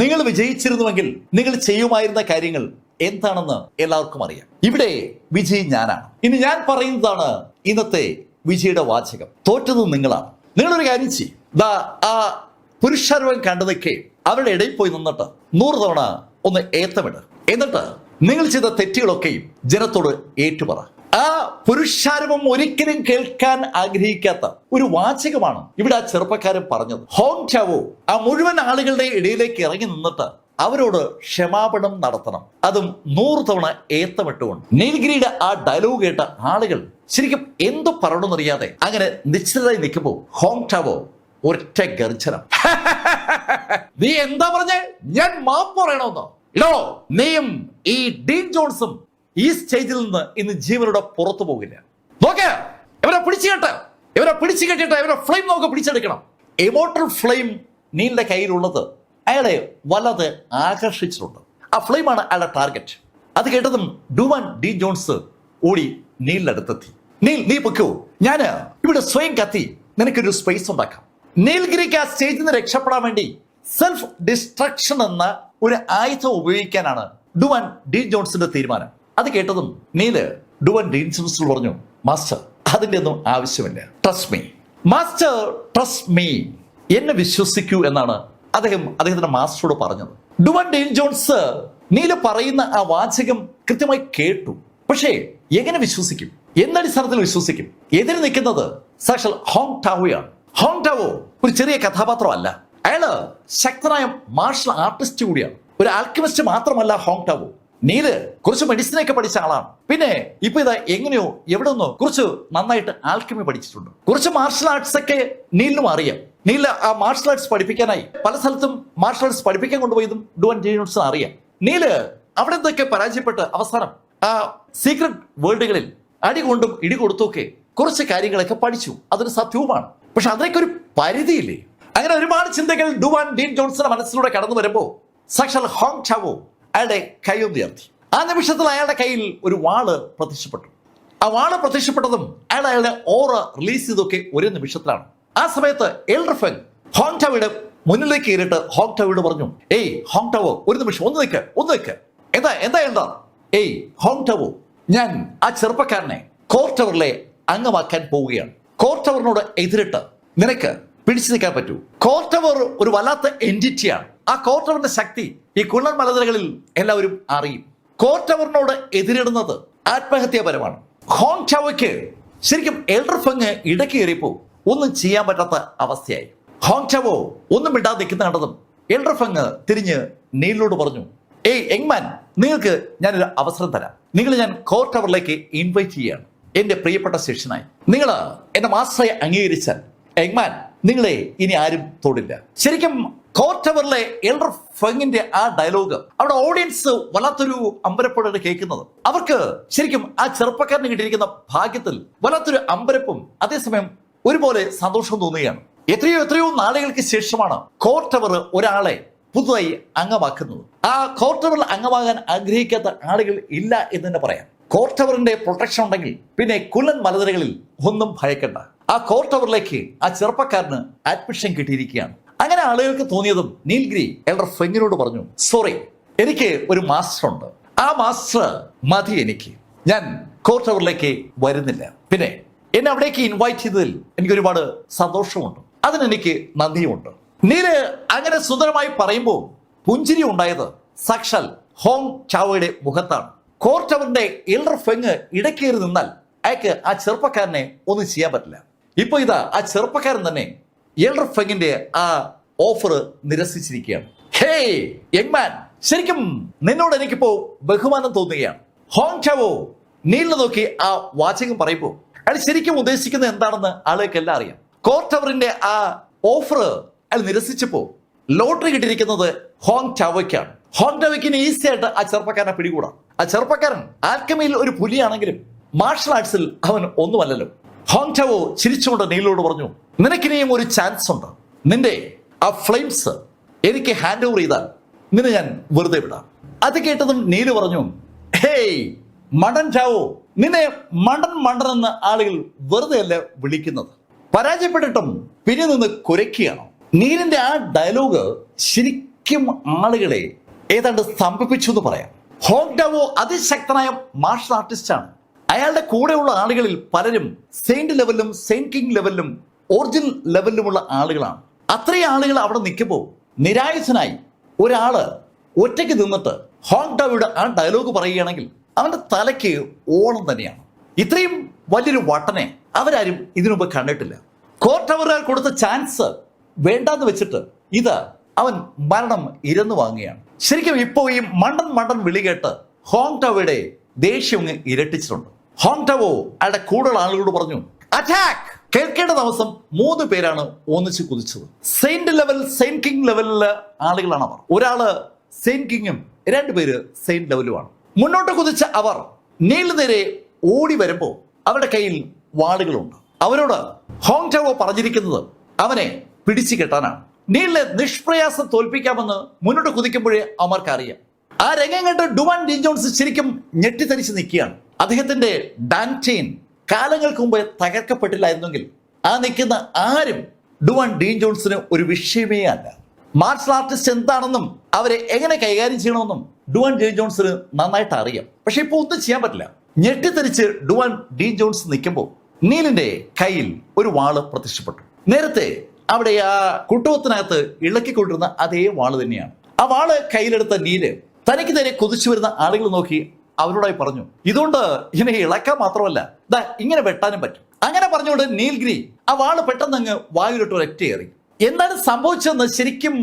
നിങ്ങൾ വിജയിച്ചിരുന്നുവെങ്കിൽ നിങ്ങൾ ചെയ്യുമായിരുന്ന കാര്യങ്ങൾ എന്താണെന്ന് എല്ലാവർക്കും അറിയാം. ഇവിടെ വിജയി ഞാനാണ്. ഇനി ഞാൻ പറയുന്നതാണ് ഇന്നത്തെ വിജയുടെ വാചകം. തോറ്റത് നിങ്ങളാണ്. നിങ്ങളൊരു കാര്യം ചെയ്യും, ആ പുരുഷാരവൻ കണ്ടതൊക്കെ അവരുടെ ഇടയിൽ പോയി നിന്നിട്ട് 100 തവണ ഒന്ന് ഏത്തമിട്. എന്നിട്ട് നിങ്ങൾ ചെയ്ത തെറ്റുകളൊക്കെയും ജനത്തോട് ഏറ്റുപറ. ആ പുരുഷാരവം ഒരിക്കലും കേൾക്കാൻ ആഗ്രഹിക്കാത്ത ഒരു വാചകമാണ് ഇവിടെ ആ ചെറുപ്പക്കാരൻ പറഞ്ഞത്. ഹോങ് ടാവോ ആ മുഴുവൻ ആളുകളുടെ ഇടയിലേക്ക് ഇറങ്ങി നിന്നിട്ട് അവരോട് ക്ഷമാപണം നടത്തണം, അതും 100 തവണ ഏത്തമിട്ടുകൊണ്ട്. നീൽഗിരിയുടെ ആ ഡയലോഗ് കേട്ട ആളുകൾ ശരിക്കും എന്തു പറയണമെന്നറിയാതെ അങ്ങനെ നിശ്ചിതരായി നിൽക്കുമ്പോൾ ഹോങ് ടാവോ ഒറ്റ ഗർജനം. നീ എന്താ പറഞ്ഞേ? ഞാൻ മാപ്പ് പറയണമെന്നോ? ഇടോ, നീയും ഈ ഡീൻ ജോൺസും ഈ സ്റ്റേജിൽ നിന്ന് ഇന്ന് ജീവനോടെ പുറത്തു പോകില്ല. നോക്ക്, ഇവരെ പിടിച്ചു കെട്ടിട്ട് ഇവരെ ഫ്ലെയിം നമുക്ക് പിടിച്ചെടുക്കണം. ഇമോർട്ടൽ ഫ്ലെയിം നീലിന്റെ കയ്യിലുള്ളത് അയാളെ വല്ലാതെ ആകർഷിച്ചിട്ടുണ്ട്. ആ ഫ്ലെയിമാണ് അയാളുടെ ടാർഗറ്റ്. അത് കേട്ടതും ഡുവാൻ ഡി ജോൺസ് ഓടി നീലിന്റെ അടുത്തെത്തി. നീ പൊക്കോ, ഞാന് ഇവിടെ സ്വയം കത്തി നിനക്കൊരു സ്പേസ് ഉണ്ടാക്കാം. നീൽഗിരിക്ക് ആ സ്റ്റേജിൽ നിന്ന് രക്ഷപ്പെടാൻ വേണ്ടി സെൽഫ് ഡിസ്ട്രക്ഷൻ എന്ന ഒരു ആയുധം ഉപയോഗിക്കാനാണ് ഡുവാൻ ഡി ജോൺസിന്റെ തീരുമാനം. അത് കേട്ടതും നീല് ഡുവാൻ ഡി ജോൺസിനോട് പറഞ്ഞു, മാസ്റ്റർ അതിന്റെ ഒന്നും ആവശ്യമില്ല, trust me master, trust me, എന്നെ വിശ്വസിക്കൂ എന്നാണ് അദ്ദേഹത്തിന്റെ മാസ്റ്ററോട് പറഞ്ഞത്. ഡുവാൻ ഡി ജോൺസ് നീല് പറയുന്ന ആ വാചകം കൃത്യമായി കേട്ടു. പക്ഷേ എങ്ങനെ വിശ്വസിക്കും? എന്നടിസ്ഥാനത്തിൽ വിശ്വസിക്കും? എതിര് നിൽക്കുന്നത് സാക്ഷാൽ ഹോങ് ടാവോയാണ്. ഹോങ് ടാവോ ഒരു ചെറിയ കഥാപാത്രമല്ല, അയാള് ശക്തനായ മാർഷൽ ആർട്ടിസ്റ്റ് കൂടിയാണ്. ഒരു ആൽക്കമിസ്റ്റ് മാത്രമല്ല ഹോങ് ടാവോ. നീല് കുറച്ച് മെഡിസിനൊക്കെ പഠിച്ച ആളാണ്. പിന്നെ ഇപ്പൊ ഇതാ എങ്ങനെയോ എവിടെ നിന്നോ കുറച്ച് നന്നായിട്ട് ആൽക്കമി പഠിച്ചിട്ടുണ്ട്. കുറച്ച് മാർഷൽ ആർട്സ് ഒക്കെ നീലിനും അറിയാം. നീല ആ മാർഷൽ ആർട്സ് പഠിപ്പിക്കാനായി പല സ്ഥലത്തും മാർഷൽ ആർട്സ് പഠിപ്പിക്കാൻ കൊണ്ടുപോയതും ഡുവാൻ ഡി ജോൺസിന് അറിയാം. നീല് അവിടെ നിന്നൊക്കെ പരാജയപ്പെട്ട് അവസാനം ആ സീക്രട്ട് വേൾഡുകളിൽ അടി കൊണ്ടും ഇടി കൊടുത്തൊക്കെ കുറച്ച് കാര്യങ്ങളൊക്കെ പഠിച്ചു. അതൊരു സത്യവുമാണ്. പക്ഷെ അതിനൊക്കെ ഒരു പരിധിയില്ലേ? അങ്ങനെ ഒരുപാട് ചിന്തകൾ ഡുവാൻ ഡി ജോൺസിന്റെ മനസ്സിലൂടെ കടന്നു വരുമ്പോ സാക്ഷാൽ ഹോങ് ടാവോ അയാളുടെ കൈയൊന്നുയർത്തി. ആ നിമിഷത്തിൽ അയാളുടെ കയ്യിൽ ഒരു വാള് പ്രത്യക്ഷപ്പെട്ടു. ആ വാള് പ്രത്യക്ഷപ്പെട്ടതും അയാളുടെ ഓറ റിലീസ് ചെയ്തൊക്കെ ഒരു നിമിഷത്തിലാണ്. ആ സമയത്ത് എൽഡർ ഫെങ് ഹോങ് ടാവോയുടെ മുന്നിലേക്ക് കയറിയിട്ട് ഹോങ് ടാവോയോട് പറഞ്ഞു, ഏയ് ഹോങ് ടാവോ, ഒരു നിമിഷം ഒന്ന് നിൽക്ക്. എന്താ ഏയ് ഹോങ് ടാവോ, ഞാൻ ആ ചെറുപ്പക്കാരനെ കോർട്ട് ടവറിലെ അംഗമാക്കാൻ പോവുകയാണ്. കോർട്ട് ടവറിനോട് എതിരിട്ട് നിനക്ക് പിടിച്ചു നിൽക്കാൻ പറ്റൂ. കോർട്ട് ടവർ ഒരു വല്ലാത്ത എൻറ്റിറ്റിയാണ്. ആ കോർട്ട് ടവറിന്റെ ശക്തി ഈ കുള്ളൻ മലനിരകളിൽ എല്ലാവരും അറിയും. കോർട്ട് ടവറിനോട് എതിരിടുന്നത് ആത്മഹത്യാപരമാണ്. ഹോങ് ടാവോയ്ക്ക് ശരിക്കും എൽഡർ ഫെങ് ഇടയ്ക്ക് കയറിയപ്പോ ഒന്നും ചെയ്യാൻ പറ്റാത്ത അവസ്ഥയായി. ഹോങ് ടാവോ ഒന്നും മിണ്ടാതെ നിൽക്കുന്ന കണ്ടതും എൽഡർ ഫെങ് തിരിഞ്ഞ് നീലിനോട് പറഞ്ഞു, ഏയ് യങ്മാൻ, നിങ്ങൾക്ക് ഞാനൊരു അവസരം തരാം. ഞാൻ കോർട്ട് ടവറിലേക്ക് ഇൻവൈറ്റ് ചെയ്യുകയാണ് എന്റെ പ്രിയപ്പെട്ട ശിഷ്യനായി. നിങ്ങൾ എന്റെ മാസ്റ്ററെ അംഗീകരിച്ചാൽ യങ്മാൻ, നിങ്ങളെ ഇനി ആരും തൊടില്ല. ശരിക്കും കോർട്ട് ടവറിലെ എൽഡർ ഫെങ്ങിന്റെ ആ ഡയലോഗ് അവിടെ ഓഡിയൻസ് വല്ലാത്തൊരു അമ്പരപ്പോടാണ് കേൾക്കുന്നത്. അവർക്ക് ശരിക്കും ആ ചെറുപ്പക്കാരന് കിട്ടിയിരിക്കുന്ന ഭാഗ്യത്തിൽ വല്ലാത്തൊരു അമ്പരപ്പും അതേസമയം ഒരുപോലെ സന്തോഷം തോന്നുകയാണ്. എത്രയോ നാളുകൾക്ക് ശേഷമാണ് കോർട്ട് ടവർ ഒരാളെ പുതുതായി അംഗമാക്കുന്നത്. ആ കോർട്ട് ടവറിൽ അംഗമാകാൻ ആഗ്രഹിക്കാത്ത ആളുകൾ ഇല്ല എന്ന് തന്നെ പറയാം. കോർട്ട് ടവറിന്റെ പ്രൊട്ടക്ഷൻ ഉണ്ടെങ്കിൽ പിന്നെ കുള്ളൻ മലനിരകളിൽ ഒന്നും ഭയക്കണ്ട. ആ കോർട്ട് ടവറിലേക്ക് ആ ചെറുപ്പക്കാരന് അഡ്മിഷൻ കിട്ടിയിരിക്കുകയാണ്. അങ്ങനെ ആളുകൾക്ക് തോന്നിയതും നീൽഗിരി എൽഡർ ഫെങ്ങിനോട് പറഞ്ഞു, സോറി, എനിക്ക് ഒരു മാസ്റ്റർ ഉണ്ട്. ആ മാസ്റ്റർ മതി എനിക്ക്. ഞാൻ കോർട്ട് ടവറിലേക്ക് വരുന്നില്ല. പിന്നെ എന്നെ അവിടേക്ക് ഇൻവൈറ്റ് ചെയ്തതിൽ എനിക്ക് ഒരുപാട് സന്തോഷമുണ്ട്. അതിനെനിക്ക് നന്ദിയുമുണ്ട്. നീല് അങ്ങനെ സുന്ദരമായി പറയുമ്പോൾ പുഞ്ചിരി ഉണ്ടായത് സാക്ഷാൽ ഹോങ് ടാവോയുടെ മുഖത്താണ്. കോർട്ട് ടവറിന്റെ എൽഡർ ഫെങ് ഇടക്കേറി നിന്നാൽ അയാൾക്ക് ആ ചെറുപ്പക്കാരനെ ഒന്നും ചെയ്യാൻ പറ്റില്ല. ഇപ്പൊ ഇതാ ആ ചെറുപ്പക്കാരൻ തന്നെ എൽഡർ ഫെങ്ങിന്റെ ആ ഓഫർ നിരസിച്ചിരിക്കുകയാണ്. ഹേയ് യങ്മാൻ, ശരിക്കും നിന്നോട് എനിക്കിപ്പോ ബഹുമാനം തോന്നുകയാണ്. ഹോങ് ടാവോ നീലിനെ നോക്കി ആ വാചകം പറയുമ്പോൾ അയാൾ ശരിക്കും ഉദ്ദേശിക്കുന്നത് എന്താണെന്ന് ആളുകൾക്കെല്ലാം അറിയാം. കോർട്ട് ടവറിന്റെ ആ ഓഫർ അയാൾ നിരസിച്ചപ്പോ ലോട്ടറി കിട്ടിയിരിക്കുന്നത് ഹോങ് ടാവോയ്ക്കാണ്. ഹോങ് ടാവോയ്ക്കിന് ഈസി ആയിട്ട് ആ ചെറുപ്പക്കാരനെ പിടികൂടാം. ആ ചെറുപ്പക്കാരൻ ആൽക്കമിയിൽ ഒരു പുലിയാണെങ്കിലും മാർഷൽ ആർട്സിൽ അവൻ ഒന്നുമല്ലല്ലോ. ഹോങ് ടാവോ ചിരിച്ചുകൊണ്ട് നീലിനോട് പറഞ്ഞു, നിനക്കിനിയും ഒരു ചാൻസ് ഉണ്ട്. നിന്റെ ആ ഫ്ലെയിംസ് എനിക്ക് ഹാൻഡ് ഓവർ ചെയ്താൽ നിന്നെ ഞാൻ വെറുതെ വിടാം. അത് കേട്ടതും നീല് പറഞ്ഞു, ഹേയ് മണ്ടൻ ടാവോ, നിന്നെ മണ്ടൻ എന്ന് ആളുകൾ വെറുതെ അല്ല വിളിക്കുന്നത്. പരാജയപ്പെട്ടിട്ടും പിന്നെ നിന്ന് കുരയ്ക്കുകയാണോ? നീലിന്റെ ആ ഡയലോഗ് ശരിക്കും ആളുകളെ ഏതാണ്ട് സ്തംഭിപ്പിച്ചു എന്ന് പറയാം. ഹോങ് ടാവോ അതിശക്തനായ മാർഷൽ ആർട്ടിസ്റ്റ് ആണ്. അയാളുടെ കൂടെയുള്ള ആളുകളിൽ പലരും സെയിന്റ് ലെവലിലും സെയിന്റ് കിങ് ലെവലിലും ഒറിജിനൽ ലെവലിലുമുള്ള ആളുകളാണ്. അത്രയും ആളുകൾ അവിടെ നിൽക്കുമ്പോൾ നിരായുധനായി ഒരാള് ഒറ്റയ്ക്ക് നിന്നിട്ട് ഹോങ് ടാവോയുടെ ആ ഡയലോഗ് പറയുകയാണെങ്കിൽ അവന്റെ തലയ്ക്ക് ഓണം തന്നെയാണ്. ഇത്രയും വലിയൊരു വട്ടനെ അവരാരും ഇതിനുമുമ്പ് കണ്ടിട്ടില്ല. കോർട്ട് ടവറുകാർ കൊടുത്ത ചാൻസ് വേണ്ടാന്ന് വെച്ചിട്ട് ഇത് അവൻ മരണം ഇരന്നു വാങ്ങുകയാണ്. ശരിക്കും ഇപ്പോ ഈ മണ്ടൻ വിളി കേട്ട് ഹോങ് ടാവോയുടെ ദേഷ്യം ഇരട്ടിച്ചിട്ടുണ്ട്. ഹോങ് ടാവോ അയാളുടെ കൂടുതൽ ആളുകളോട് പറഞ്ഞു, അറ്റാക്ക്. കേൾക്കേണ്ട ദിവസം 3 പേരാണ് ഒന്നിച്ച് കുതിച്ചത്. സെയിന്റ് ലെവൽ സെയിന്റ് കിങ് ലെവലിലെ ആളുകളാണ് അവർ. ഒരാള് സെയിന്റ് കിങ്ങും 2 പേര് സെയിന്റ് ലെവലുമാണ്. മുന്നോട്ട് കുതിച്ച അവർ നീലിന് നേരെ ഓടി വരുമ്പോ അവരുടെ കയ്യിൽ വാളുകളുണ്ട്. അവരോട് ഹോങ് ടവോ പറഞ്ഞിരിക്കുന്നത് അവനെ പിടിച്ചു കെട്ടാനാണ്. നീലിനെ നിഷ്പ്രയാസം തോൽപ്പിക്കാമെന്ന് മുന്നോട്ട് കുതിക്കുമ്പോഴേ അവർക്ക് അറിയാം. ആ രംഗം കണ്ട് ഡുവാൻ ഡീൻ ജോൺസ് ശരിക്കും ഞെട്ടിത്തരിച്ച് നിൽക്കുകയാണ്. അദ്ദേഹത്തിന്റെ ഡാൻറ്റെയിൻ കാലങ്ങൾക്ക് മുമ്പ് തകർക്കപ്പെട്ടില്ലായിരുന്നെങ്കിൽ ആ നിൽക്കുന്ന ആരും ഡുവാൻ ഡീൻ ജോൺസിന് ഒരു വിഷയമേ അല്ല. മാർഷൽ ആർട്ടിസ്റ്റ് എന്താണെന്നും അവരെ എങ്ങനെ കൈകാര്യം ചെയ്യണമെന്നും ഡുവാൻ ഡീൻ ജോൺസിന് നന്നായിട്ട് അറിയാം. പക്ഷെ ഇപ്പോൾ ഒന്നും ചെയ്യാൻ പറ്റില്ല. ഞെട്ടിത്തരിച്ച് ഡുവാൻ ഡീൻ ജോൺസ് നിൽക്കുമ്പോൾ നീലിന്റെ കയ്യിൽ ഒരു വാള് പ്രത്യക്ഷപ്പെട്ടു. നേരത്തെ അവിടെ ആ കുട്ടുവത്തിനകത്ത് ഇളക്കിക്കൊണ്ടിരുന്ന അതേ വാള് തന്നെയാണ്. ആ വാള് കയ്യിലെടുത്ത നീല് തനിക്ക് നേരെ കുതിച്ചു വരുന്ന ആളുകൾ നോക്കി അവരോടായി പറഞ്ഞു, ഇതുകൊണ്ട് ഇങ്ങനെ ഇളക്കാൻ മാത്രമല്ല, ദാ ഇങ്ങനെ വെട്ടാനും പറ്റും. അങ്ങനെ പറഞ്ഞുകൊണ്ട് നീൽഗിരി ആ വാള് പെട്ടെന്ന് അങ്ങ് വായിലിട്ട് ഒരൊറ്റയേറി. എന്താണ് സംഭവിച്ചതെന്ന് ശരിക്കും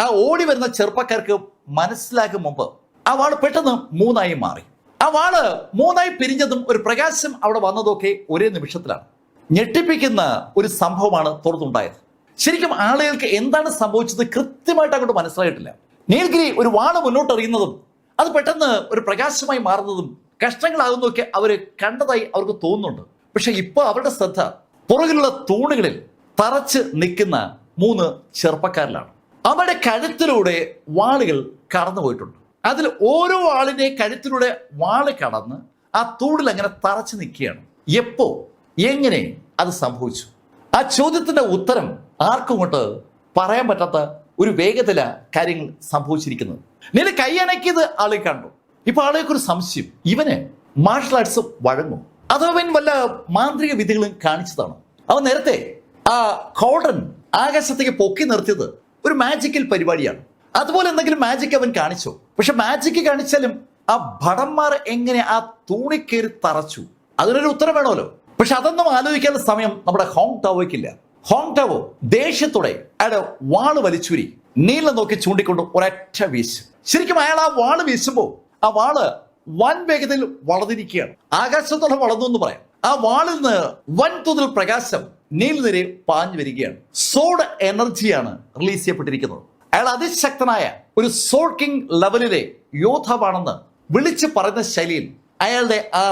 ആ ഓടി വരുന്ന ചെറുപ്പക്കാർക്ക് മനസ്സിലാക്കും മുമ്പ് ആ വാള് പെട്ടെന്ന് മൂന്നായി മാറി. ആ വാള് മൂന്നായി പിരിഞ്ഞതും ഒരു പ്രകാശം അവിടെ വന്നതൊക്കെ ഒരേ നിമിഷത്തിലാണ്. ഞെട്ടിപ്പിക്കുന്ന ഒരു സംഭവമാണ് തുടർന്നുണ്ടായത്. ശരിക്കും ആളുകൾക്ക് എന്താണ് സംഭവിച്ചത് കൃത്യമായിട്ട് അങ്ങോട്ട് മനസ്സിലായിട്ടില്ല. നീൽഗിരി ഒരു വാള് മുന്നോട്ട് എറിയുന്നതും അത് പെട്ടെന്ന് ഒരു പ്രകാശമായി മാറുന്നതും കഷ്ടങ്ങളാകുന്നതൊക്കെ അവര് കണ്ടതായി അവർക്ക് തോന്നുന്നുണ്ട്. പക്ഷെ ഇപ്പൊ അവരുടെ ശ്രദ്ധ പുറകിലുള്ള തൂണുകളിൽ തറച്ച് നിൽക്കുന്ന 3 ചെറുപ്പക്കാരിലാണ്. അവരുടെ കഴുത്തിലൂടെ വാളുകൾ കടന്നു പോയിട്ടുണ്ട്. അതിൽ ഓരോ ആളിന്റെ കഴുത്തിലൂടെ വാള് കടന്ന് ആ തൂണിൽ അങ്ങനെ തറച്ചു നിൽക്കുകയാണ്. എപ്പോ എങ്ങനെ അത് സംഭവിച്ചു? ആ ചോദ്യത്തിന്റെ ഉത്തരം ആർക്കും കൊണ്ട് പറയാൻ പറ്റാത്ത ഒരു വേഗത്തില കാര്യങ്ങൾ സംഭവിച്ചിരിക്കുന്നത്. നീല കൈയണക്കിയത് ആളെ കണ്ടു. ഇപ്പൊ ആളെയൊക്കെ ഒരു സംശയം, ഇവന് മാർഷൽ ആർട്സ് വഴങ്ങും അതോ അവൻ വല്ല മാന്ത്രിക വിദ്യകളും കാണിച്ചതാണോ? അവൻ നേരത്തെ ആ കോൾഡൻ ആകാശത്തേക്ക് പൊക്കി നിർത്തിയത് ഒരു മാജിക്കൽ പരിപാടിയാണ്. അതുപോലെ എന്തെങ്കിലും മാജിക് അവൻ കാണിച്ചോ? പക്ഷെ മാജിക് കാണിച്ചാലും ആ ഭടന്മാർ എങ്ങനെ ആ തൂണിക്കേറി തറച്ചു? അതിനൊരു ഉത്തരം വേണമല്ലോ. പക്ഷെ അതൊന്നും ആലോചിക്കാനുള്ള സമയം നമ്മുടെ ഹോങ് ടവോയ്ക്കില്ല. ഹോങ് ടവോ ദേഷ്യത്തോടെ അയാളുടെ വാള് വലിച്ചൂരി നീലിനെ നോക്കി ചൂണ്ടിക്കൊണ്ട് ഒരൊറ്റ വീശ്. ശരിക്കും അയാൾ ആ വാള് വീശുമ്പോൾ ആ വാള് വൻ വേഗതയിൽ വളർന്നിരിക്കുകയാണ്. ആകാശത്തോടെ വളർന്നു എന്ന് പറയാം. ആ വാളിൽ നിന്ന് വൻതോതിൽ പ്രകാശം നീലിനെതിരെ പാഞ്ഞു വരികയാണ്. സോഡ് എനർജിയാണ് റിലീസ് ചെയ്യപ്പെട്ടിരിക്കുന്നത്. അയാൾ അതിശക്തനായ ഒരു സോഡ് കിങ് ലെവലിലെ യോദ്ധാവാണെന്ന് വിളിച്ചു പറയുന്ന ശൈലിയിൽ അയാളുടെ ആ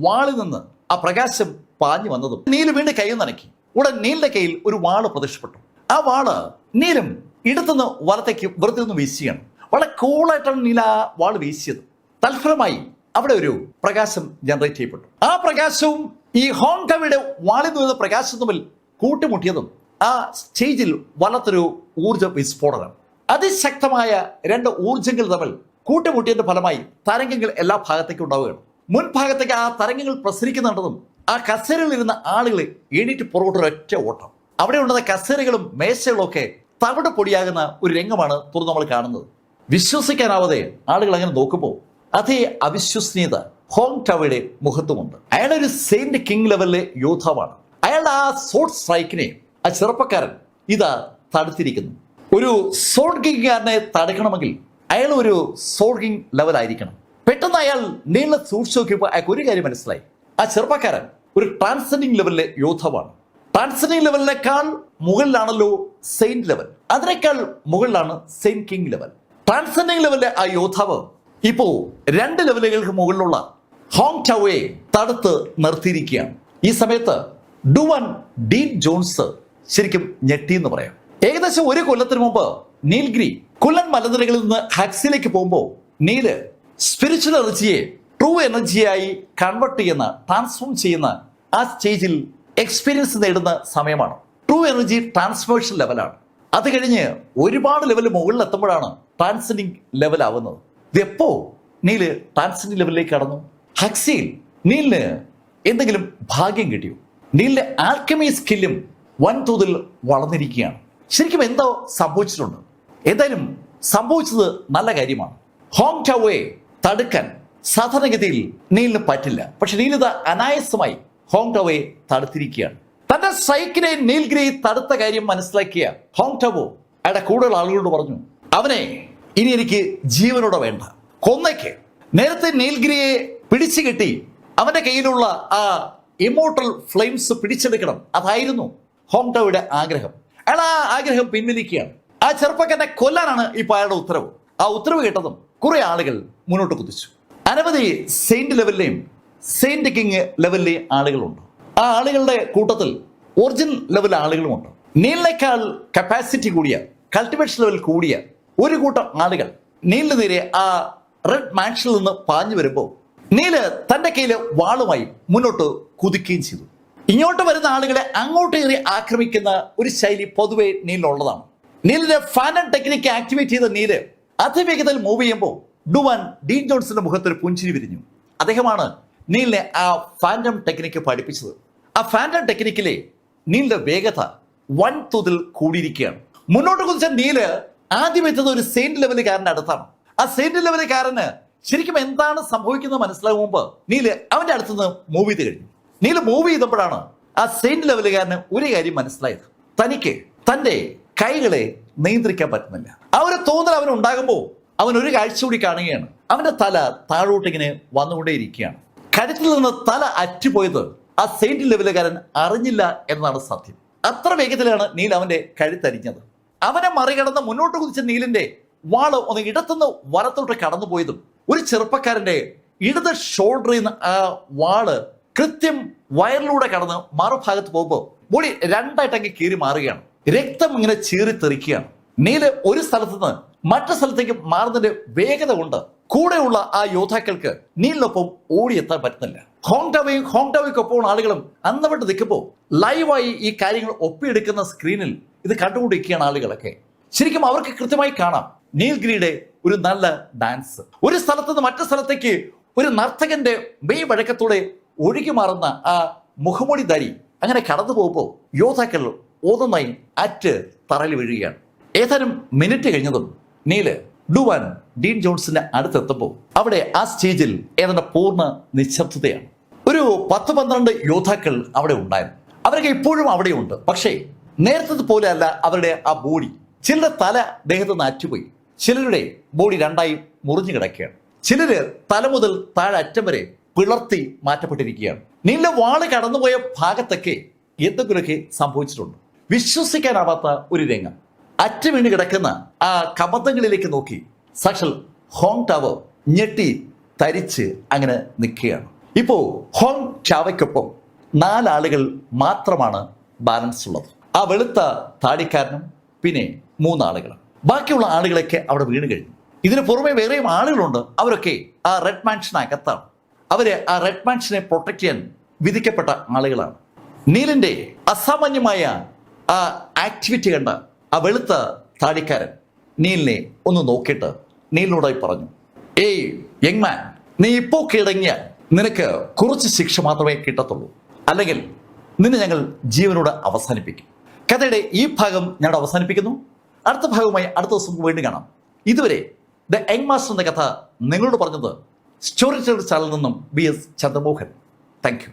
വാളിൽ നിന്ന് ആ പ്രകാശം പാഞ്ഞു വന്നതും നീല് വീണ്ടും കൈ നനക്കി. ഉടൻ നീലിന്റെ കയ്യിൽ ഒരു വാള് പ്രത്യക്ഷപ്പെട്ടു. ആ വാള് നീലും ഇടത്തുനിന്ന് വലത്തേക്ക് വെറുതെ ഒന്ന് വീശിയാണ്. വളരെ കൂളായിട്ടാണ് നീല ആ വാള് വീശിയത്. തൽഫലമായി അവിടെ ഒരു പ്രകാശം ജനറേറ്റ് ചെയ്യപ്പെട്ടു. ആ പ്രകാശവും ഈ ഹോങ് ടവോയുടെ വാളിൽ നിന്ന് പ്രകാശം തമ്മിൽ കൂട്ടിമുട്ടിയതും ആ സ്റ്റേജിൽ വല്ലാത്തൊരു ഊർജ വിസ്ഫോടനം. അതിശക്തമായ 2 ഊർജങ്ങൾ തമ്മിൽ കൂട്ടിമുട്ടിയതിന്റെ ഫലമായി തരംഗങ്ങൾ എല്ലാ ഭാഗത്തേക്കും ഉണ്ടാവുകയാണ്. മുൻഭാഗത്തേക്ക് ആ തരംഗങ്ങൾ പ്രസരിക്കുന്നുണ്ടതും ആ കസേരയിൽ ഇരുന്ന ആളുകളെ എണീറ്റ് പുറകോട്ട് ഒരൊറ്റ ഓട്ടം. അവിടെ ഉണ്ടാകുന്ന കസേരകളും മേശകളും ഒക്കെ തവിട് പൊടിയാകുന്ന ഒരു രംഗമാണ് തുറന്ന് നമ്മൾ കാണുന്നത്. വിശ്വസിക്കാനാവാതെ ആളുകൾ അങ്ങനെ നോക്കുമ്പോൾ അതേ അവിശ്വസനീയത ഹോങ് ടവോയുടെ മുഖത്തുമുണ്ട്. അയാൾ ഒരു സെയിന്റ് കിങ് ലെവലിലെ യോദ്ധാവാണ്. അയാളുടെ ആ സോഡ് സ്ട്രൈക്കിനെ ആ ചെറുപ്പക്കാരൻ ഇതാ തടുത്തിരിക്കുന്നു. ഒരു സോഡ് കിങ്കാരനെ തടുക്കണമെങ്കിൽ അയാൾ ഒരു സോഡ് കിങ് ലെവലായിരിക്കണം. പെട്ടെന്ന് അയാൾ നീളെ സൂക്ഷിച്ചു നോക്കിയപ്പോൾ അയാൾക്ക് ഒരു കാര്യം മനസ്സിലായി. ആ ചെറുപ്പക്കാരൻ ഒരു ട്രാൻസെൻഡിങ് ലെവലിലെ യോദ്ധാവാണ്. ട്രാൻസെൻഡിങ് ലെവലിനേക്കാൾ മുകളിലാണല്ലോ സെയിന്റ് ലെവൽ. അതിനേക്കാൾ മുകളിലാണ് സെയിന്റ് കിങ് ലെവൽ. ട്രാൻസെൻഡിങ് ലെവലിലെ ആ യോദ്ധാവ് ഇപ്പോ 2 ലെവലുകൾക്ക് മുകളിലുള്ള ഹോങ് ടവോയെ തടുത്ത് നിർത്തിയിരിക്കുകയാണ്. ഈ സമയത്ത് ഡുവാൻ ഡീൻ ജോൺസ് ശരിക്കും ഞെട്ടി എന്ന് പറയാം. ഏകദേശം 1 കൊല്ലത്തിന് മുമ്പ് നീൽഗിരി കുലൻ മലനിരകളിൽ നിന്ന് ഹക്സിലേക്ക് പോകുമ്പോൾ നീല് സ്പിരിച്വൽ എനർജിയെ ട്രൂ എനർജിയായി കൺവെർട്ട് ചെയ്യുന്ന ട്രാൻസ്ഫോം ചെയ്യുന്ന ആ സ്റ്റേജിൽ എക്സ്പീരിയൻസ് നേടുന്ന സമയമാണ്. ട്രൂ എനർജി ട്രാൻസ്ഫോർമേഷൻ ലെവലാണ്. അത് കഴിഞ്ഞ് ഒരുപാട് ലെവൽ മുകളിൽ എത്തുമ്പോഴാണ് ട്രാൻസെൻഡിങ് ലെവൽ ആവുന്നത്. ഇതെപ്പോ നീല് ട്രാൻസെൻഡിങ് ലെവലിലേക്ക് കടന്നു? ഹക്സിയിൽ നീലിന് എന്തെങ്കിലും ഭാഗ്യം കിട്ടിയോ? നീലിന്റെ ആൽക്കമി സ്കില്ലും വൻതോതിൽ വളർന്നിരിക്കുകയാണ്. ശരിക്കും എന്തോ സംഭവിച്ചിട്ടുണ്ട്. എന്തായാലും സംഭവിച്ചത് നല്ല കാര്യമാണ്. ഹോങ് ടവോയെ തടുക്കാൻ സാധാരണഗതിയിൽ നീലിന് പറ്റില്ല. പക്ഷെ നീലിത അനായാസമായി ഹോങ് ടവോയെ തടുത്തിരിക്കുകയാണ്. തന്റെ സ്ട്രൈക്കിനെ നീൽഗിരി തടുത്ത കാര്യം മനസ്സിലാക്കിയ ഹോങ് ടവോ അയാളുടെ കൂടുതൽ ആളുകളോട് പറഞ്ഞു, അവനെ ഇനി എനിക്ക് ജീവനോടെ വേണ്ട, കൊന്നേക്ക്. നേരത്തെ നീൽഗിരിയെ പിടിച്ചു കെട്ടി അവന്റെ കയ്യിലുള്ള ആ ഇമോർട്ടൽ ഫ്ലെയിംസ് പിടിച്ചെടുക്കണം, അതായിരുന്നു ഹോങ് ടവോയുടെ ആഗ്രഹം. അയാൾ ആ ആഗ്രഹം പിൻവലിക്കുകയാണ്. ആ ചെറുപ്പക്കാരനെ കൊല്ലാനാണ് ഇപ്പൊ അയാളുടെ ഉത്തരവ്. ആ ഉത്തരവ് കേട്ടതും കുറെ ആളുകൾ മുന്നോട്ട് കുതിച്ചു. അനവധി സെയിന്റ് ലെവലിലെയും സെയിന്റ് കിങ് ലെവലിലെ ആളുകളുണ്ട്. ആ ആളുകളുടെ കൂട്ടത്തിൽ ഒറിജിനൽ ലെവൽ ആളുകളുമുണ്ട്. നീലിനേക്കാൾ കപ്പാസിറ്റി കൂടിയ, കൾട്ടിവേഷൻ ലെവൽ കൂടിയ ഒരു കൂട്ടം ആളുകൾ നീലിന് നേരെ ആ റെഡ് മാൻഷനിൽ നിന്ന് പാഞ്ഞു വരുമ്പോൾ നീല് തന്റെ കയ്യിൽ വാളുമായി മുന്നോട്ട് കുതിക്കുകയും ചെയ്തു. ഇങ്ങോട്ട് വരുന്ന ആളുകളെ അങ്ങോട്ട് കയറി ആക്രമിക്കുന്ന ഒരു ശൈലി പൊതുവെ നീലിനുള്ളതാണ്. നീലിന്റെ ഫാൻഡം ടെക്നിക്ക് ആക്ടിവേറ്റ് ചെയ്ത നീല് അതിവേഗതയിൽ മൂവ് ചെയ്യുമ്പോൾ ഡുവാൻ ഡീൻ ജോൺസിന്റെ മുഖത്തൊരു പുഞ്ചിരി വിരിഞ്ഞു. അദ്ദേഹമാണ് നീലിനെ ആ ഫാൻഡം ടെക്നിക്ക് പഠിപ്പിച്ചത്. ആ ഫാൻഡം ടെക്നിക്കിലെ നീലിന്റെ വേഗത വൻതോതിൽ കൂടിയിരിക്കുകയാണ്. മുന്നോട്ട് കുതിച്ച നീല് ആദ്യം എത്തുന്നത് ഒരു സെയിന്റ് ലെവലുകാരന്റെ അടുത്താണ്. ആ സെയിന്റ് ലെവലുകാരന് ശരിക്കും എന്താണ് സംഭവിക്കുന്നത് മനസ്സിലാകും മുമ്പ് നീല് അവന്റെ അടുത്തുനിന്ന് മൂവ് ചെയ്ത് കഴിഞ്ഞു. നീല് മൂവ് ചെയ്തപ്പോഴാണ് ആ സെയിന്റ് ലെവലുകാരന് ഒരു കാര്യം മനസ്സിലായത്. തനിക്ക് തന്റെ കൈകളെ നിയന്ത്രിക്കാൻ പറ്റുന്നില്ല. ആ ഒരു തോന്നൽ അവൻ ഉണ്ടാകുമ്പോൾ അവൻ ഒരു കാഴ്ച കൂടി കാണുകയാണ്. അവന്റെ തല താഴോട്ടിങ്ങനെ വന്നുകൊണ്ടേയിരിക്കുകയാണ്. കരുത്തിൽ നിന്ന് തല അറ്റുപോയത് ആ സെയിന്റ് ലെവലുകാരൻ അറിഞ്ഞില്ല എന്നതാണ് സത്യം. അത്ര വേഗത്തിലാണ് നീൽ അവന്റെ കഴുത്തരിഞ്ഞത്. അവനെ മറികടന്ന് മുന്നോട്ട് കുതിച്ച നീലിന്റെ വാള് ഒന്ന് ഇടത്തുനിന്ന് വലത്തോട്ട് കടന്നുപോയതും ഒരു ചെറുപ്പക്കാരന്റെ ഇടത് ഷോൾഡറിൽ നിന്ന് ആ വാള് കൃത്യം വയറിലൂടെ കടന്ന് മറുഭാഗത്ത് പോകുമ്പോൾ ബോഡി രണ്ടായിട്ടങ്ങ് കീറി മാറുകയാണ്. രക്തം ഇങ്ങനെ ചീറിത്തെറിക്കുകയാണ്. നീല് ഒരു സ്ഥലത്ത് നിന്ന് മറ്റു സ്ഥലത്തേക്ക് മാറുന്നതിന്റെ വേഗത കൊണ്ട് കൂടെയുള്ള ആ യോദ്ധാക്കൾക്ക് നീലിനൊപ്പം ഓടിയെത്താൻ പറ്റുന്നില്ല. ഹോങ്ടാവയ്ക്കൊപ്പം ആളുകളും അന്നവിട്ട് നിൽക്കുമ്പോൾ ലൈവായി ഈ കാര്യങ്ങൾ ഒപ്പിയെടുക്കുന്ന സ്ക്രീനിൽ ഇത് കണ്ടുകൊണ്ടിരിക്കുകയാണ് ആളുകളൊക്കെ. ശരിക്കും അവർക്ക് കൃത്യമായി കാണാം നീൽഗിരിയുടെ ഒരു നല്ല ഡാൻസ്. ഒരു സ്ഥലത്ത് നിന്ന് മറ്റു സ്ഥലത്തേക്ക് ഒരു നർത്തകന്റെ മെയ് വഴക്കത്തോടെ ഒഴുകി മാറുന്ന ആ മുഖമൂടി ധരി അങ്ങനെ കടന്നു പോകുമ്പോൾ യോദ്ധാക്കൾ ഓതൊന്നായി അറ്റ് തറയിൽ വീഴുകയാണ്. ഏതാനും മിനിറ്റ് കഴിഞ്ഞതും നീല് ഡുവാൻ ഡീൻ ജോൺസിന്റെ അടുത്തെത്തുമ്പോൾ അവിടെ ആ സ്റ്റേജിൽ ഏതാണ്ട് പൂർണ്ണ നിശബ്ദതയാണ്. ഒരു 10-12 യോദ്ധാക്കൾ അവിടെ ഉണ്ടായിരുന്നു. അവരൊക്കെ ഇപ്പോഴും അവിടെയുണ്ട്. പക്ഷേ നേരത്തെ പോലെ അല്ല അവരുടെ ആ ബോഡി. ചിലരുടെ തല ദേഹത്ത് നിന്ന് അറ്റുപോയി, ചിലരുടെ ബോഡി രണ്ടായി മുറിഞ്ഞു കിടക്കുകയാണ്. ചിലര് തല മുതൽ താഴെ അറ്റം വരെ പിളർത്തി മാറ്റപ്പെട്ടിരിക്കുകയാണ്. നീല വാള് കടന്നുപോയ ഭാഗത്തൊക്കെ എന്തെങ്കിലുമൊക്കെ സംഭവിച്ചിട്ടുണ്ട്. വിശ്വസിക്കാനാവാത്ത ഒരു രംഗം. അറ്റ വീണ് കിടക്കുന്ന ആ കബന്ധങ്ങളിലേക്ക് നോക്കി സാക്ഷാൽ ഹോങ്ടാവ് ഞെട്ടി തരിച്ച് അങ്ങനെ നിൽക്കുകയാണ്. ഇപ്പോ ഹോങ്ടാവയ്ക്കൊപ്പം 4 ആളുകൾ മാത്രമാണ് ബാലൻസ് ഉള്ളത്. ആ വെളുത്ത താടിക്കാരനും പിന്നെ 3 ആളുകളും. ബാക്കിയുള്ള ആളുകളൊക്കെ അവിടെ വീണ് കഴിഞ്ഞു. ഇതിന് പുറമെ വേറെയും ആളുകളുണ്ട്. അവരൊക്കെ ആ റെഡ് മാൻഷനകത്താണ്. അവര് ആ റെഡ് മാൻഷനെ പ്രൊട്ടക്ട് ചെയ്യാൻ വിധിക്കപ്പെട്ട ആളുകളാണ്. നീലിന്റെ അസാമാന്യമായ ആ ആക്ടിവിറ്റി കണ്ട ആ വെളുത്ത താടിക്കാരൻ നീലിനെ ഒന്ന് നോക്കിയിട്ട് നീലിനോടായി പറഞ്ഞു, ഏയ് യങ് മാൻ, നീ ഇപ്പോൾ കീഴടങ്ങിയാൽ നിനക്ക് കുറച്ച് ശിക്ഷ മാത്രമേ കിട്ടത്തുള്ളൂ, അല്ലെങ്കിൽ നിന്നെ ഞങ്ങൾ ജീവനോട് അവസാനിപ്പിക്കും. കഥയുടെ ഈ ഭാഗം ഞാൻ അവസാനിപ്പിക്കുന്നു. അടുത്ത ഭാഗവുമായി അടുത്ത ദിവസം വീണ്ടും കാണാം. ഇതുവരെ ദ യങ് മാസ്റ്റർ എന്ന കഥ നിങ്ങളോട് പറഞ്ഞത് സ്റ്റോറി ടെല്ലർ ചാനലിൽ നിന്നും BS ചന്ദ്രമോഹൻ. Thank you.